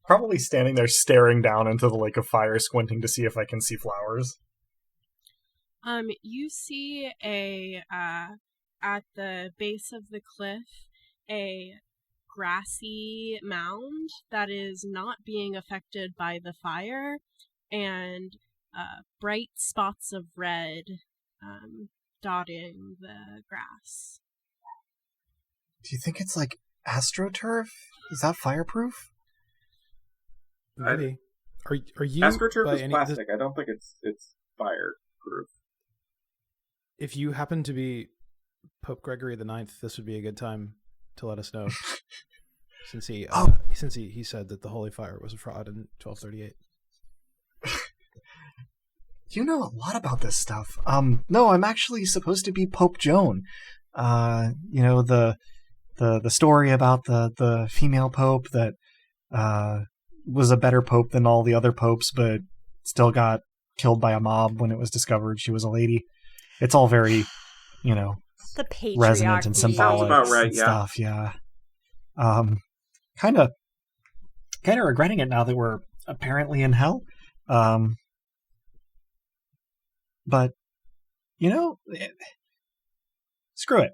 Speaker 5: Probably standing there staring down into the lake of fire, squinting to see if I can see flowers.
Speaker 1: You see at the base of the cliff, a grassy mound that is not being affected by the fire, and bright spots of red dotting the grass.
Speaker 5: Do you think it's like AstroTurf? Is that fireproof?
Speaker 2: Maybe. Are you
Speaker 4: AstroTurf
Speaker 2: by
Speaker 4: is
Speaker 2: any-
Speaker 4: plastic. I don't think it's fireproof.
Speaker 2: If you happen to be Pope Gregory the IX, this would be a good time to let us know. since he said that the Holy Fire was a fraud in 1238.
Speaker 5: You know a lot about this stuff. No, I'm actually supposed to be Pope Joan. The story about the female pope that was a better pope than all the other popes, but still got killed by a mob when it was discovered she was a lady. It's all very,
Speaker 3: the patriarchy.
Speaker 5: resonant and symbolic.
Speaker 4: Sounds about right,
Speaker 5: and
Speaker 4: yeah.
Speaker 5: stuff. Yeah. Kind of regretting it now that we're apparently in hell. But screw it.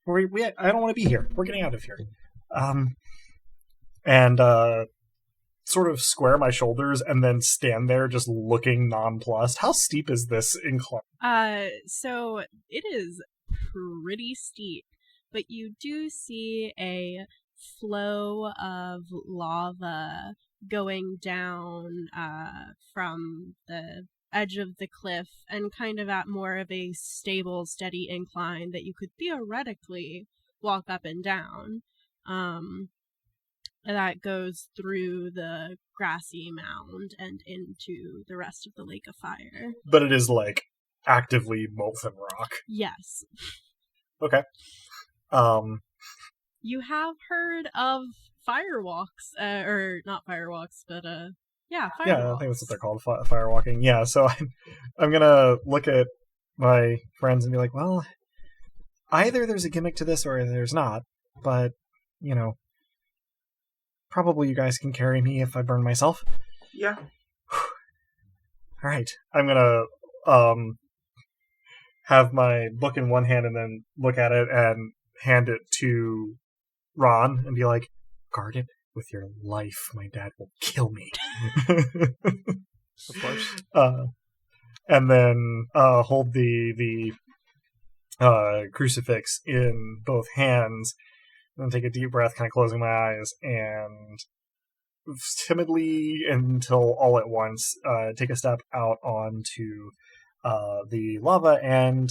Speaker 5: I don't want to be here. We're getting out of here. And sort of square my shoulders and then stand there just looking nonplussed. How steep is this incline?
Speaker 1: So it is pretty steep, but you do see a flow of lava going down from the edge of the cliff and kind of at more of a stable, steady incline that you could theoretically walk up and down. That goes through the grassy mound and into the rest of the Lake of Fire.
Speaker 5: But it is like actively molten rock.
Speaker 1: Yes.
Speaker 5: Okay.
Speaker 1: You have heard of firewalks, or not firewalks, but firewalks.
Speaker 5: Yeah, I think that's what they're called, firewalking. Yeah, so I'm gonna look at my friends and be like, well, either there's a gimmick to this or there's not, but, probably you guys can carry me if I burn myself.
Speaker 4: Yeah.
Speaker 5: All right, I'm gonna have my book in one hand and then look at it and hand it to Ron and be like, guard it with your life. My dad will kill me.
Speaker 2: Of course.
Speaker 5: And then hold the crucifix in both hands, and then take a deep breath, kind of closing my eyes, and timidly, until all at once, take a step out onto the lava and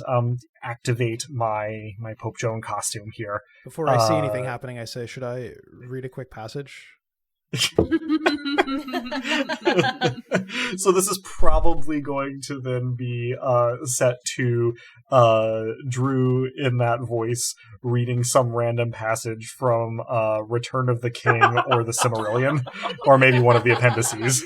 Speaker 5: activate my Pope Joan costume here.
Speaker 2: Before I see anything happening, I say, should I read a quick passage?
Speaker 5: So this is probably going to then be set to Drew in that voice reading some random passage from Return of the King or the Silmarillion, or maybe one of the appendices.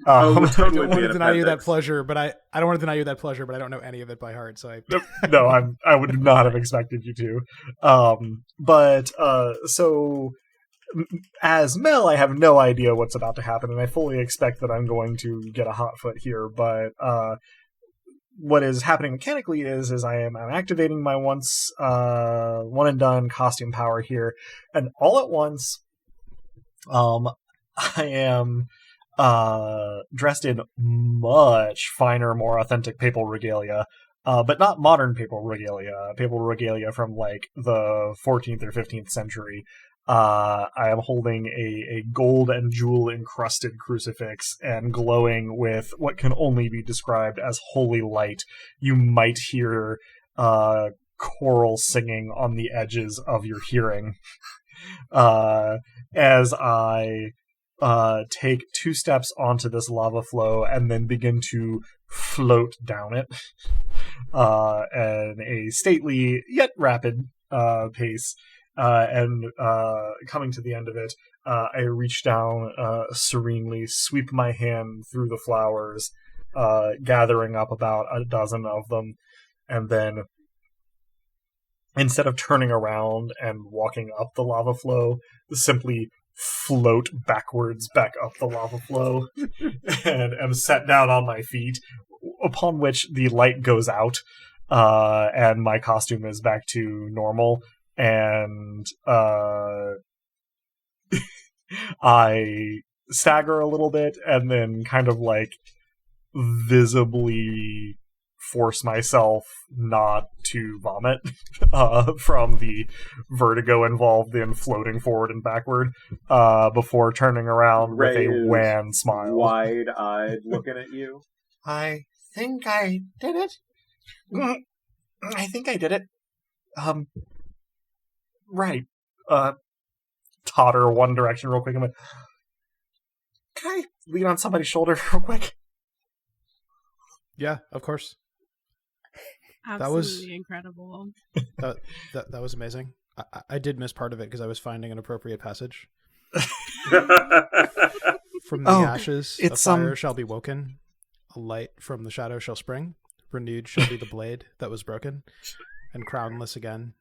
Speaker 2: I don't want to deny you that pleasure, but I don't want to deny you that pleasure, but I don't know any of it by heart. So
Speaker 5: No, I would not have expected you to. So as Mel, I have no idea what's about to happen, and I fully expect that I'm going to get a hot foot here, but what is happening mechanically is I'm activating my one and done costume power here, and all at once I am dressed in much finer, more authentic papal regalia, but not modern papal regalia from like the 14th or 15th century. I am holding a gold and jewel encrusted crucifix and glowing with what can only be described as holy light. You might hear choral singing on the edges of your hearing as I take 2 steps onto this lava flow and then begin to float down it at a stately yet rapid pace. And coming to the end of it, I reach down serenely, sweep my hand through the flowers, gathering up about a dozen of them, and then instead of turning around and walking up the lava flow, simply float backwards back up the lava flow and am set down on my feet, upon which the light goes out and my costume is back to normal. And I stagger a little bit and then kind of like visibly force myself not to vomit from the vertigo involved in floating forward and backward before turning around
Speaker 4: Ray
Speaker 5: with a wan smile.
Speaker 4: Wide-eyed looking at you.
Speaker 5: I think I did it. I think I did it. Right. totter one direction real quick. I'm like, can I lean on somebody's shoulder real quick?
Speaker 2: Yeah, of course.
Speaker 1: Absolutely incredible.
Speaker 2: That was amazing. I did miss part of it because I was finding an appropriate passage. From the ashes, a fire shall be woken. A light from the shadow shall spring. Renewed shall be the blade that was broken. And crownless again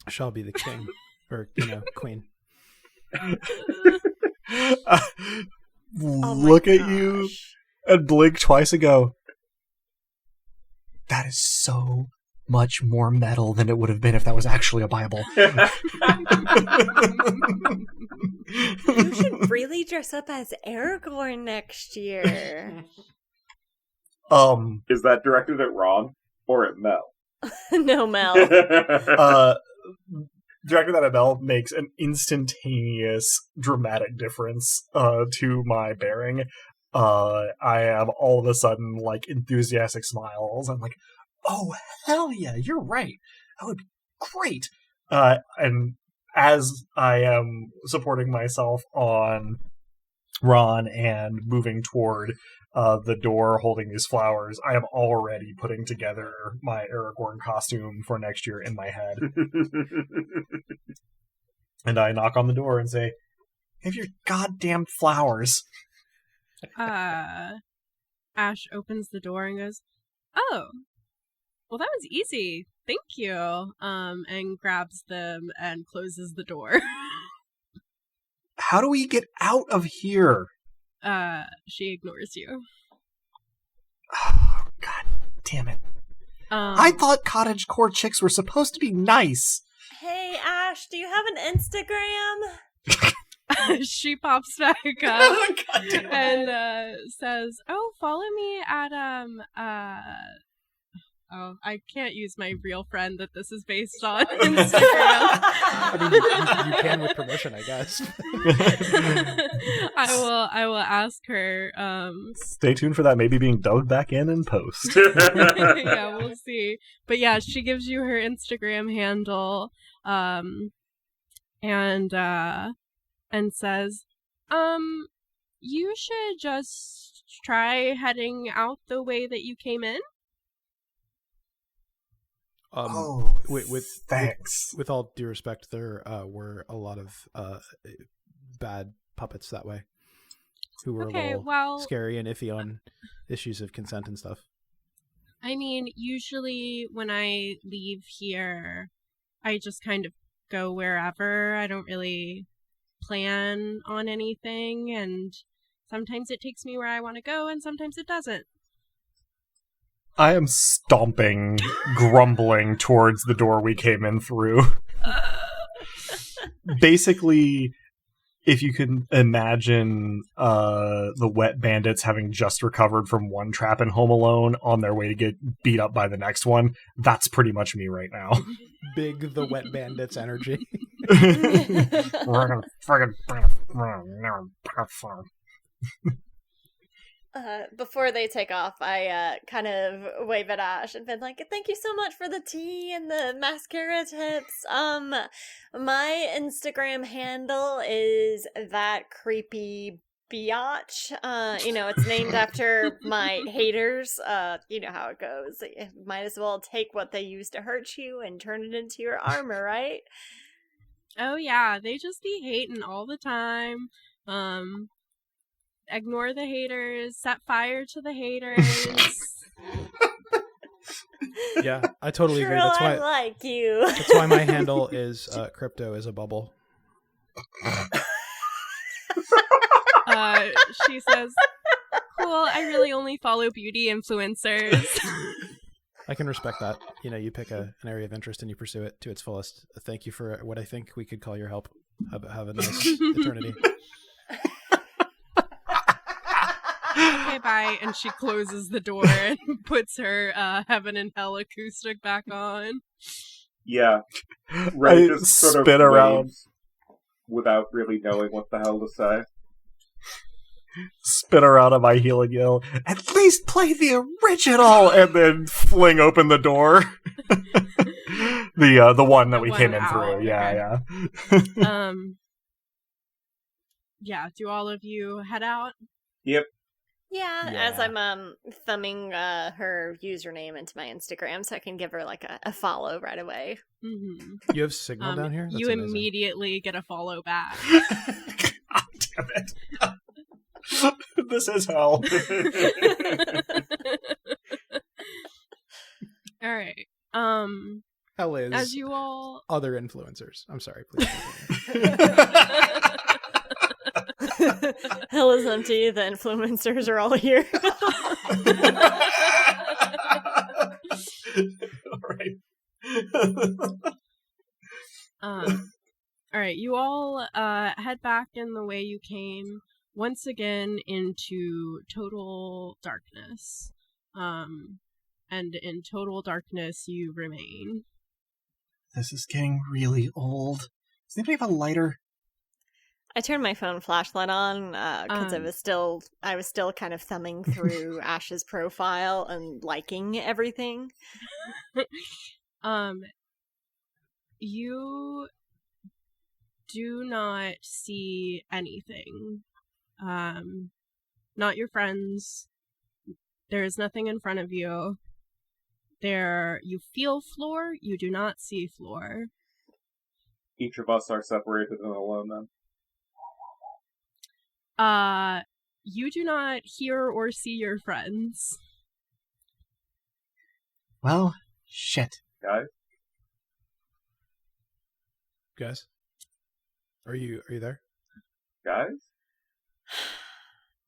Speaker 2: shall be the king. Or, queen.
Speaker 5: Look at you and blink twice and go, that is so much more metal than it would have been if that was actually a Bible.
Speaker 3: You should really dress up as Aragorn next year.
Speaker 4: Is that directed at Ron or at Mel?
Speaker 3: No, Mel.
Speaker 5: Directed at Mel makes an instantaneous dramatic difference to my bearing. I am all of a sudden like enthusiastic smiles. I'm like, oh hell yeah, you're right. That would be great. And as I am supporting myself on Ron and moving toward the door holding these flowers, I am already putting together my Aragorn costume for next year in my head. And I knock on the door and say, have your goddamn flowers.
Speaker 1: Ash opens the door and goes, oh, well, that was easy. Thank you. And grabs them and closes the door.
Speaker 5: How do we get out of here?
Speaker 1: She ignores you.
Speaker 5: Oh, God damn it. I thought cottagecore chicks were supposed to be nice.
Speaker 3: Hey, Ash, do you have an Instagram?
Speaker 1: She pops back up and says, oh, follow me at, oh, I can't use my real friend that this is based on Instagram.
Speaker 2: I mean, you can with permission, I guess.
Speaker 1: I will ask her.
Speaker 5: Stay tuned for that maybe being dubbed back in post.
Speaker 1: Yeah, we'll see. But yeah, she gives you her Instagram handle, and says, you should just try heading out the way that you came in.
Speaker 5: Thanks.
Speaker 2: With all due respect, there were a lot of bad puppets that way who were a little scary and iffy on issues of consent and stuff.
Speaker 1: I mean, usually when I leave here, I just kind of go wherever. I don't really plan on anything, and sometimes it takes me where I want to go, and sometimes it doesn't.
Speaker 5: I am stomping, grumbling towards the door we came in through. Basically, if you can imagine the wet bandits having just recovered from one trap in Home Alone on their way to get beat up by the next one, that's pretty much me right now.
Speaker 2: Big the wet bandits energy.
Speaker 5: We're gonna friggin'
Speaker 3: before they take off, I kind of wave at Ash and been like, thank you so much for the tea and the mascara tips. My Instagram handle is that creepy biatch. It's named after my haters. You know how it goes. You might as well take what they use to hurt you and turn it into your armor, right?
Speaker 1: Oh yeah, they just be hating all the time. Ignore the haters, set fire to the haters.
Speaker 2: Yeah, I totally agree. That's why
Speaker 3: I like you.
Speaker 2: That's why my handle is crypto is a bubble.
Speaker 1: She says, cool, I really only follow beauty influencers.
Speaker 2: I can respect that. You pick an area of interest and you pursue it to its fullest. Thank you for what I think we could call your help. Have a nice eternity.
Speaker 1: Okay, bye. And she closes the door and puts her Heaven and Hell acoustic back on.
Speaker 4: Yeah. Ray
Speaker 5: I
Speaker 4: just sort
Speaker 5: spin
Speaker 4: of
Speaker 5: around
Speaker 4: without really knowing what the hell to say.
Speaker 5: Spin around on my heel and yell, at least play the original, and then fling open the door. The one that we came in through.
Speaker 1: Okay.
Speaker 5: Yeah.
Speaker 1: Yeah, do all of you head out?
Speaker 4: Yep.
Speaker 3: Yeah,
Speaker 2: Yeah.
Speaker 3: as I'm thumbing her username into my Instagram so I can give her like a follow right away.
Speaker 1: Mm-hmm.
Speaker 2: You have Signal down here? That's
Speaker 1: You
Speaker 2: amazing.
Speaker 1: immediately get a follow back.
Speaker 5: God damn it. This is hell.
Speaker 1: All right.
Speaker 2: Hell is
Speaker 1: As you all
Speaker 2: other influencers. I'm sorry, please continue.
Speaker 3: Hell is empty. The influencers are all here.
Speaker 5: All
Speaker 1: right, you all head back in the way you came, once again into total darkness. And in total darkness you remain.
Speaker 5: This is getting really old. Does anybody have a lighter?
Speaker 3: I turned my phone flashlight on because I was still kind of thumbing through Ash's profile and liking everything.
Speaker 1: You do not see anything. Not your friends. There is nothing in front of you. You feel floor, you do not see floor.
Speaker 4: Each of us are separated and alone then.
Speaker 1: You do not hear or see your friends.
Speaker 5: Well, shit.
Speaker 2: Guys? Are you there?
Speaker 4: Guys?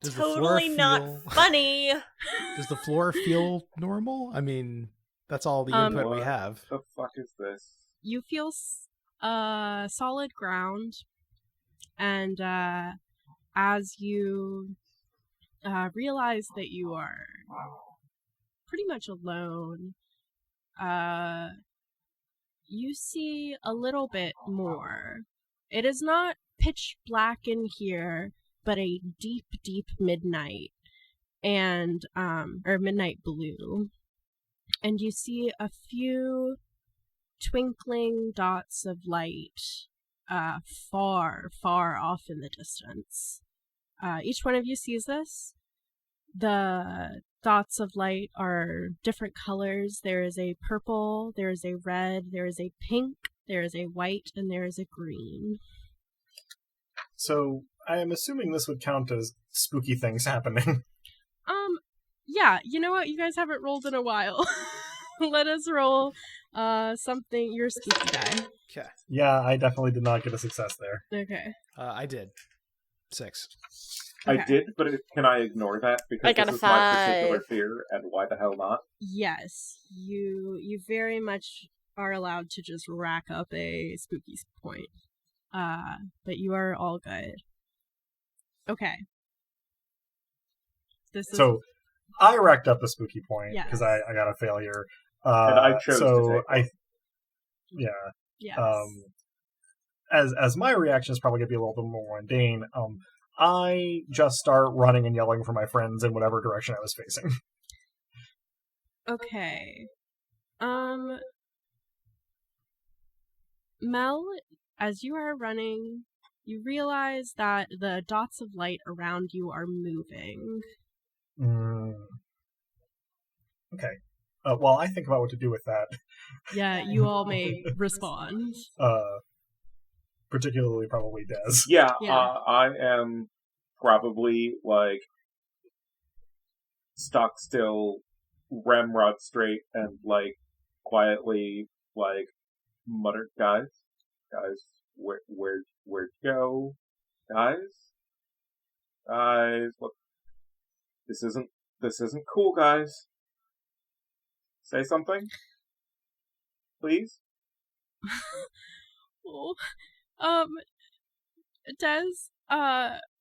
Speaker 2: Does
Speaker 3: Totally
Speaker 2: the floor
Speaker 3: not
Speaker 2: feel...
Speaker 3: funny.
Speaker 2: Does the floor feel normal? I mean, that's all the input we have.
Speaker 4: What the fuck is this?
Speaker 1: You feel solid ground, and as you realize that you are pretty much alone, you see a little bit more. It is not pitch black in here, but a deep, deep midnight, and or midnight blue. And you see a few twinkling dots of light far, far off in the distance. Each one of you sees this. The dots of light are different colors. There is a purple, there is a red, there is a pink, there is a white, and there is a green.
Speaker 5: So, I am assuming this would count as spooky things happening.
Speaker 1: Yeah, you know what? You guys haven't rolled in a while. Let us roll something, your spooky die.
Speaker 2: Okay.
Speaker 5: Yeah, I definitely did not get a success there.
Speaker 1: Okay.
Speaker 2: I did. 6.
Speaker 1: Okay.
Speaker 4: I did, but can I ignore that? Because
Speaker 3: I got
Speaker 4: this
Speaker 3: a
Speaker 4: is my
Speaker 3: 5.
Speaker 4: particular fear, and why the hell not?
Speaker 1: Yes, you very much are allowed to just rack up a spooky point. But you are all good. Okay.
Speaker 5: So, I racked up a spooky point
Speaker 1: Yes.
Speaker 5: because I got a failure.
Speaker 4: And I chose to take one.
Speaker 5: Yeah.
Speaker 1: Yes.
Speaker 5: As my reaction is probably going to be a little bit more mundane, I just start running and yelling for my friends in whatever direction I was facing.
Speaker 1: Okay. Mel, as you are running, you realize that the dots of light around you are moving.
Speaker 5: Okay. While I think about what to do with that.
Speaker 1: Yeah, you all may respond.
Speaker 5: Particularly probably Des.
Speaker 4: Yeah,
Speaker 1: Yeah.
Speaker 4: I am probably, stock still, ramrod straight, and, quietly, mutter, guys, where'd you go? Guys, look, this isn't cool, guys. Say something, please.
Speaker 1: Oh, Des,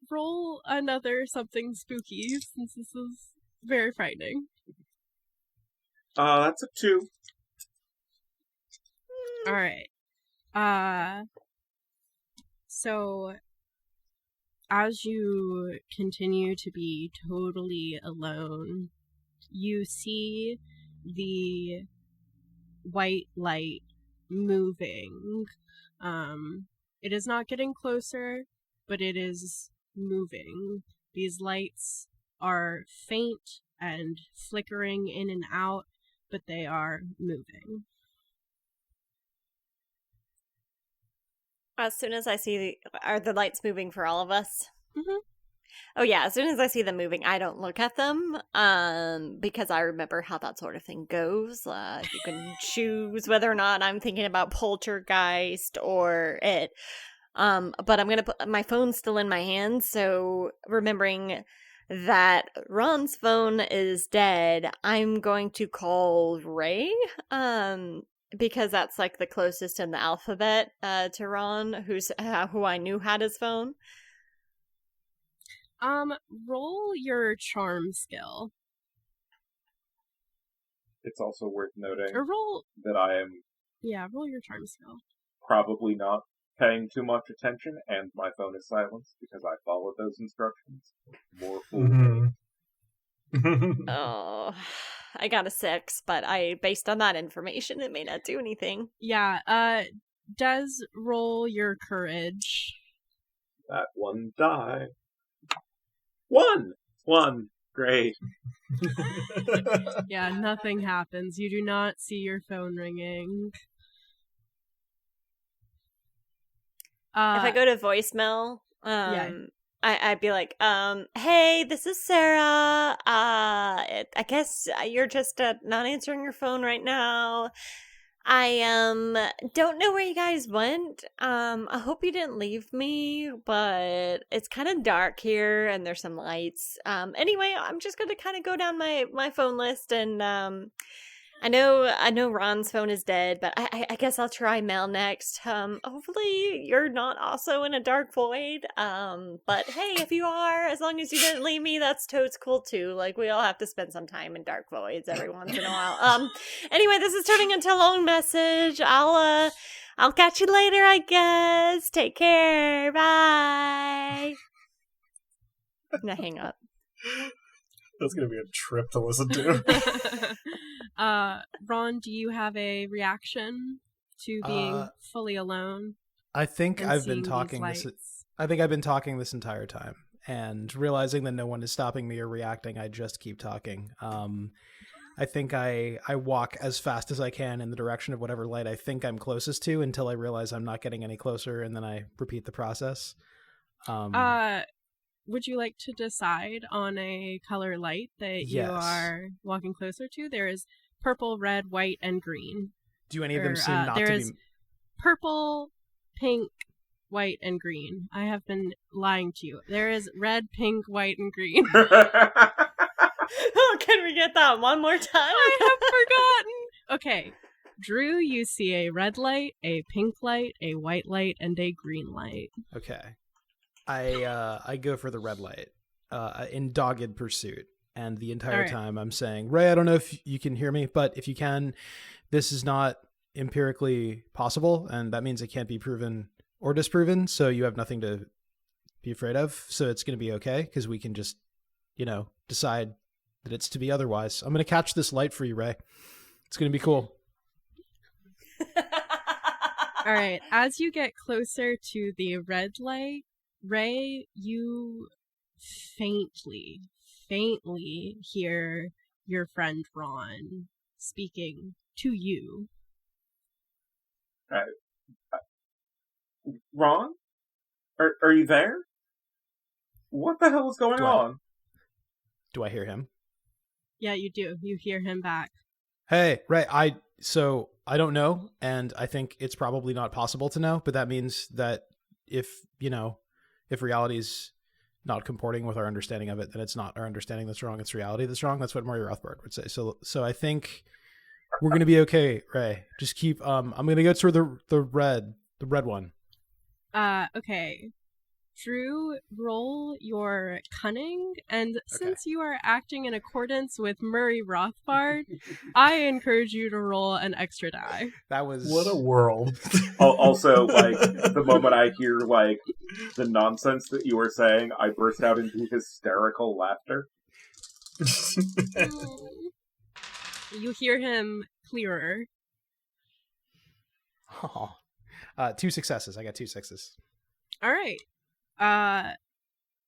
Speaker 1: roll another something spooky, since this is very frightening.
Speaker 4: That's a 2.
Speaker 1: Alright. So, as you continue to be totally alone, you see the white light moving. It is not getting closer, but it is moving. These lights are faint and flickering in and out, but they are moving.
Speaker 3: As soon as I see are the lights moving for all of us?
Speaker 1: Mm-hmm.
Speaker 3: Oh yeah, as soon as I see them moving, I don't look at them, because I remember how that sort of thing goes. You can choose whether or not I'm thinking about poltergeist or it. But I'm gonna put my phone's still in my hand, so remembering that Ron's phone is dead, I'm going to call Ray, because that's like the closest in the alphabet to Ron, who I knew had his phone.
Speaker 1: Roll your charm skill.
Speaker 4: It's also worth noting
Speaker 1: Or roll...
Speaker 4: that I am
Speaker 1: roll your charm skill.
Speaker 4: probably not paying too much attention, and my phone is silenced because I followed those instructions. More fool me.
Speaker 3: Oh, I got a 6, but based on that information, it may not do anything.
Speaker 1: Yeah, does roll your courage.
Speaker 4: That one die. One! Great.
Speaker 1: Yeah, nothing happens. You do not see your phone ringing.
Speaker 3: If I go to voicemail, I'd be like, hey, this is Sarah. I guess you're just not answering your phone right now. I don't know where you guys went. I hope you didn't leave me, but it's kind of dark here and there's some lights. Anyway, I'm just gonna kind of go down my phone list, and I know Ron's phone is dead, but I guess I'll try Mel next. Hopefully you're not also in a dark void. But hey, if you are, as long as you didn't leave me, that's totes cool too. Like, we all have to spend some time in dark voids every once in a while. Anyway, this is turning into a long message. I'll catch you later, I guess. Take care. Bye. I'm gonna hang up.
Speaker 5: That's going to be a trip to listen to.
Speaker 1: Ron, do you have a reaction to being fully alone?
Speaker 2: I think I've been
Speaker 1: seeing
Speaker 2: talking
Speaker 1: these
Speaker 2: this.
Speaker 1: lights?
Speaker 2: I think I've been talking this entire time, and realizing that no one is stopping me or reacting, I just keep talking. I think I walk as fast as I can in the direction of whatever light I think I'm closest to until I realize I'm not getting any closer, and then I repeat the process.
Speaker 1: Would you like to decide on a color light that you are walking closer to? There is purple, red, white, and green.
Speaker 2: Do any of them seem not to be...
Speaker 1: There is purple, pink, white, and green. I have been lying to you. There is red, pink, white, and green.
Speaker 3: Oh, can we get that one more time?
Speaker 1: I have forgotten. Okay. Drew, you see a red light, a pink light, a white light, and a green light.
Speaker 2: Okay. I go for the red light in dogged pursuit. And the entire time I'm saying, Ray, I don't know if you can hear me, but if you can, this is not empirically possible. And that means it can't be proven or disproven. So you have nothing to be afraid of. So it's going to be okay because we can just, decide that it's to be otherwise. I'm going to catch this light for you, Ray. It's going to be cool.
Speaker 1: All right. As you get closer to the red light, Ray, you faintly hear your friend Ron speaking to you.
Speaker 4: Ron? Are you there? What the hell is going on?
Speaker 2: Do I hear him?
Speaker 1: Yeah, you do. You hear him back.
Speaker 2: Hey, Ray, I don't know, and I think it's probably not possible to know, but that means that if reality's not comporting with our understanding of it, then it's not our understanding that's wrong, it's reality that's wrong. That's what Murray Rothbard would say. So I think we're going to be okay, Ray. Just keep I'm going to go to the red one.
Speaker 1: Okay. Drew, roll your cunning, and since you are acting in accordance with Murray Rothbard, I encourage you to roll an extra die.
Speaker 2: That was...
Speaker 5: What a world.
Speaker 4: Also, the moment I hear, the nonsense that you were saying, I burst out into hysterical laughter.
Speaker 1: You hear him clearer.
Speaker 2: Oh. 2 successes. I got 2 6s.
Speaker 1: All right.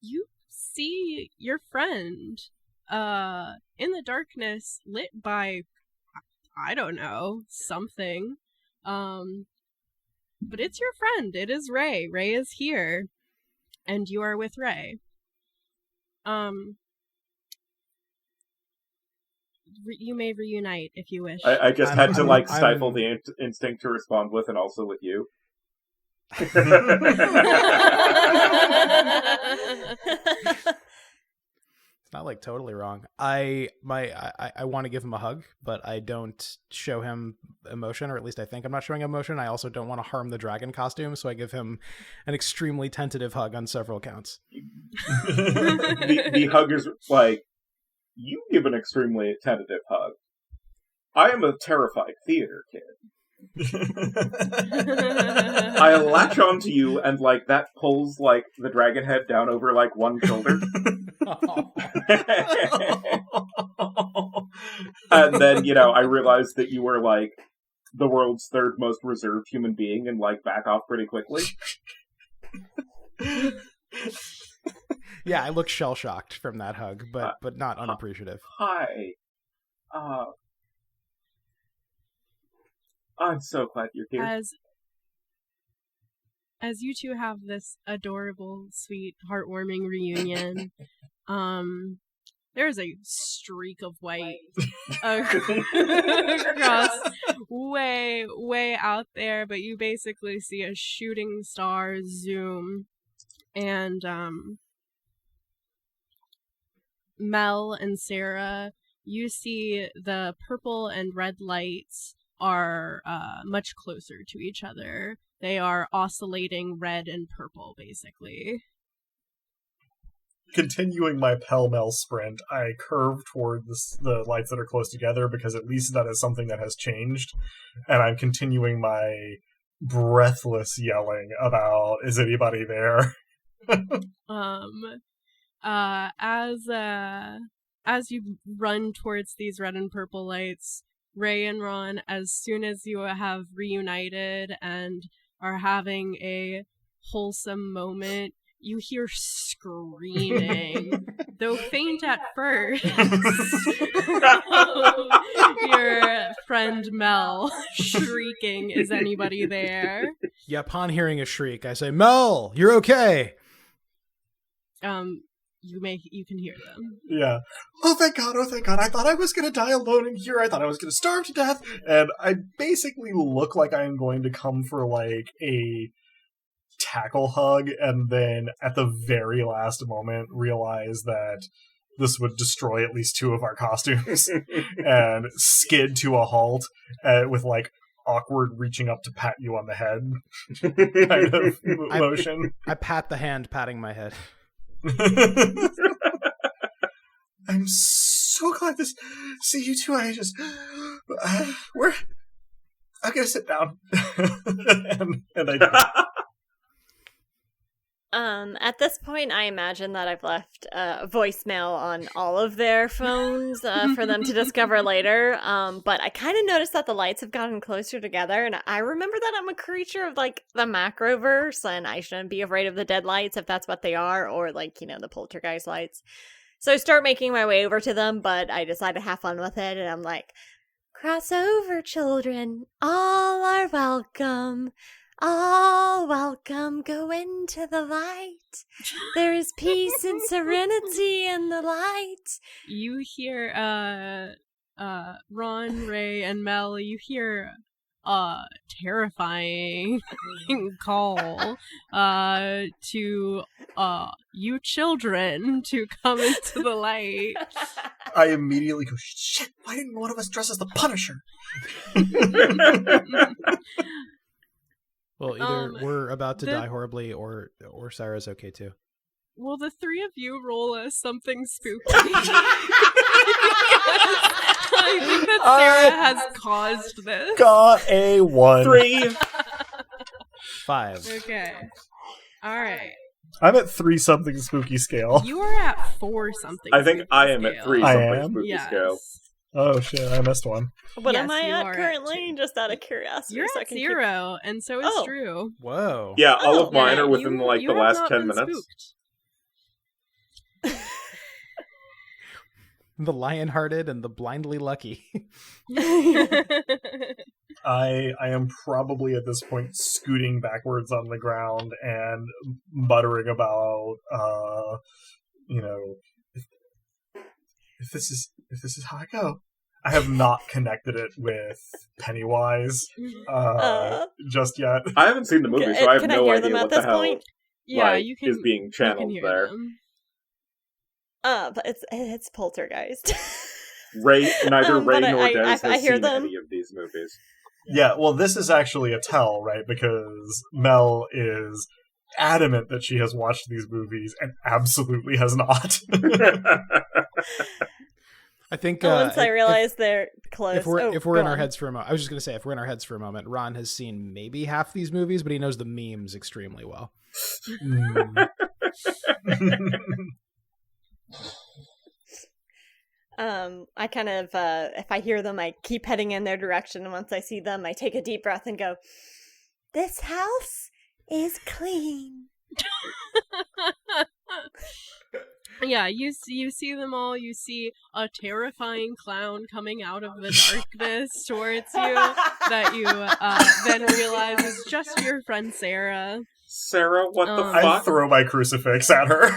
Speaker 1: you see your friend in the darkness, lit by, I don't know, something. But it's your friend. It is Ray. Ray is here. And you are with Ray. You may reunite if you wish.
Speaker 4: I just had to stifle the instinct to respond with, and also with you.
Speaker 2: It's not like totally wrong. I want to give him a hug, but I don't show him emotion, or at least I think I'm not showing emotion. I also don't want to harm the dragon costume, so I give him an extremely tentative hug on several counts.
Speaker 4: The hug is like, you give an extremely tentative hug. I am a terrified theater kid. I latch onto you, and that pulls the dragon head down over one shoulder. And then, I realized that you were the world's third most reserved human being, and back off pretty quickly.
Speaker 2: Yeah, I look shell-shocked from that hug, but not unappreciative.
Speaker 4: Hi. I'm so glad you're here.
Speaker 1: As you two have this adorable, sweet, heartwarming reunion, there's a streak of white across way, way out there, but you basically see a shooting star zoom, and Mel and Sarah, you see the purple and red lights are much closer to each other. They are oscillating red and purple, basically.
Speaker 5: Continuing my pell-mell sprint, I curve toward the lights that are close together, because at least that is something that has changed. And I'm continuing my breathless yelling about, is anybody there?
Speaker 1: As you run towards these red and purple lights, Ray and Ron, as soon as you have reunited and are having a wholesome moment, you hear screaming, though faint at first, your friend Mel shrieking, "Is anybody there?"
Speaker 2: Yeah, upon hearing a shriek, I say, "Mel, you're okay."
Speaker 1: You can hear them.
Speaker 5: Yeah. Oh, thank God. I thought I was going to die alone in here. I thought I was going to starve to death. And I basically look like I'm going to come for a tackle hug, and then at the very last moment realize that this would destroy at least two of our costumes and skid to a halt with awkward reaching up to pat you on the head kind of motion.
Speaker 2: I pat the hand patting my head.
Speaker 5: I'm so glad to see you two. I'm gonna sit down. and I do.
Speaker 3: At this point, I imagine that I've left a voicemail on all of their phones for them to discover later. But I kind of noticed that the lights have gotten closer together, and I remember that I'm a creature of the macroverse, and I shouldn't be afraid of the dead lights if that's what they are, or the poltergeist lights. So I start making my way over to them, but I decide to have fun with it, and I'm like, "Cross over, children. All are welcome. All welcome, go into the light. There is peace and serenity in the light."
Speaker 1: You hear Ron, Ray, and Mel, you hear terrifying call to you children to come into the light.
Speaker 5: I immediately go, "Shit, why didn't one of us dress as the Punisher?"
Speaker 2: Well, either we're about to die horribly, or Sarah's okay too.
Speaker 1: Will the three of you roll as something spooky? I think that Sarah has caused this.
Speaker 5: Got a 1.
Speaker 4: 3.
Speaker 2: 5.
Speaker 1: Okay. Alright.
Speaker 5: I'm at 3 something spooky scale.
Speaker 1: You are at 4 something.
Speaker 4: I think I am
Speaker 1: scale.
Speaker 4: at 3
Speaker 5: I
Speaker 4: something
Speaker 5: am?
Speaker 4: spooky
Speaker 1: Yes.
Speaker 4: scale.
Speaker 5: Oh shit, I missed one.
Speaker 3: What
Speaker 1: Yes,
Speaker 3: am I
Speaker 1: you
Speaker 3: at
Speaker 1: are at
Speaker 3: currently?
Speaker 1: 2.
Speaker 3: Just out of curiosity.
Speaker 1: You're
Speaker 3: so I
Speaker 1: at
Speaker 3: can
Speaker 1: 0, and so is
Speaker 3: Oh.
Speaker 1: Drew.
Speaker 2: Whoa.
Speaker 4: Yeah, all
Speaker 3: Oh,
Speaker 4: of mine
Speaker 1: Yeah,
Speaker 4: are within
Speaker 1: you
Speaker 4: the
Speaker 1: have
Speaker 4: last
Speaker 1: not
Speaker 4: 10
Speaker 1: been
Speaker 4: minutes.
Speaker 1: spooked.
Speaker 2: The lion-hearted and the blindly lucky.
Speaker 5: I am probably at this point scooting backwards on the ground and muttering about, if this is how I go. I have not connected it with Pennywise just yet.
Speaker 4: I haven't seen the movie, so I have
Speaker 3: Can
Speaker 4: no
Speaker 3: hear
Speaker 4: idea
Speaker 3: them at
Speaker 4: what
Speaker 3: this
Speaker 4: the hell
Speaker 3: point?
Speaker 1: Yeah, you can
Speaker 4: is being channeled
Speaker 1: hear
Speaker 4: there.
Speaker 1: them.
Speaker 3: But it's Poltergeist.
Speaker 4: Neither Ray
Speaker 3: but
Speaker 4: nor Des has
Speaker 3: I hear
Speaker 4: seen
Speaker 3: them.
Speaker 4: any of these movies.
Speaker 5: Yeah, well, this is actually a tell, right? Because Mel is adamant that she has watched these movies and absolutely has not.
Speaker 2: I think
Speaker 3: once I realize they're close.
Speaker 2: If we're
Speaker 3: go
Speaker 2: in our
Speaker 3: on.
Speaker 2: heads for a moment, I was just going to say, if we're in our heads for a moment, Ron has seen maybe half these movies, but he knows the memes extremely well.
Speaker 3: I kind of, if I hear them, I keep heading in their direction, and once I see them, I take a deep breath and go, "This house is clean."
Speaker 1: Yeah, you see them all. You see a terrifying clown coming out of the darkness towards you that you then realize is just your friend Sarah.
Speaker 4: Sarah, what the
Speaker 5: I
Speaker 4: fuck?
Speaker 5: throw my crucifix at her.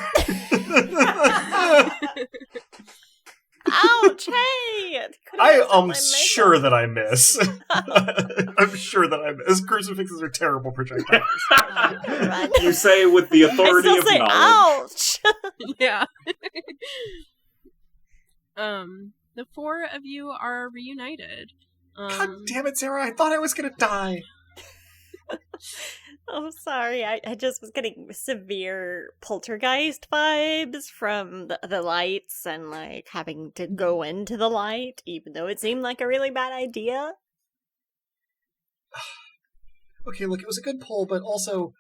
Speaker 3: Ouch! Hey,
Speaker 5: I am sure that I miss. I'm sure that I miss. Crucifixes are terrible projectiles.
Speaker 4: You say with the
Speaker 3: I
Speaker 4: authority
Speaker 3: still
Speaker 4: of
Speaker 3: say,
Speaker 4: knowledge.
Speaker 3: "Ouch!"
Speaker 1: Yeah. The four of you are reunited.
Speaker 5: God damn it, Sarah! I thought I was gonna die.
Speaker 3: Oh, sorry. I just was getting severe poltergeist vibes from the lights and like having to go into the light, even though it seemed like a really bad idea.
Speaker 5: Okay, look, it was a good pull, but also,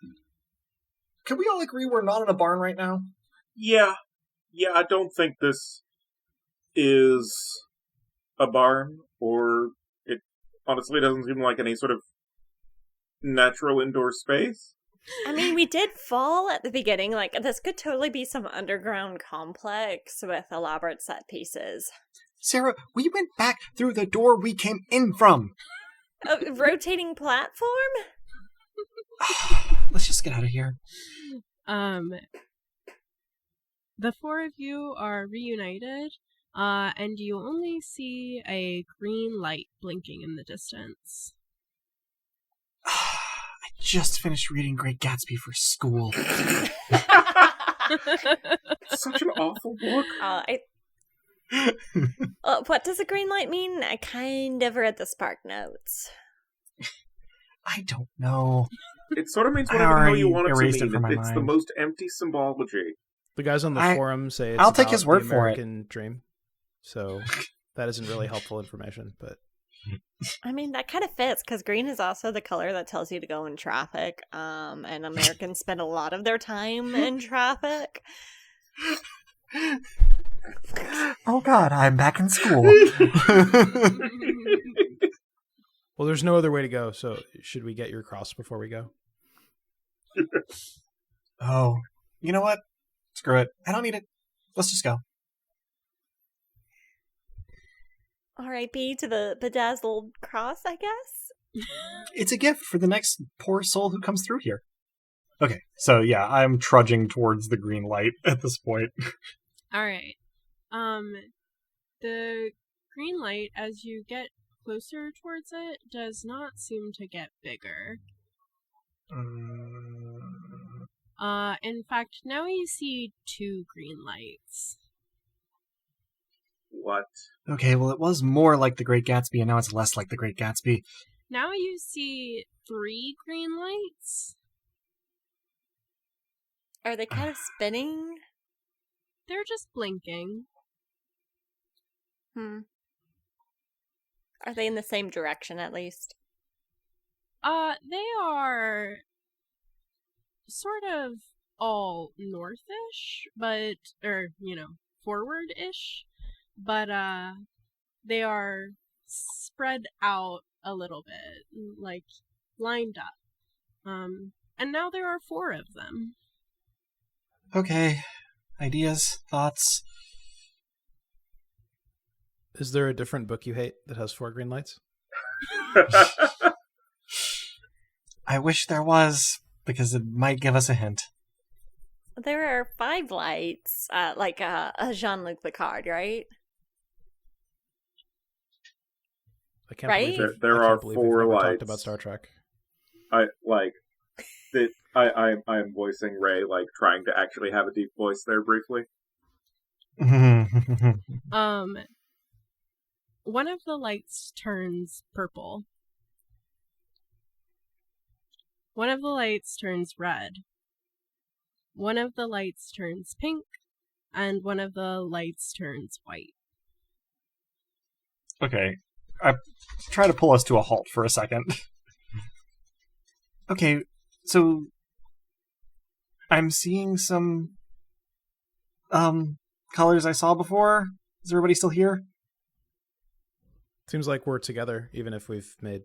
Speaker 5: can we all agree we're not in a barn right now?
Speaker 4: Yeah, I don't think this is a barn, or it honestly doesn't seem like any sort of natural indoor space.
Speaker 3: I mean, we did fall at the beginning. Like, this could totally be some underground complex with elaborate set pieces.
Speaker 5: Sarah, we went back through the door we came in from.
Speaker 3: A rotating platform?
Speaker 5: Let's just get out of here.
Speaker 1: The four of you are reunited, and you only see a green light blinking in the distance.
Speaker 5: I just finished reading Great Gatsby for school.
Speaker 4: Such an awful book.
Speaker 3: What does a green light mean? I kind of read the Spark Notes.
Speaker 5: I don't know.
Speaker 4: It sort of means
Speaker 5: I
Speaker 4: whatever the hell you
Speaker 5: already
Speaker 4: want it to
Speaker 5: erased it
Speaker 4: mean.
Speaker 5: from my
Speaker 4: It's the
Speaker 5: mind.
Speaker 4: most empty symbology.
Speaker 2: The guys on the forum say it's
Speaker 5: I'll take
Speaker 2: about
Speaker 5: his word
Speaker 2: the
Speaker 5: for it.
Speaker 2: American dream. So that isn't really helpful information, but
Speaker 3: I mean, that kind of fits, because green is also the color that tells you to go in traffic, and Americans spend a lot of their time in traffic.
Speaker 5: Oh god, I'm back in school.
Speaker 2: well, there's no other way to go. So should we get your cross before we go?
Speaker 5: Oh, you know what? Screw it. I don't need it. Let's just go.
Speaker 3: R.I.P. to the bedazzled cross, I guess?
Speaker 5: It's a gift for the next poor soul who comes through here. Okay, so yeah, I'm trudging towards the green light at this point.
Speaker 1: Alright. The green light, as you get closer towards it, does not seem to get bigger. In fact, now you see two green lights.
Speaker 4: What?
Speaker 5: Okay, well, it was more like the Great Gatsby, and now it's less like the Great Gatsby.
Speaker 1: Now you see three green lights.
Speaker 3: Are they kind of spinning?
Speaker 1: They're just blinking.
Speaker 3: Are they in the same direction, at least?
Speaker 1: They are sort of all northish, forward-ish, but, they are spread out a little bit, like, lined up. And now there are four of them.
Speaker 5: Okay. Ideas? Thoughts?
Speaker 2: Is there a different book you hate that has 4 green lights?
Speaker 5: I wish there was, because it might give us a hint.
Speaker 3: There are 5 lights, like a Jean-Luc Picard, right?
Speaker 2: I can't
Speaker 3: Right?
Speaker 2: believe
Speaker 4: There
Speaker 2: I
Speaker 4: are
Speaker 2: can't believe we've
Speaker 4: 4
Speaker 2: never
Speaker 4: lights.
Speaker 2: talked about Star Trek.
Speaker 4: I'm voicing Ray, like, trying to actually have a deep voice there briefly.
Speaker 1: One of the lights turns purple. One of the lights turns red. One of the lights turns pink, and one of the lights turns white.
Speaker 5: Okay, I try to pull us to a halt for a second. Okay, so I'm seeing some colors I saw before. Is everybody still here?
Speaker 2: Seems like we're together, even if we've made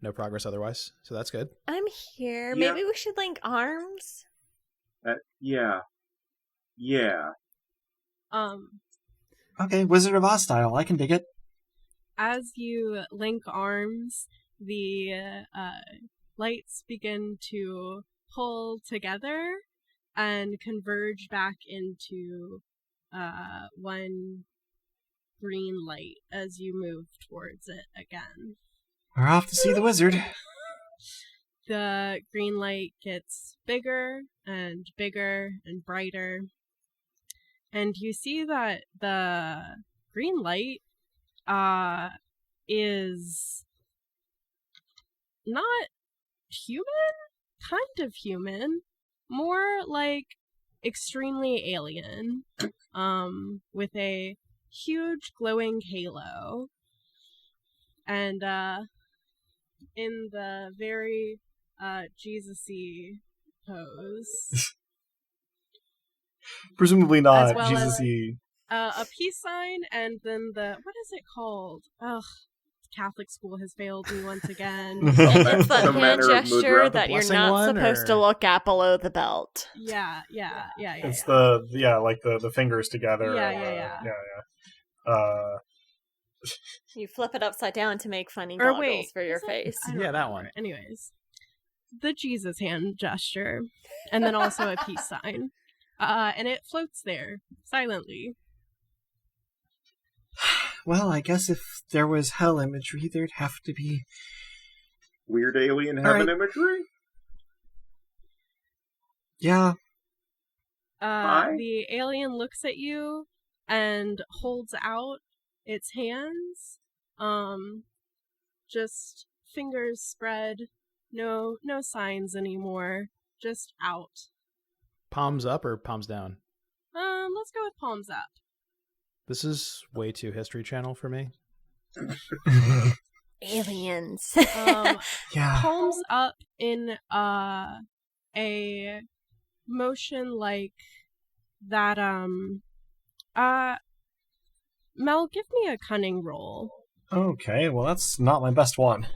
Speaker 2: no progress otherwise. So that's good.
Speaker 3: I'm here.
Speaker 4: Yeah.
Speaker 3: Maybe we should link arms?
Speaker 4: Yeah.
Speaker 5: Okay, Wizard of Oz style. I can dig it.
Speaker 1: As you link arms, the lights begin to pull together and converge back into one green light as you move towards it again.
Speaker 5: We're off to see the wizard.
Speaker 1: The green light gets bigger and brighter, and you see that the green light is not human, kind of human, more like extremely alien, with a huge glowing halo, and in the very Jesus-y pose.
Speaker 5: Presumably not
Speaker 1: As well
Speaker 5: Jesus-y.
Speaker 1: A peace sign, and then what is it called? Ugh, Catholic school has failed me once again.
Speaker 3: It's
Speaker 4: The
Speaker 3: that
Speaker 4: manner
Speaker 3: hand
Speaker 4: of
Speaker 3: gesture
Speaker 4: mudra.
Speaker 3: that you're
Speaker 2: blessing
Speaker 3: not
Speaker 2: one,
Speaker 3: supposed to
Speaker 2: or-
Speaker 3: look at below the belt.
Speaker 1: Yeah.
Speaker 5: It's the fingers together.
Speaker 1: Yeah.
Speaker 3: You flip it upside down to make funny
Speaker 1: Or
Speaker 3: goggles
Speaker 1: wait,
Speaker 3: for your
Speaker 1: is it?
Speaker 3: face.
Speaker 1: I don't
Speaker 2: Yeah, that
Speaker 1: remember.
Speaker 2: one.
Speaker 1: Anyways, the Jesus hand gesture, and then also a peace sign, and it floats there silently.
Speaker 5: Well, I guess if there was hell imagery, there'd have to be...
Speaker 4: Weird alien heaven imagery?
Speaker 5: Yeah.
Speaker 4: Hi.
Speaker 1: The alien looks at you and holds out its hands. Just fingers spread. No signs anymore. Just out.
Speaker 2: Palms up or palms down?
Speaker 1: Let's go with palms up.
Speaker 2: This is way too History Channel for me.
Speaker 3: Aliens.
Speaker 5: Yeah.
Speaker 1: Palms up in a motion like that. Mel, give me a cunning roll.
Speaker 5: Okay, well that's not my best one.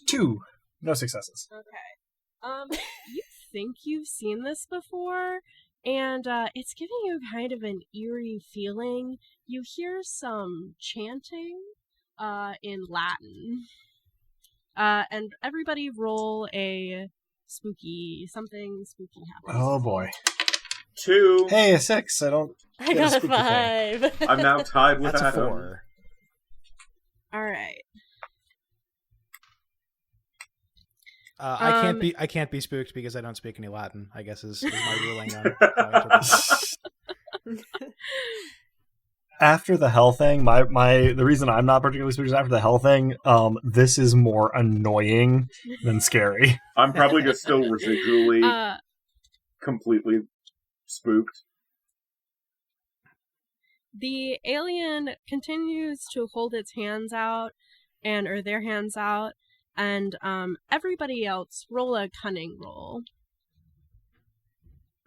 Speaker 5: 2. No successes.
Speaker 1: Okay. You think you've seen this before, and it's giving you kind of an eerie feeling. You hear some chanting in Latin. And everybody roll a something spooky happens.
Speaker 5: Oh boy.
Speaker 4: 2.
Speaker 5: Hey, a 6. I don't...
Speaker 3: I
Speaker 5: get
Speaker 3: got a
Speaker 5: spooky thing.
Speaker 3: 5.
Speaker 4: I'm now tied with
Speaker 2: That's a
Speaker 4: Adam.
Speaker 2: 4.
Speaker 1: Alright.
Speaker 2: I can't be spooked because I don't speak any Latin, I guess is my ruling on how I interpret this.
Speaker 5: After the hell thing, the reason I'm not particularly spooked is after the hell thing, this is more annoying than scary.
Speaker 4: I'm probably just still residually completely spooked.
Speaker 1: The alien continues to hold its hands out, or their hands out, and everybody else roll a cunning roll.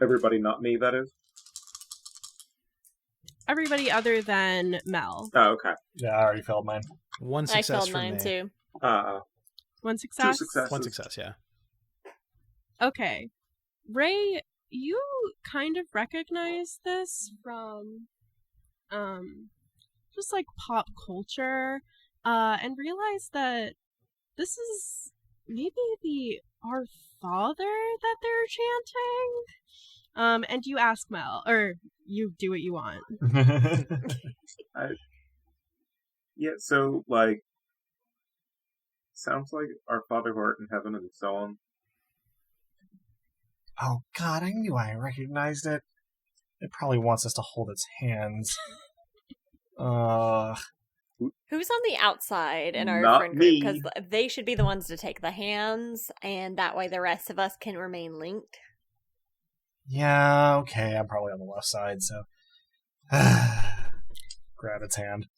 Speaker 4: Everybody, not me, that is?
Speaker 1: Everybody other than Mel.
Speaker 4: Oh, okay.
Speaker 5: Yeah, I already failed mine.
Speaker 2: 1
Speaker 3: I
Speaker 2: success
Speaker 3: failed
Speaker 2: from
Speaker 3: mine
Speaker 2: me.
Speaker 3: too.
Speaker 1: 1
Speaker 4: 2
Speaker 1: success?
Speaker 4: successes.
Speaker 2: 1 success, yeah.
Speaker 1: Okay. Ray, you kind of recognize this from just like pop culture, and realize that this is maybe Our Father that they're chanting. And you ask Mel, or you do what you want.
Speaker 4: Yeah, so, like, sounds like Our Father who art in heaven and so on.
Speaker 5: Oh god, I knew I recognized it. It probably wants us to hold its hands.
Speaker 3: Who's on the outside in our
Speaker 4: Not
Speaker 3: friend
Speaker 4: me.
Speaker 3: group? Because they should be the ones to take the hands, and that way the rest of us can remain linked.
Speaker 5: Yeah, okay, I'm probably on the left side, so... Grab its hand.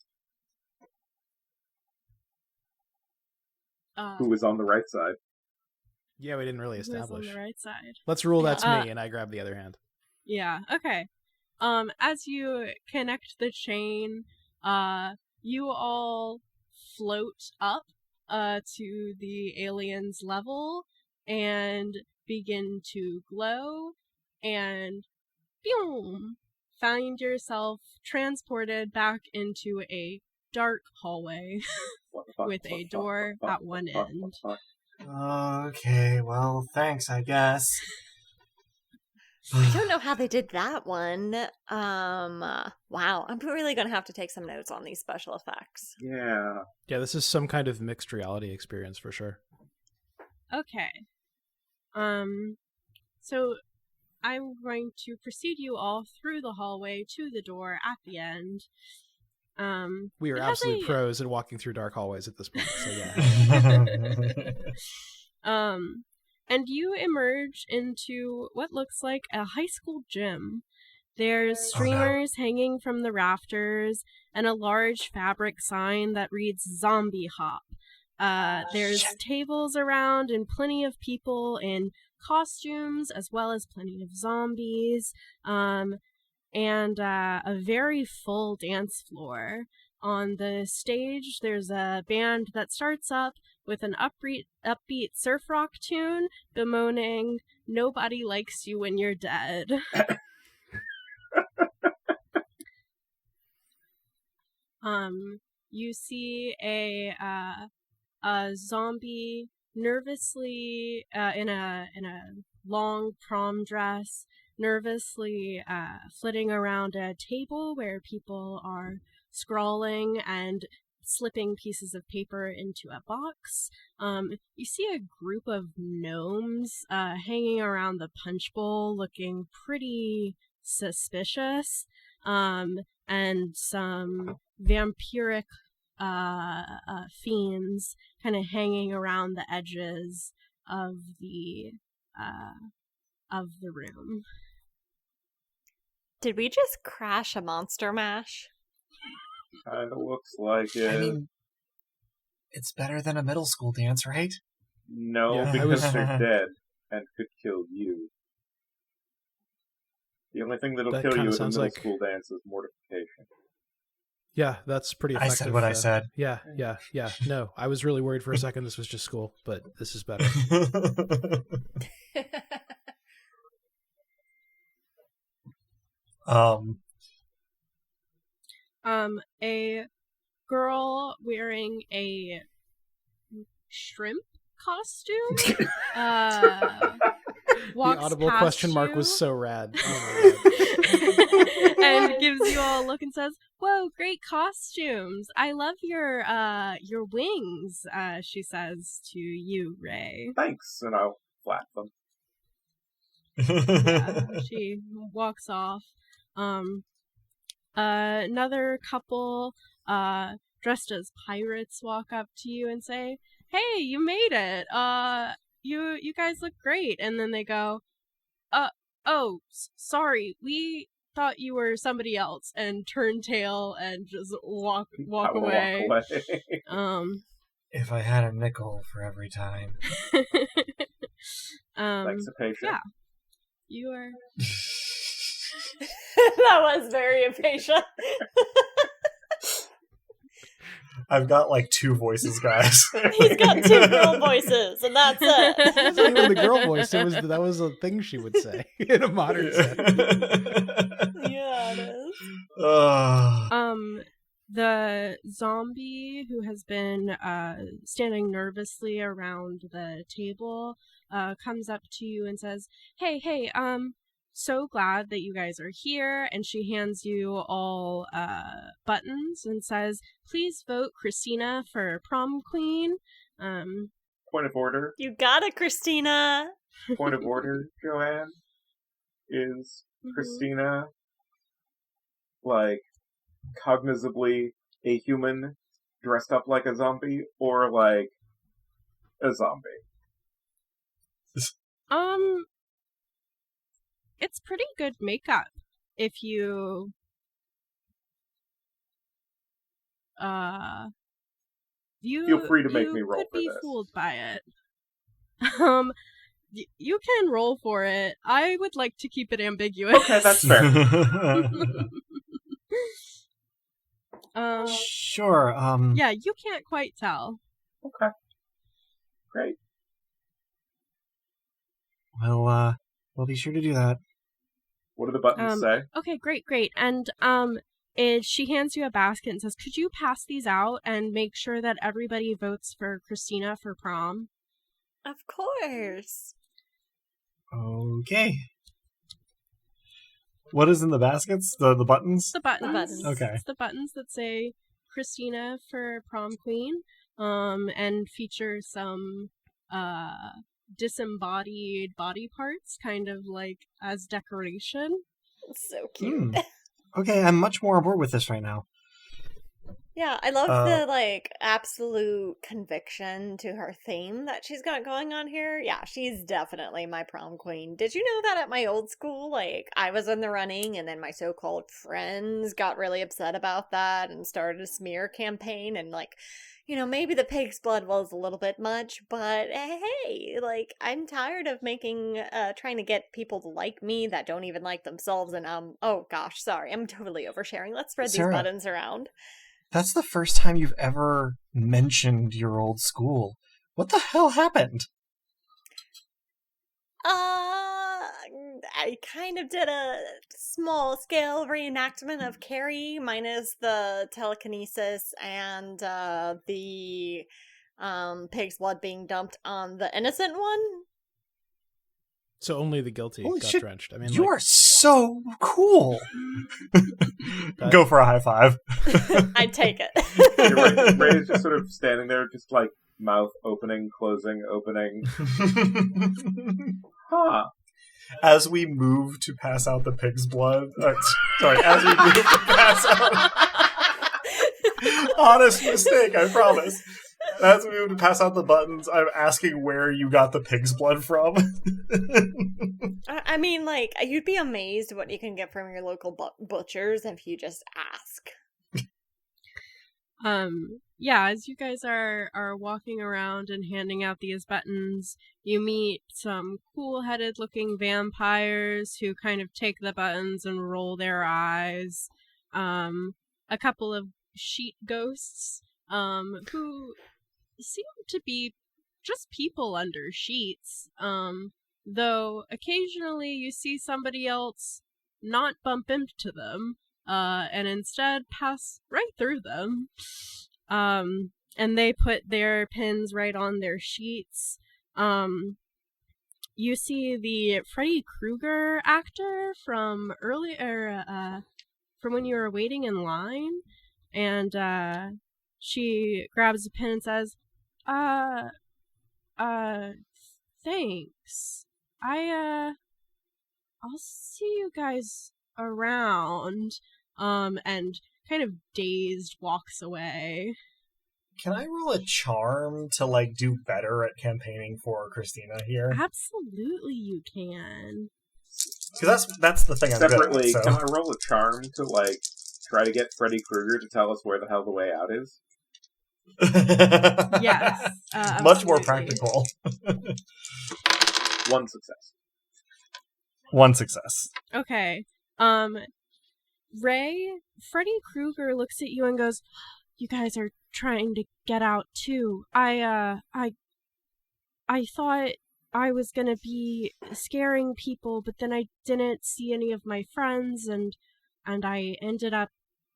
Speaker 4: Who is on the right side?
Speaker 2: Yeah, we didn't really
Speaker 1: Who's
Speaker 2: establish.
Speaker 1: on the right side?
Speaker 2: Let's rule that's me, and I grab the other hand.
Speaker 1: Yeah, okay. As you connect the chain, you all float up to the alien's level and begin to glow, and boom, find yourself transported back into a dark hallway with a door at one end.
Speaker 5: Okay, well, thanks, I guess.
Speaker 3: I don't know how they did that one. Wow, I'm really gonna have to take some notes on these special effects.
Speaker 4: Yeah.
Speaker 2: Yeah, this is some kind of mixed reality experience for sure.
Speaker 1: Okay. So I'm going to precede you all through the hallway to the door at the end.
Speaker 2: We are
Speaker 1: it has
Speaker 2: absolute
Speaker 1: a-
Speaker 2: pros at walking through dark hallways at this point, so yeah.
Speaker 1: And you emerge into what looks like a high school gym. There's streamers hanging from the rafters and a large fabric sign that reads Zombie Hop. There's tables around and plenty of people in costumes as well as plenty of zombies. And a very full dance floor. On the stage, there's a band that starts up with an upbeat surf rock tune bemoaning, "Nobody likes you when you're dead." You see a zombie nervously in a long prom dress, nervously flitting around a table where people are scrawling and slipping pieces of paper into a box. You see a group of gnomes hanging around the punch bowl looking pretty suspicious, and some vampiric fiends kind of hanging around the edges of the room.
Speaker 3: Did we just crash a monster mash?
Speaker 4: Kinda looks like it.
Speaker 5: I mean, it's better than a middle school dance, right?
Speaker 4: No,
Speaker 2: Yeah, I
Speaker 4: because
Speaker 2: was-
Speaker 4: they're dead and could kill you. The only thing that'll
Speaker 2: That
Speaker 4: kill
Speaker 2: kinda
Speaker 4: you at a
Speaker 2: sounds
Speaker 4: middle
Speaker 2: like-
Speaker 4: school dance is mortification.
Speaker 2: Yeah, that's pretty
Speaker 5: I
Speaker 2: effective.
Speaker 5: said what I said.
Speaker 2: Yeah. No, I was really worried for a second this was just school, but this is better.
Speaker 1: A girl wearing a shrimp costume
Speaker 2: The
Speaker 1: walks
Speaker 2: audible
Speaker 1: past
Speaker 2: question mark
Speaker 1: you
Speaker 2: was so rad. Oh my God.
Speaker 1: and gives you all a look and says, "Whoa, great costumes! I love your wings." She says to you, Ray.
Speaker 4: Thanks, and I'll flap them.
Speaker 1: Yeah, she walks off. Another couple dressed as pirates walk up to you and say, "Hey, you made it. You guys look great." And then they go, sorry, we thought you were somebody else," and turn tail and just walk away.
Speaker 5: If I had a nickel for every time.
Speaker 4: Thanks, a patient.
Speaker 1: Yeah. You are.
Speaker 3: That was very impatient.
Speaker 5: I've got like two voices, guys.
Speaker 3: He's got two girl voices, and that's it.
Speaker 2: It wasn't even the girl voice. That was a thing she would say in a modern setting.
Speaker 3: Yeah, it is.
Speaker 1: The zombie who has been standing nervously around the table comes up to you and says, hey, so glad that you guys are here. And she hands you all buttons and says, please vote Christina for prom queen.
Speaker 4: Point of order.
Speaker 3: You got it, Christina.
Speaker 4: Point of order, Joanne. Is Christina, like, cognizably a human dressed up like a zombie, or like a zombie?
Speaker 1: It's pretty good makeup if you you
Speaker 4: Feel free to make me roll
Speaker 1: could
Speaker 4: for
Speaker 1: be
Speaker 4: this.
Speaker 1: fooled by it. You can roll for it. I would like to keep it ambiguous.
Speaker 4: Okay, that's fair.
Speaker 5: Sure.
Speaker 1: Yeah, you can't quite tell.
Speaker 4: Okay. Great.
Speaker 5: We'll be sure to do that.
Speaker 4: What do the buttons say?
Speaker 1: Okay, great. And she hands you a basket and says, could you pass these out and make sure that everybody votes for Christina for prom?
Speaker 3: Of course.
Speaker 5: Okay. What is in the baskets? The buttons?
Speaker 1: The buttons.
Speaker 3: buttons.
Speaker 5: Okay.
Speaker 1: It's the buttons that say Christina for prom queen, and feature some disembodied body parts, kind of like as decoration.
Speaker 3: So cute.
Speaker 5: Okay, I'm much more on board with this right now.
Speaker 3: Yeah, I love the, like, absolute conviction to her theme that she's got going on here. Yeah, she's definitely my prom queen. Did you know that at my old school, like, I was in the running, and then my so-called friends got really upset about that and started a smear campaign, and, like, you know, maybe the pig's blood was a little bit much, but hey, like, I'm tired of trying to get people to like me that don't even like themselves, and, oh gosh, sorry, I'm totally oversharing. Let's spread
Speaker 5: Sarah.
Speaker 3: these buttons around.
Speaker 5: That's the first time you've ever mentioned your old school. What the hell happened?
Speaker 3: I kind of did a small-scale reenactment of Carrie, minus the telekinesis and the pig's blood being dumped on the innocent one.
Speaker 2: So only the guilty
Speaker 5: Holy
Speaker 2: got
Speaker 5: shit,
Speaker 2: drenched. I mean,
Speaker 5: you
Speaker 2: like,
Speaker 5: are so cool. Go for a high five.
Speaker 3: I'd take it.
Speaker 4: Ray is just sort of standing there, just like mouth opening, closing, opening. Huh.
Speaker 5: As we move to pass out the pig's blood, as we move to pass out, honest mistake, I promise. As we move to pass out the buttons, I'm asking where you got the pig's blood from.
Speaker 3: I mean, like, you'd be amazed what you can get from your local butchers if you just ask.
Speaker 1: Yeah, as you guys are walking around and handing out these buttons, you meet some cool-headed looking vampires who kind of take the buttons and roll their eyes. A couple of sheet ghosts, who seem to be just people under sheets, though occasionally you see somebody else not bump into them, and instead pass right through them. And they put their pins right on their sheets. You see the Freddy Krueger actor from earlier, from when you were waiting in line, and she grabs a pen and says, thanks. I'll see you guys around, and kind of dazed walks away.
Speaker 5: Can I roll a charm to, like, do better at campaigning for Christina here?
Speaker 1: Absolutely you can.
Speaker 5: Because that's the thing I'm
Speaker 4: Separately,
Speaker 5: good at,
Speaker 4: can I roll a charm to, like, try to get Freddy Krueger to tell us where the hell the way out is?
Speaker 1: Yes.
Speaker 5: Much more
Speaker 1: absolutely.
Speaker 5: practical.
Speaker 4: One success.
Speaker 5: One success.
Speaker 1: Okay. Ray, Freddy Krueger looks at you and goes, you guys are trying to get out too. I thought I was gonna be scaring people, but then I didn't see any of my friends, and I ended up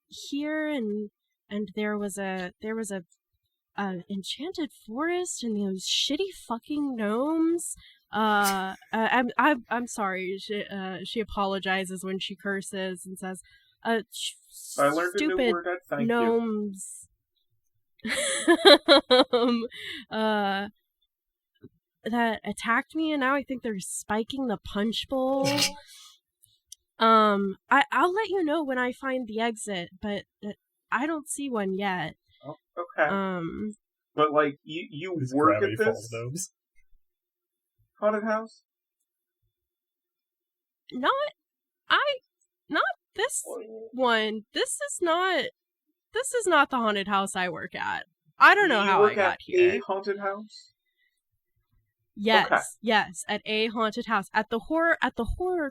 Speaker 1: here, and and there was a enchanted forest and those shitty fucking gnomes. I'm sorry. She apologizes when she curses and says,
Speaker 4: I learned a new
Speaker 1: stupid
Speaker 4: word. Thank you.
Speaker 1: gnomes." That attacked me, and now I think they're spiking the punch bowl. I'll let you know when I find the exit, but I don't see one yet.
Speaker 4: Oh, okay. But like you work at this haunted house?
Speaker 1: Not this one. This is not the haunted house I work at. I don't know how I got here.
Speaker 4: A haunted house?
Speaker 1: Yes,
Speaker 4: okay.
Speaker 1: Yes, at a haunted house, at the horror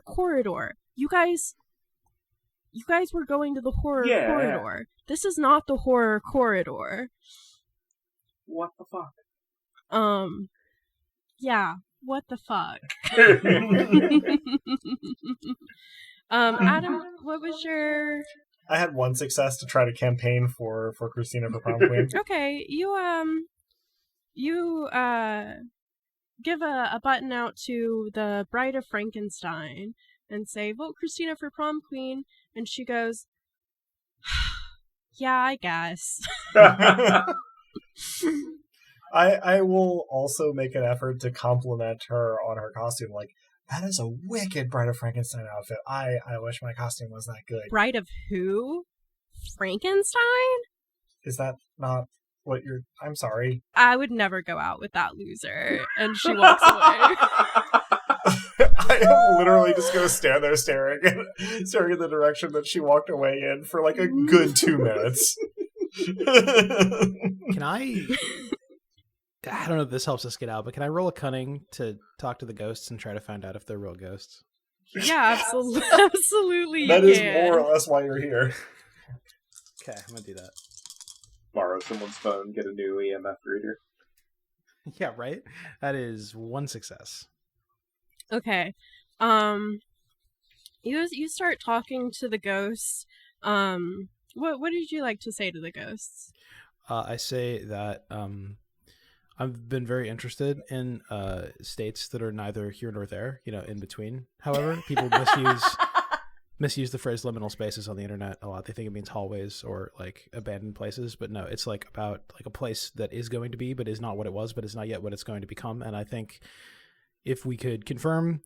Speaker 1: corridor. You guys were going to the horror corridor. This is not the horror corridor.
Speaker 4: What the fuck?
Speaker 1: Yeah, what the fuck? Adam, what was your...
Speaker 5: I had one success to try to campaign for Christina for prom queen.
Speaker 1: Okay, you give a button out to the Bride of Frankenstein and say, "Vote Christina for prom queen," and she goes, "Yeah, I guess."
Speaker 5: I will also make an effort to compliment her on her costume. Like, that is a wicked Bride of Frankenstein outfit. I wish my costume was that good.
Speaker 1: Bride of who? Frankenstein?
Speaker 5: Is that not what you're... I'm sorry.
Speaker 1: I would never go out with that loser. And she walks away.
Speaker 5: I am literally just going to stand there staring in the direction that she walked away in for like a good 2 minutes.
Speaker 2: Can I don't know if this helps us get out, but can I roll a cunning to talk to the ghosts and try to find out if they're real ghosts?
Speaker 1: Yeah, absolutely.
Speaker 5: That is more or less why you're here.
Speaker 2: Okay, I'm going to do that.
Speaker 4: Borrow someone's phone, get a new EMF reader.
Speaker 2: Yeah, right? That is 1 success.
Speaker 1: Okay. You start talking to the ghosts. What did you like to say to the ghosts?
Speaker 2: I say that I've been very interested in states that are neither here nor there, in between. However, people misuse the phrase liminal spaces on the internet a lot. They think it means hallways or like abandoned places, but no, it's like about like a place that is going to be, but is not what it was, but is not yet what it's going to become. And I think if we could confirm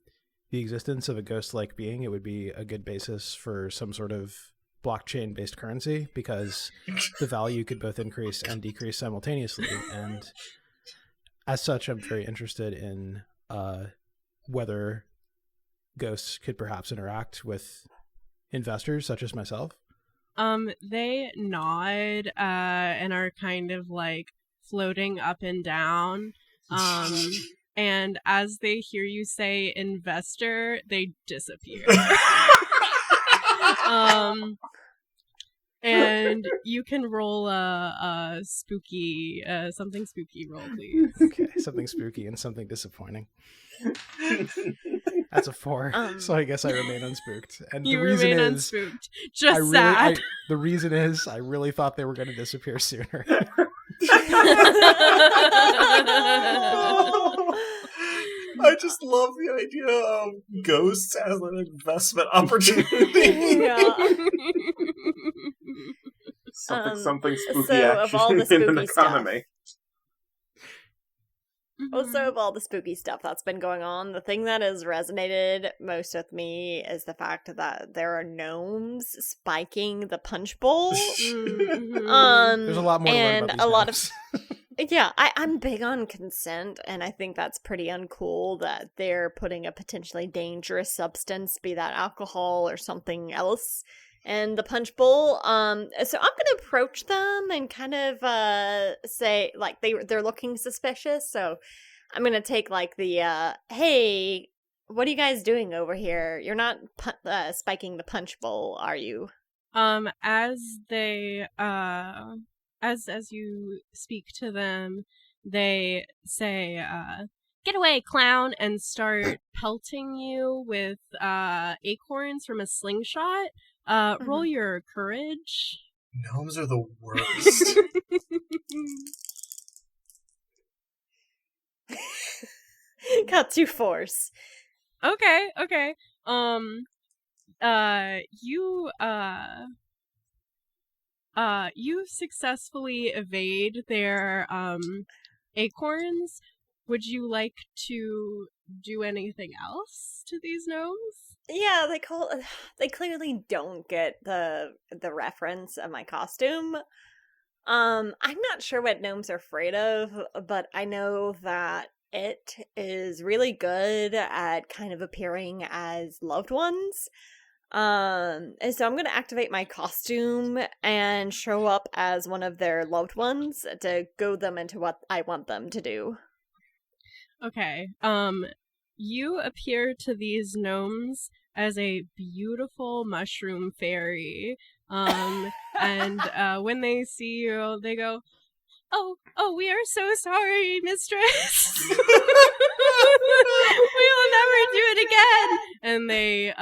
Speaker 2: the existence of a ghost-like being, it would be a good basis for some sort of blockchain-based currency, because the value could both increase and decrease simultaneously. And as such, I'm very interested in whether ghosts could perhaps interact with investors such as myself.
Speaker 1: They nod and are kind of like floating up and down. And as they hear you say investor, they disappear. And you can roll a spooky, something spooky roll, please.
Speaker 2: Okay, something spooky and something disappointing. That's a 4, so I guess I remain unspooked. And
Speaker 1: you
Speaker 2: the reason
Speaker 1: remain
Speaker 2: is,
Speaker 1: unspooked. Just sad.
Speaker 2: The reason is, I really thought they were going to disappear sooner.
Speaker 5: I just love the idea of ghosts as an investment opportunity.
Speaker 3: Yeah.
Speaker 4: Something spooky
Speaker 3: so
Speaker 4: action
Speaker 3: of all the
Speaker 4: in
Speaker 3: spooky
Speaker 4: an economy.
Speaker 3: Also, of all the spooky stuff that's been going on, the thing that has resonated most with me is the fact that there are gnomes spiking the punch bowl.
Speaker 2: There's a lot more to learn about these gnomes.
Speaker 3: Yeah, I'm big on consent, and I think that's pretty uncool that they're putting a potentially dangerous substance, be that alcohol or something else, in the punch bowl. So I'm gonna approach them and kind of say, like, they're looking suspicious, so I'm gonna take like the hey, what are you guys doing over here? You're not spiking the punch bowl, are you?
Speaker 1: As they as you speak to them, they say, "Get away, clown," and start pelting you with acorns from a slingshot. Roll your courage.
Speaker 5: Gnomes are the worst.
Speaker 3: Got 2 4s.
Speaker 1: Okay. You successfully evade their acorns. Would you like to do anything else to these gnomes?
Speaker 3: Yeah, they clearly don't get the reference of my costume. I'm not sure what gnomes are afraid of, but I know that it is really good at kind of appearing as loved ones. And so I'm going to activate my costume and show up as one of their loved ones to goad them into what I want them to do.
Speaker 1: Okay. You appear to these gnomes as a beautiful mushroom fairy. And when they see you, they go, "Oh, we are so sorry, mistress. We will never do it again." And they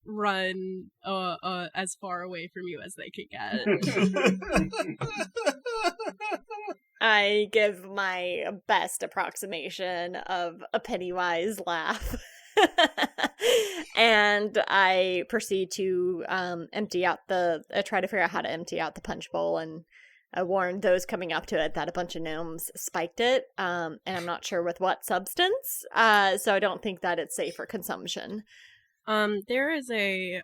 Speaker 1: run as far away from you as they can get.
Speaker 3: I give my best approximation of a Pennywise laugh. And I proceed to try to figure out how to empty out the punch bowl, and warn those coming up to it that a bunch of gnomes spiked it, and I'm not sure with what substance, so I don't think that it's safe for consumption.
Speaker 1: There is a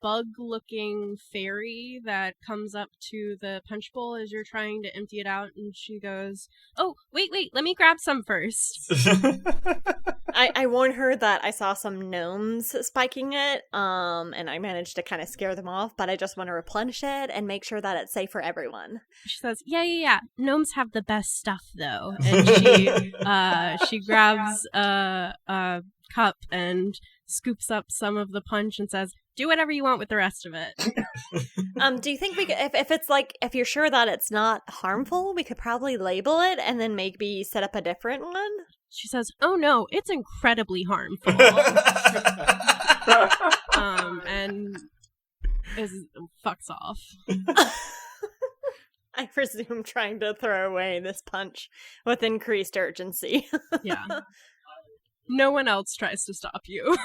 Speaker 1: bug-looking fairy that comes up to the punch bowl as you're trying to empty it out, and she goes, "Oh, wait, let me grab some first."
Speaker 3: I warn her that I saw some gnomes spiking it, and I managed to kind of scare them off, but I just want to replenish it and make sure that it's safe for everyone.
Speaker 1: She says, yeah. Gnomes have the best stuff, though. And she grabs a cup and scoops up some of the punch and says, "Do whatever you want with the rest of it."
Speaker 3: Do you think we could, if you're sure that it's not harmful, we could probably label it and then maybe set up a different one?
Speaker 1: She says, "Oh no, it's incredibly harmful." And fucks off.
Speaker 3: I presume trying to throw away this punch with increased urgency.
Speaker 1: Yeah. No one else tries to stop you.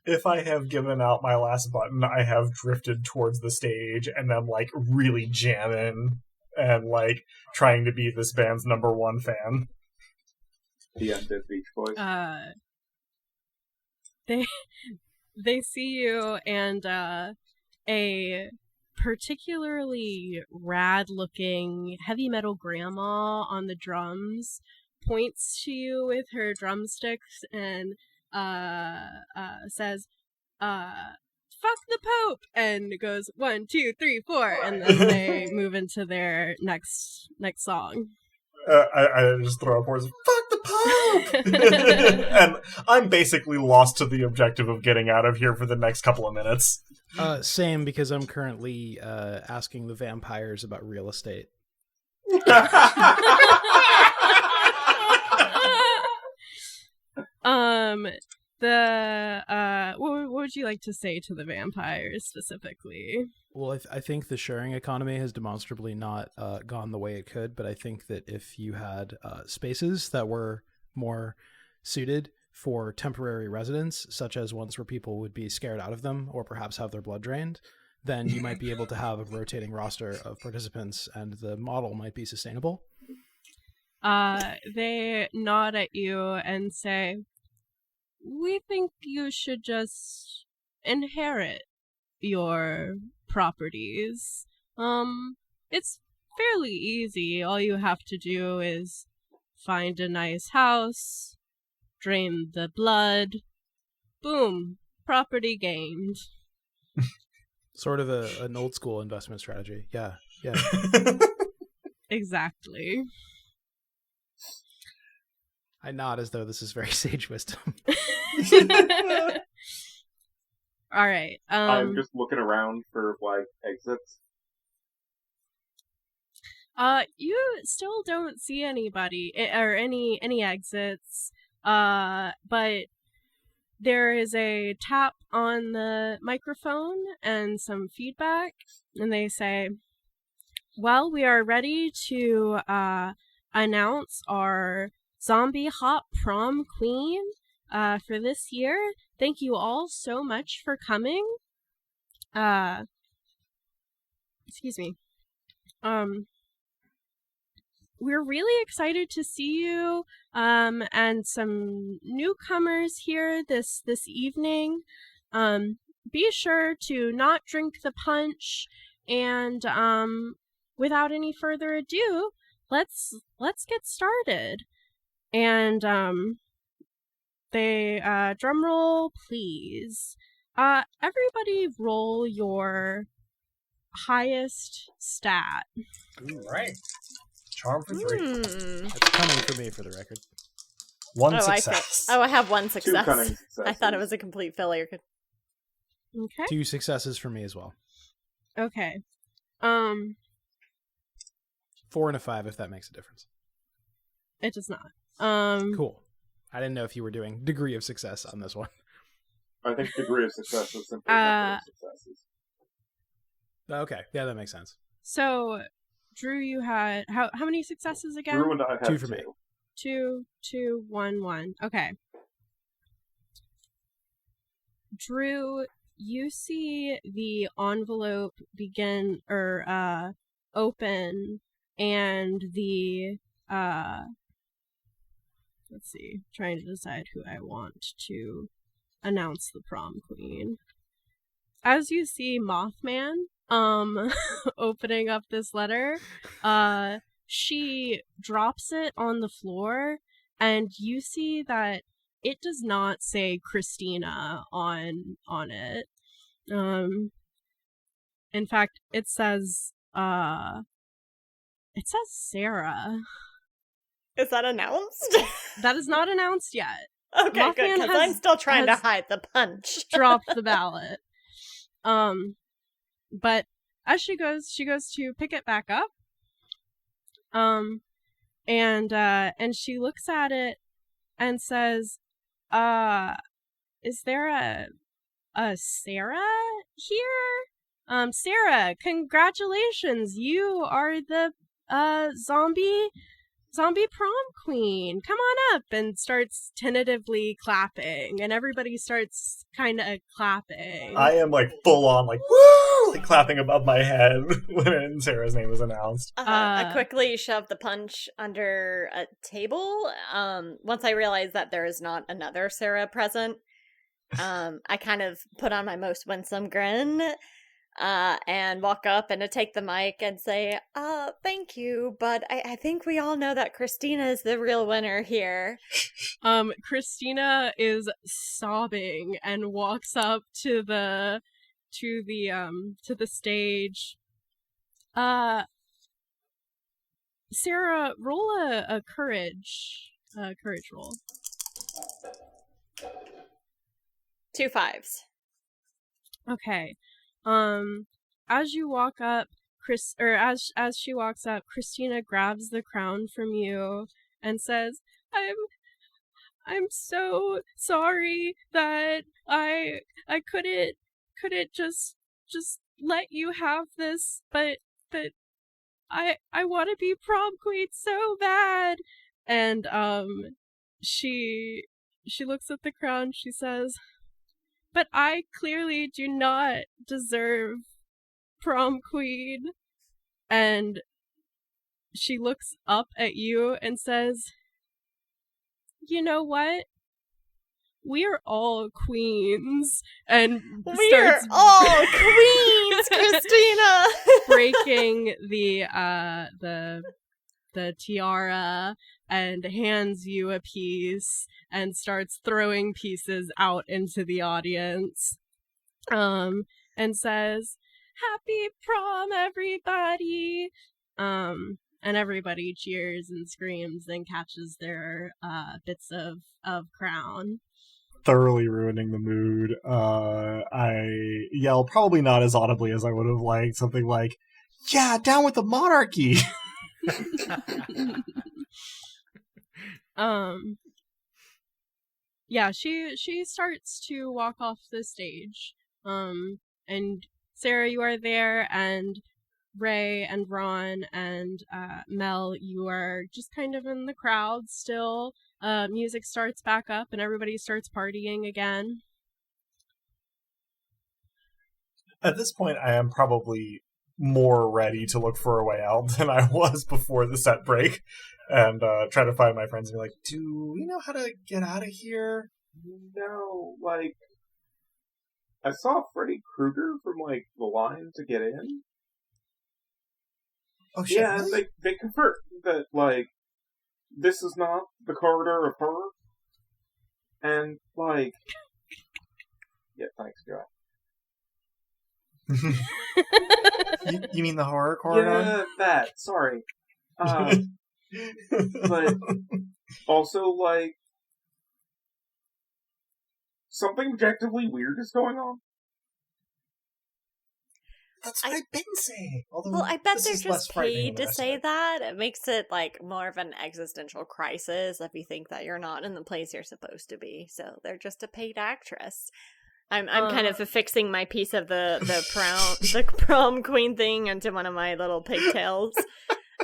Speaker 5: If I have given out my last button, I have drifted towards the stage and then, like, really jamming and, like, trying to be this band's #1 fan.
Speaker 4: The undead Beach Boys.
Speaker 1: They see you, and a particularly rad-looking heavy metal grandma on the drums points to you with her drumsticks and says, "Fuck the Pope," and goes 1, 2, 3, 4, and then they move into their next song.
Speaker 5: I just throw up words, "Fuck the Pope!" And I'm basically lost to the objective of getting out of here for the next couple of minutes.
Speaker 2: Same, because I'm currently asking the vampires about real estate.
Speaker 1: What would you like to say to the vampires specifically?
Speaker 2: Well, I think the sharing economy has demonstrably not gone the way it could, but I think that if you had spaces that were more suited for temporary residence, such as ones where people would be scared out of them or perhaps have their blood drained, then you might be able to have a rotating roster of participants and the model might be sustainable.
Speaker 1: They nod at you and say, "We think you should just inherit your properties. It's fairly easy. All you have to do is find a nice house, drain the blood, boom, property gained."
Speaker 2: Sort of an old school investment strategy. Yeah.
Speaker 1: Exactly.
Speaker 2: I nod as though this is very sage wisdom.
Speaker 1: All right.
Speaker 4: I'm just looking around for, like, exits.
Speaker 1: You still don't see anybody or any exits. But there is a tap on the microphone and some feedback, and they say, well, we are ready to announce our zombie hot prom queen for this year. Thank you all so much for coming. Excuse me. We're really excited to see you and some newcomers here this evening. Be sure to not drink the punch, and without any further ado, let's get started. And they drum roll, please. Everybody roll your highest stat.
Speaker 5: Ooh, right. Charm for 3.
Speaker 2: That's coming for me, for the record.
Speaker 5: One success.
Speaker 3: I have one success.
Speaker 4: 2 cunning successes.
Speaker 3: I thought it was a complete failure.
Speaker 1: Okay.
Speaker 2: 2 successes for me as well.
Speaker 1: Okay.
Speaker 2: 4 and a 5, if that makes a difference.
Speaker 1: It does not.
Speaker 2: Cool. I didn't know if you were doing degree of success on this one.
Speaker 4: I think degree of success was simply number of successes.
Speaker 2: Okay, yeah, that makes sense.
Speaker 1: So, Drew, you had how many successes again?
Speaker 4: Drew and I had
Speaker 2: 2 for me.
Speaker 1: 2, 2, 1, 1. Okay. Drew, you see the envelope begin or open, and the let's see, trying to decide who I want to announce the prom queen. As you see Mothman opening up this letter, she drops it on the floor, and you see that it does not say Christina on it. In fact, it says Sarah.
Speaker 3: Is that announced?
Speaker 1: That is not announced yet.
Speaker 3: Okay,
Speaker 1: Mothman
Speaker 3: good, because I'm still trying to
Speaker 1: has
Speaker 3: hide the punch.
Speaker 1: Dropped the ballot. But as she goes to pick it back up. And she looks at it and says, is there a Sarah here? Sarah, congratulations. You are the zombie prom queen. Come on up, and starts tentatively clapping, and everybody starts kind of clapping.
Speaker 5: I am like full on like woo, like clapping above my head when Sarah's name was announced.
Speaker 3: I quickly shove the punch under a table. Once I realize that there is not another Sarah present, I kind of put on my most winsome grin. And walk up and to take the mic and say, thank you, but I think we all know that Christina is the real winner here.
Speaker 1: Christina is sobbing and walks up to the stage. Sarah, roll a courage roll.
Speaker 3: 2 5s.
Speaker 1: Okay. As you walk up, as she walks up, Christina grabs the crown from you and says, I'm so sorry that I couldn't just let you have this, but I want to be prom queen so bad. And she looks at the crown, she says, but I clearly do not deserve prom queen. And she looks up at you and says, you know what? We're all queens. And
Speaker 3: we're all queens, Christina!
Speaker 1: breaking the tiara and hands you a piece and starts throwing pieces out into the audience, and says, happy prom, everybody! And everybody cheers and screams and catches their bits of crown.
Speaker 5: Thoroughly ruining the mood. I yell, probably not as audibly as I would have liked, something like, yeah, down with the monarchy!
Speaker 1: yeah, she starts to walk off the stage. And Sarah, you are there, and Ray and Ron and Mel, you are just kind of in the crowd still. Music starts back up and everybody starts partying again.
Speaker 5: At this point, I am probably more ready to look for a way out than I was before the set break, and try to find my friends and be like, do we know how to get out of here?
Speaker 4: No, like, I saw Freddy Krueger from, like, the line to get in.
Speaker 5: Oh shit,
Speaker 4: Yeah,
Speaker 5: really?
Speaker 4: they confirmed that, like, this is not the corridor of horror. And, like... Yeah, thanks, Joanne.
Speaker 5: You mean the horror corridor?
Speaker 4: Yeah, that. Sorry. But also, like, something objectively weird is going on.
Speaker 5: That's what I've been saying. Although
Speaker 3: Well, I bet
Speaker 5: this
Speaker 3: they're
Speaker 5: is less
Speaker 3: just
Speaker 5: frightening
Speaker 3: paid
Speaker 5: than
Speaker 3: to
Speaker 5: I
Speaker 3: say
Speaker 5: said.
Speaker 3: that. It makes it like more of an existential crisis if you think that you're not in the place you're supposed to be. So they're just a paid actress. I'm kind of affixing my piece of the prom queen thing into one of my little pigtails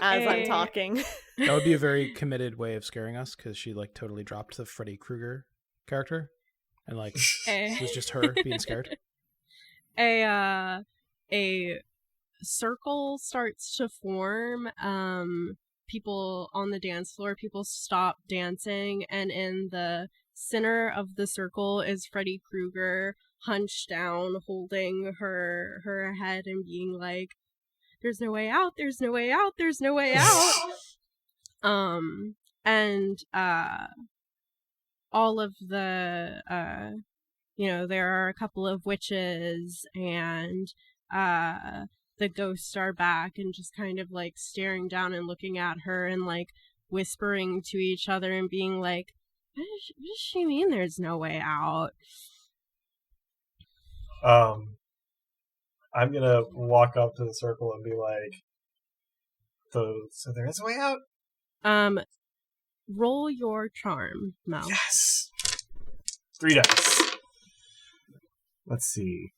Speaker 3: as I'm talking.
Speaker 2: That would be a very committed way of scaring us, because she like totally dropped the Freddy Krueger character, and like it was just her being scared.
Speaker 1: A circle starts to form. People on the dance floor, people stop dancing, and in the center of the circle is Freddy Krueger, hunched down, holding her head and being like, "There's no way out. There's no way out. There's no way out." And all of the there are a couple of witches, and the ghosts are back and just kind of like staring down and looking at her and like whispering to each other and being like, what does she mean there's no way out?
Speaker 5: I'm gonna walk up to the circle and be like, so there is a way out?
Speaker 1: Roll your charm, Mel.
Speaker 5: Yes! 3 dice. Let's see.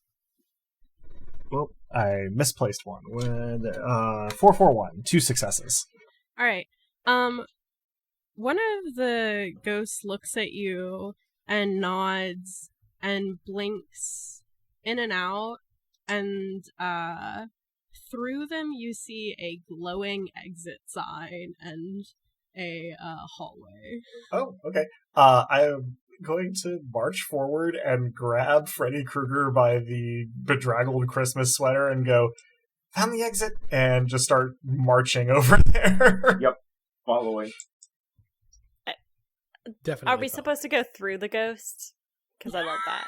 Speaker 5: Well, I misplaced one. With 441, 2 successes.
Speaker 1: All right. One of the ghosts looks at you and nods and blinks in and out, and through them you see a glowing exit sign and a hallway.
Speaker 5: Oh, okay. I am going to march forward and grab Freddy Krueger by the bedraggled Christmas sweater and go, found the exit, and just start marching over there.
Speaker 4: Yep, following.
Speaker 2: Definitely.
Speaker 3: Are we supposed to go through the ghost? Because I love that.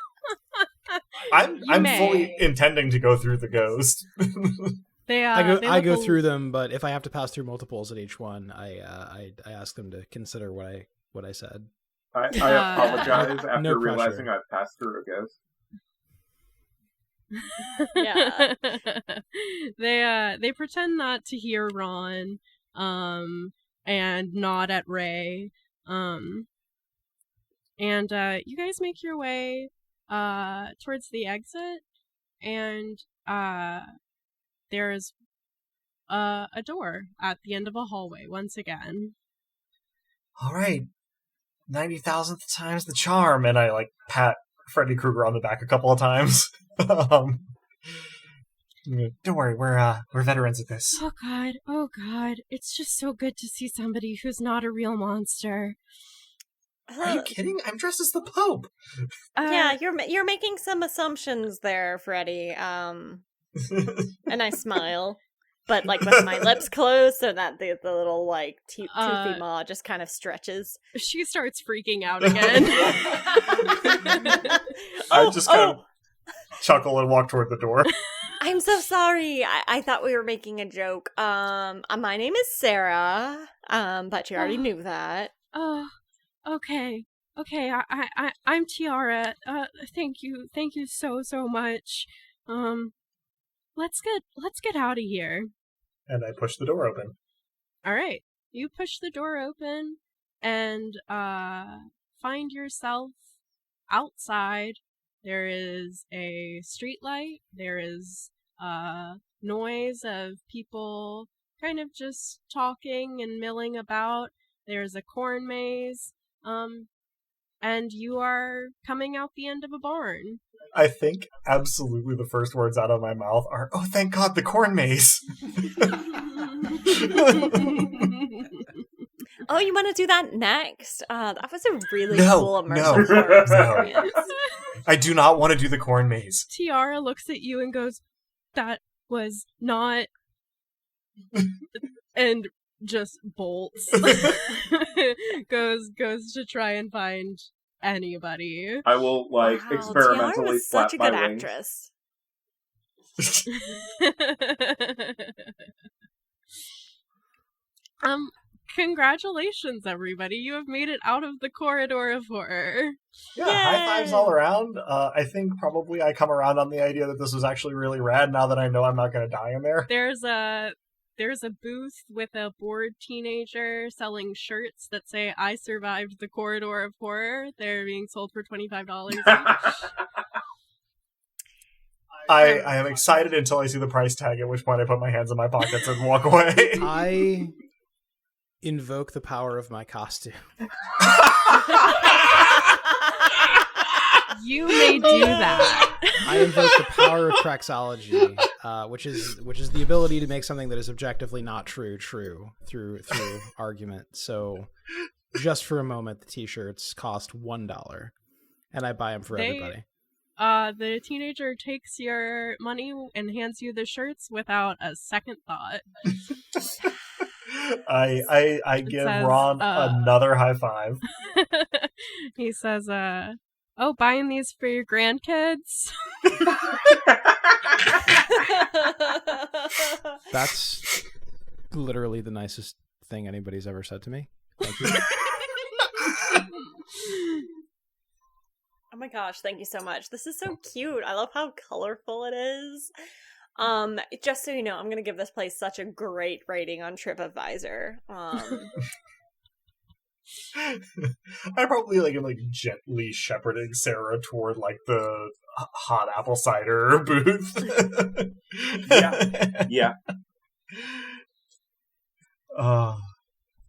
Speaker 5: I'm fully intending to go through the ghost.
Speaker 2: I go through them, but if I have to pass through multiples at each one, I ask them to consider what I said.
Speaker 4: I apologize after
Speaker 2: no
Speaker 4: realizing I passed through a ghost.
Speaker 3: Yeah.
Speaker 1: They pretend not to hear Ron, and nod at Ray, and you guys make your way towards the exit, and there's a door at the end of a hallway once again.
Speaker 5: All right, 90,000th time's the charm, and I like pat Freddy Krueger on the back a couple of times. Don't worry, we're veterans at this.
Speaker 1: Oh god, it's just so good to see somebody who's not a real monster.
Speaker 5: Are you kidding? I'm dressed as the Pope.
Speaker 3: Yeah, you're making some assumptions there, Freddy. And I smile, but like with my lips closed, so that the little like toothy maw just kind of stretches.
Speaker 1: She starts freaking out again.
Speaker 5: I just kind of chuckle and walk toward the door.
Speaker 3: I'm so sorry. I thought we were making a joke. My name is Sarah. But you already knew that.
Speaker 1: Okay. I'm Tiara. Thank you so much. Let's get out of here.
Speaker 5: And I push the door open.
Speaker 1: All right, you push the door open and find yourself outside, there is a street light. There is noise of people kind of just talking and milling about. There's a corn maze. And you are coming out the end of a barn.
Speaker 5: I think absolutely the first words out of my mouth are, "Oh, thank God, the corn maze."
Speaker 3: Oh, you want to do that next? That was a really
Speaker 5: No,
Speaker 3: cool
Speaker 5: no,
Speaker 3: immersive horror experience.
Speaker 5: I do not want to do the corn maze.
Speaker 1: Tiara looks at you and goes, "That was not," and just bolts. goes to try and find anybody.
Speaker 4: I will
Speaker 3: Wow,
Speaker 4: experimentally
Speaker 3: Tiara was
Speaker 4: flap
Speaker 3: such a
Speaker 4: my
Speaker 3: good
Speaker 4: wings.
Speaker 3: actress.
Speaker 1: Congratulations, everybody. You have made it out of the corridor of horror.
Speaker 5: Yeah, high fives all around. I think probably I come around on the idea that this was actually really rad now that I know I'm not going to die in there.
Speaker 1: There's a booth with a bored teenager selling shirts that say, "I survived the corridor of horror." They're being sold for $25 each.
Speaker 5: I am excited until I see the price tag, at which point I put my hands in my pockets and walk away.
Speaker 2: I invoke the power of my costume.
Speaker 1: You may do that.
Speaker 2: I invoke the power of praxology, which is the ability to make something that is objectively not true through argument. So, just for a moment, the t-shirts cost $1, and I buy them for everybody.
Speaker 1: The teenager takes your money and hands you the shirts without a second thought.
Speaker 5: I give
Speaker 1: says,
Speaker 5: Ron another high five.
Speaker 1: He says, "Oh, buying these for your grandkids?"
Speaker 2: That's literally the nicest thing anybody's ever said to me. Thank you.
Speaker 3: Oh my gosh, thank you so much. This is so cute. I love how colorful it is. Just so you know, I'm gonna give this place such a great rating on TripAdvisor.
Speaker 5: I probably am gently shepherding Sarah toward the hot apple cider booth.
Speaker 4: Yeah.
Speaker 1: All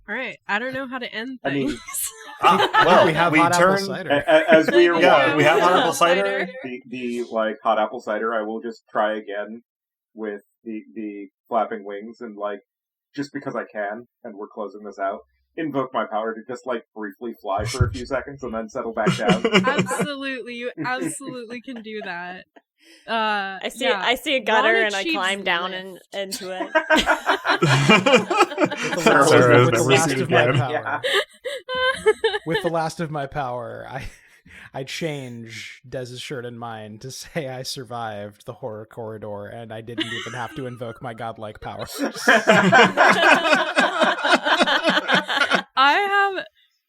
Speaker 1: right, I don't know how to end
Speaker 4: I mean,
Speaker 1: things.
Speaker 2: We have hot apple cider.
Speaker 4: As we are
Speaker 5: Yeah, we have hot
Speaker 1: Yeah,
Speaker 5: apple cider.
Speaker 4: the hot apple cider, I will just try again with the flapping wings and just because I can, and we're closing this out, invoke my power to just briefly fly for a few seconds and then settle back down.
Speaker 1: Absolutely, you absolutely can do that.
Speaker 3: I see a gutter
Speaker 1: Ron
Speaker 3: and I
Speaker 1: achieves
Speaker 3: climb down
Speaker 1: lift.
Speaker 3: into it.
Speaker 2: With the last of my
Speaker 5: again.
Speaker 2: power.
Speaker 4: Yeah.
Speaker 2: With the last of my power, I change Dez's shirt and mine to say I survived the horror corridor and I didn't even have to invoke my godlike powers.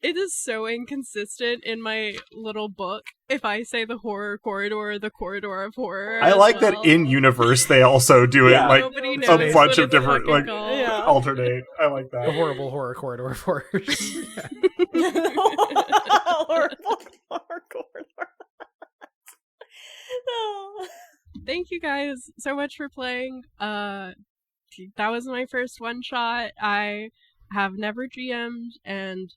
Speaker 1: It is so inconsistent in my little book if I say the horror corridor or the corridor of horror.
Speaker 5: I
Speaker 1: as
Speaker 5: like
Speaker 1: well.
Speaker 5: that in universe they also do
Speaker 4: Yeah.
Speaker 5: it
Speaker 1: Nobody
Speaker 5: a
Speaker 1: knows
Speaker 5: bunch
Speaker 1: what
Speaker 5: of
Speaker 1: it's
Speaker 5: different
Speaker 1: fucking called.
Speaker 3: Yeah.
Speaker 5: alternate. I like
Speaker 2: The
Speaker 5: that.
Speaker 2: horrible horror corridor of horrors.
Speaker 3: Horrible corridor. No.
Speaker 1: Thank you guys so much for playing. That was my first one shot. I have never GM'd, and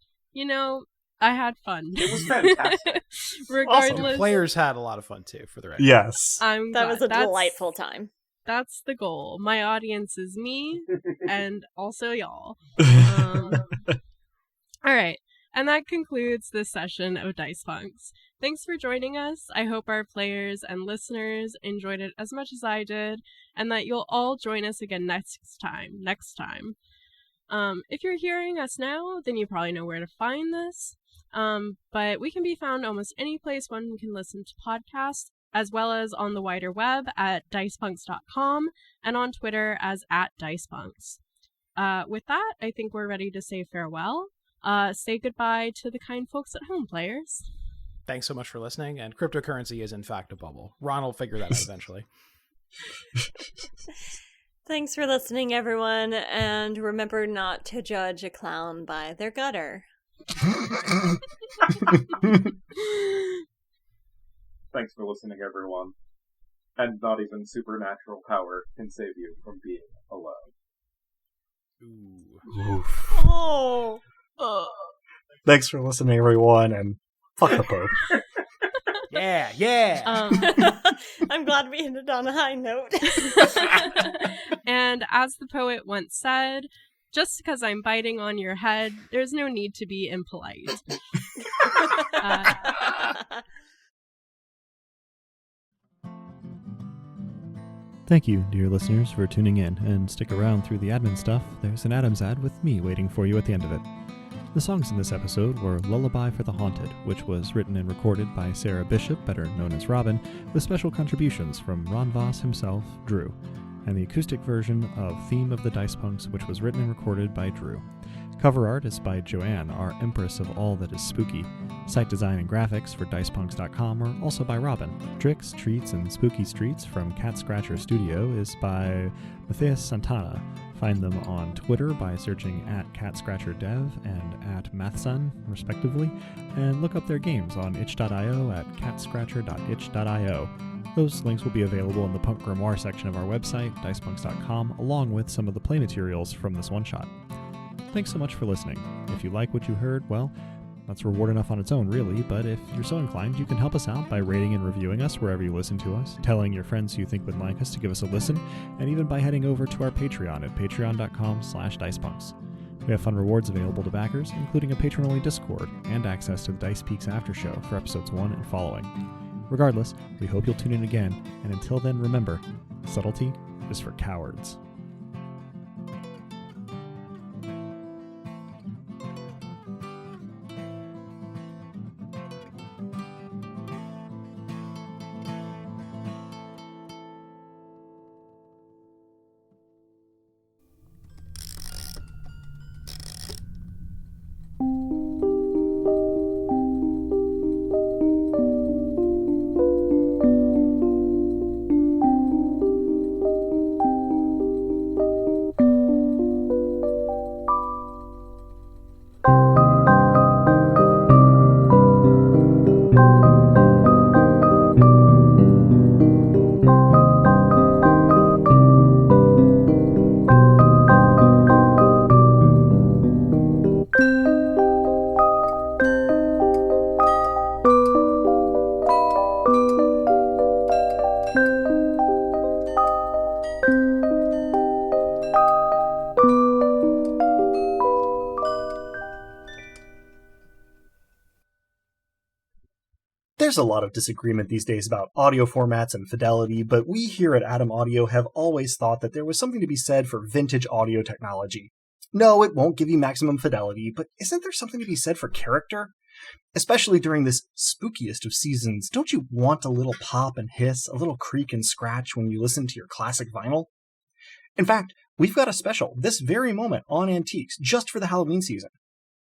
Speaker 1: I had fun.
Speaker 4: It was fantastic.
Speaker 1: Regardless,
Speaker 2: The players had a lot of fun too, for the record.
Speaker 5: Yes.
Speaker 1: I'm
Speaker 3: That
Speaker 1: glad.
Speaker 3: was a
Speaker 1: That's-
Speaker 3: delightful time.
Speaker 1: That's the goal. My audience is me, and also y'all. All right. And that concludes this session of Dice Punks. Thanks for joining us. I hope our players and listeners enjoyed it as much as I did, and that you'll all join us again next time. If you're hearing us now, then you probably know where to find this. But we can be found almost any place one can listen to podcasts, as well as on the wider web at dicepunks.com and on Twitter as @dicepunks. With that, I think we're ready to say farewell. Say goodbye to the kind folks at home, players.
Speaker 2: Thanks so much for listening, and cryptocurrency is in fact a bubble. Ron will figure that out eventually.
Speaker 3: Thanks for listening, everyone, and remember not to judge a clown by their gutter.
Speaker 4: Thanks for listening, everyone. And not even supernatural power can save you from being alone.
Speaker 5: Oof.
Speaker 3: Oh.
Speaker 5: Thanks for listening, everyone, and fuck the Pope.
Speaker 2: Yeah.
Speaker 3: I'm glad we ended on a high note.
Speaker 1: And as the poet once said, just because I'm biting on your head, there's no need to be impolite.
Speaker 6: Thank you, dear listeners, for tuning in, and stick around through the admin stuff. There's an Adams ad with me waiting for you at the end of it. The songs in this episode were Lullaby for the Haunted, which was written and recorded by Sarah Bishop, better known as Robin, with special contributions from Ron Voss himself, Drew, and the acoustic version of Theme of the Dice Punks, which was written and recorded by Drew. Cover art is by Joanne, our empress of all that is spooky. Site design and graphics for dicepunks.com are also by Robin. Tricks, Treats, and Spooky Streets from Cat Scratcher Studio is by Matthias Santana. Find them on Twitter by searching @CatScratcherDev and @MathSun, respectively, and look up their games on itch.io at catscratcher.itch.io. Those links will be available in the Punk Grimoire section of our website, dicepunks.com, along with some of the play materials from this one-shot. Thanks so much for listening. If you like what you heard, well, that's reward enough on its own, really, but if you're so inclined, you can help us out by rating and reviewing us wherever you listen to us, telling your friends who you think would like us to give us a listen, and even by heading over to our Patreon at patreon.com/dicepunks. We have fun rewards available to backers, including a patron-only Discord and access to the Dice Peaks After Show for episodes 1 and following. Regardless, we hope you'll tune in again, and until then, remember, subtlety is for cowards.
Speaker 5: There's a lot of disagreement these days about audio formats and fidelity, but we here at Adam Audio have always thought that there was something to be said for vintage audio technology. No, it won't give you maximum fidelity, but isn't there something to be said for character? Especially during this spookiest of seasons, don't you want a little pop and hiss, a little creak and scratch when you listen to your classic vinyl? In fact, we've got a special this very moment on Antiques just for the Halloween season.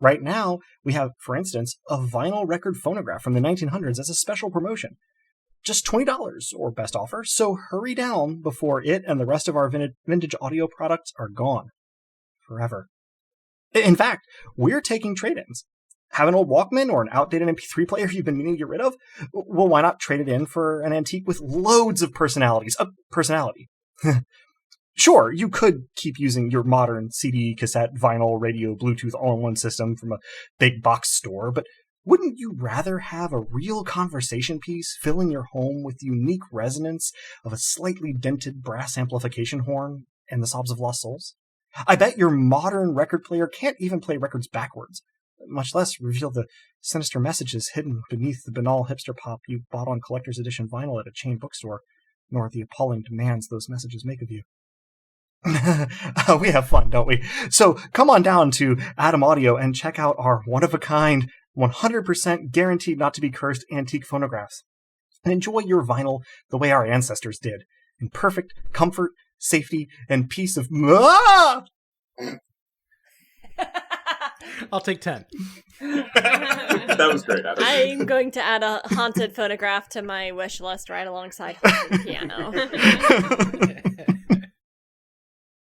Speaker 5: Right now, we have, for instance, a vinyl record phonograph from the 1900s as a special promotion. Just $20 or best offer, so hurry down before it and the rest of our vintage audio products are gone. Forever. In fact, we're taking trade-ins. Have an old Walkman or an outdated MP3 player you've been meaning to get rid of? Well, why not trade it in for an antique with loads of personality? Sure, you could keep using your modern CD, cassette, vinyl, radio, Bluetooth all-in-one system from a big box store, but wouldn't you rather have a real conversation piece filling your home with the unique resonance of a slightly dented brass amplification horn and the sobs of lost souls? I bet your modern record player can't even play records backwards, much less reveal the sinister messages hidden beneath the banal hipster pop you bought on collector's edition vinyl at a chain bookstore, nor the appalling demands those messages make of you. We have fun, don't we? So come on down to Adam Audio and check out our one-of-a-kind, 100% guaranteed not to be cursed antique phonographs. And enjoy your vinyl the way our ancestors did, in perfect comfort, safety, and peace of...
Speaker 2: I'll take 10.
Speaker 4: That was great, Adam.
Speaker 3: I'm going to add a haunted phonograph to my wish list right alongside haunted piano.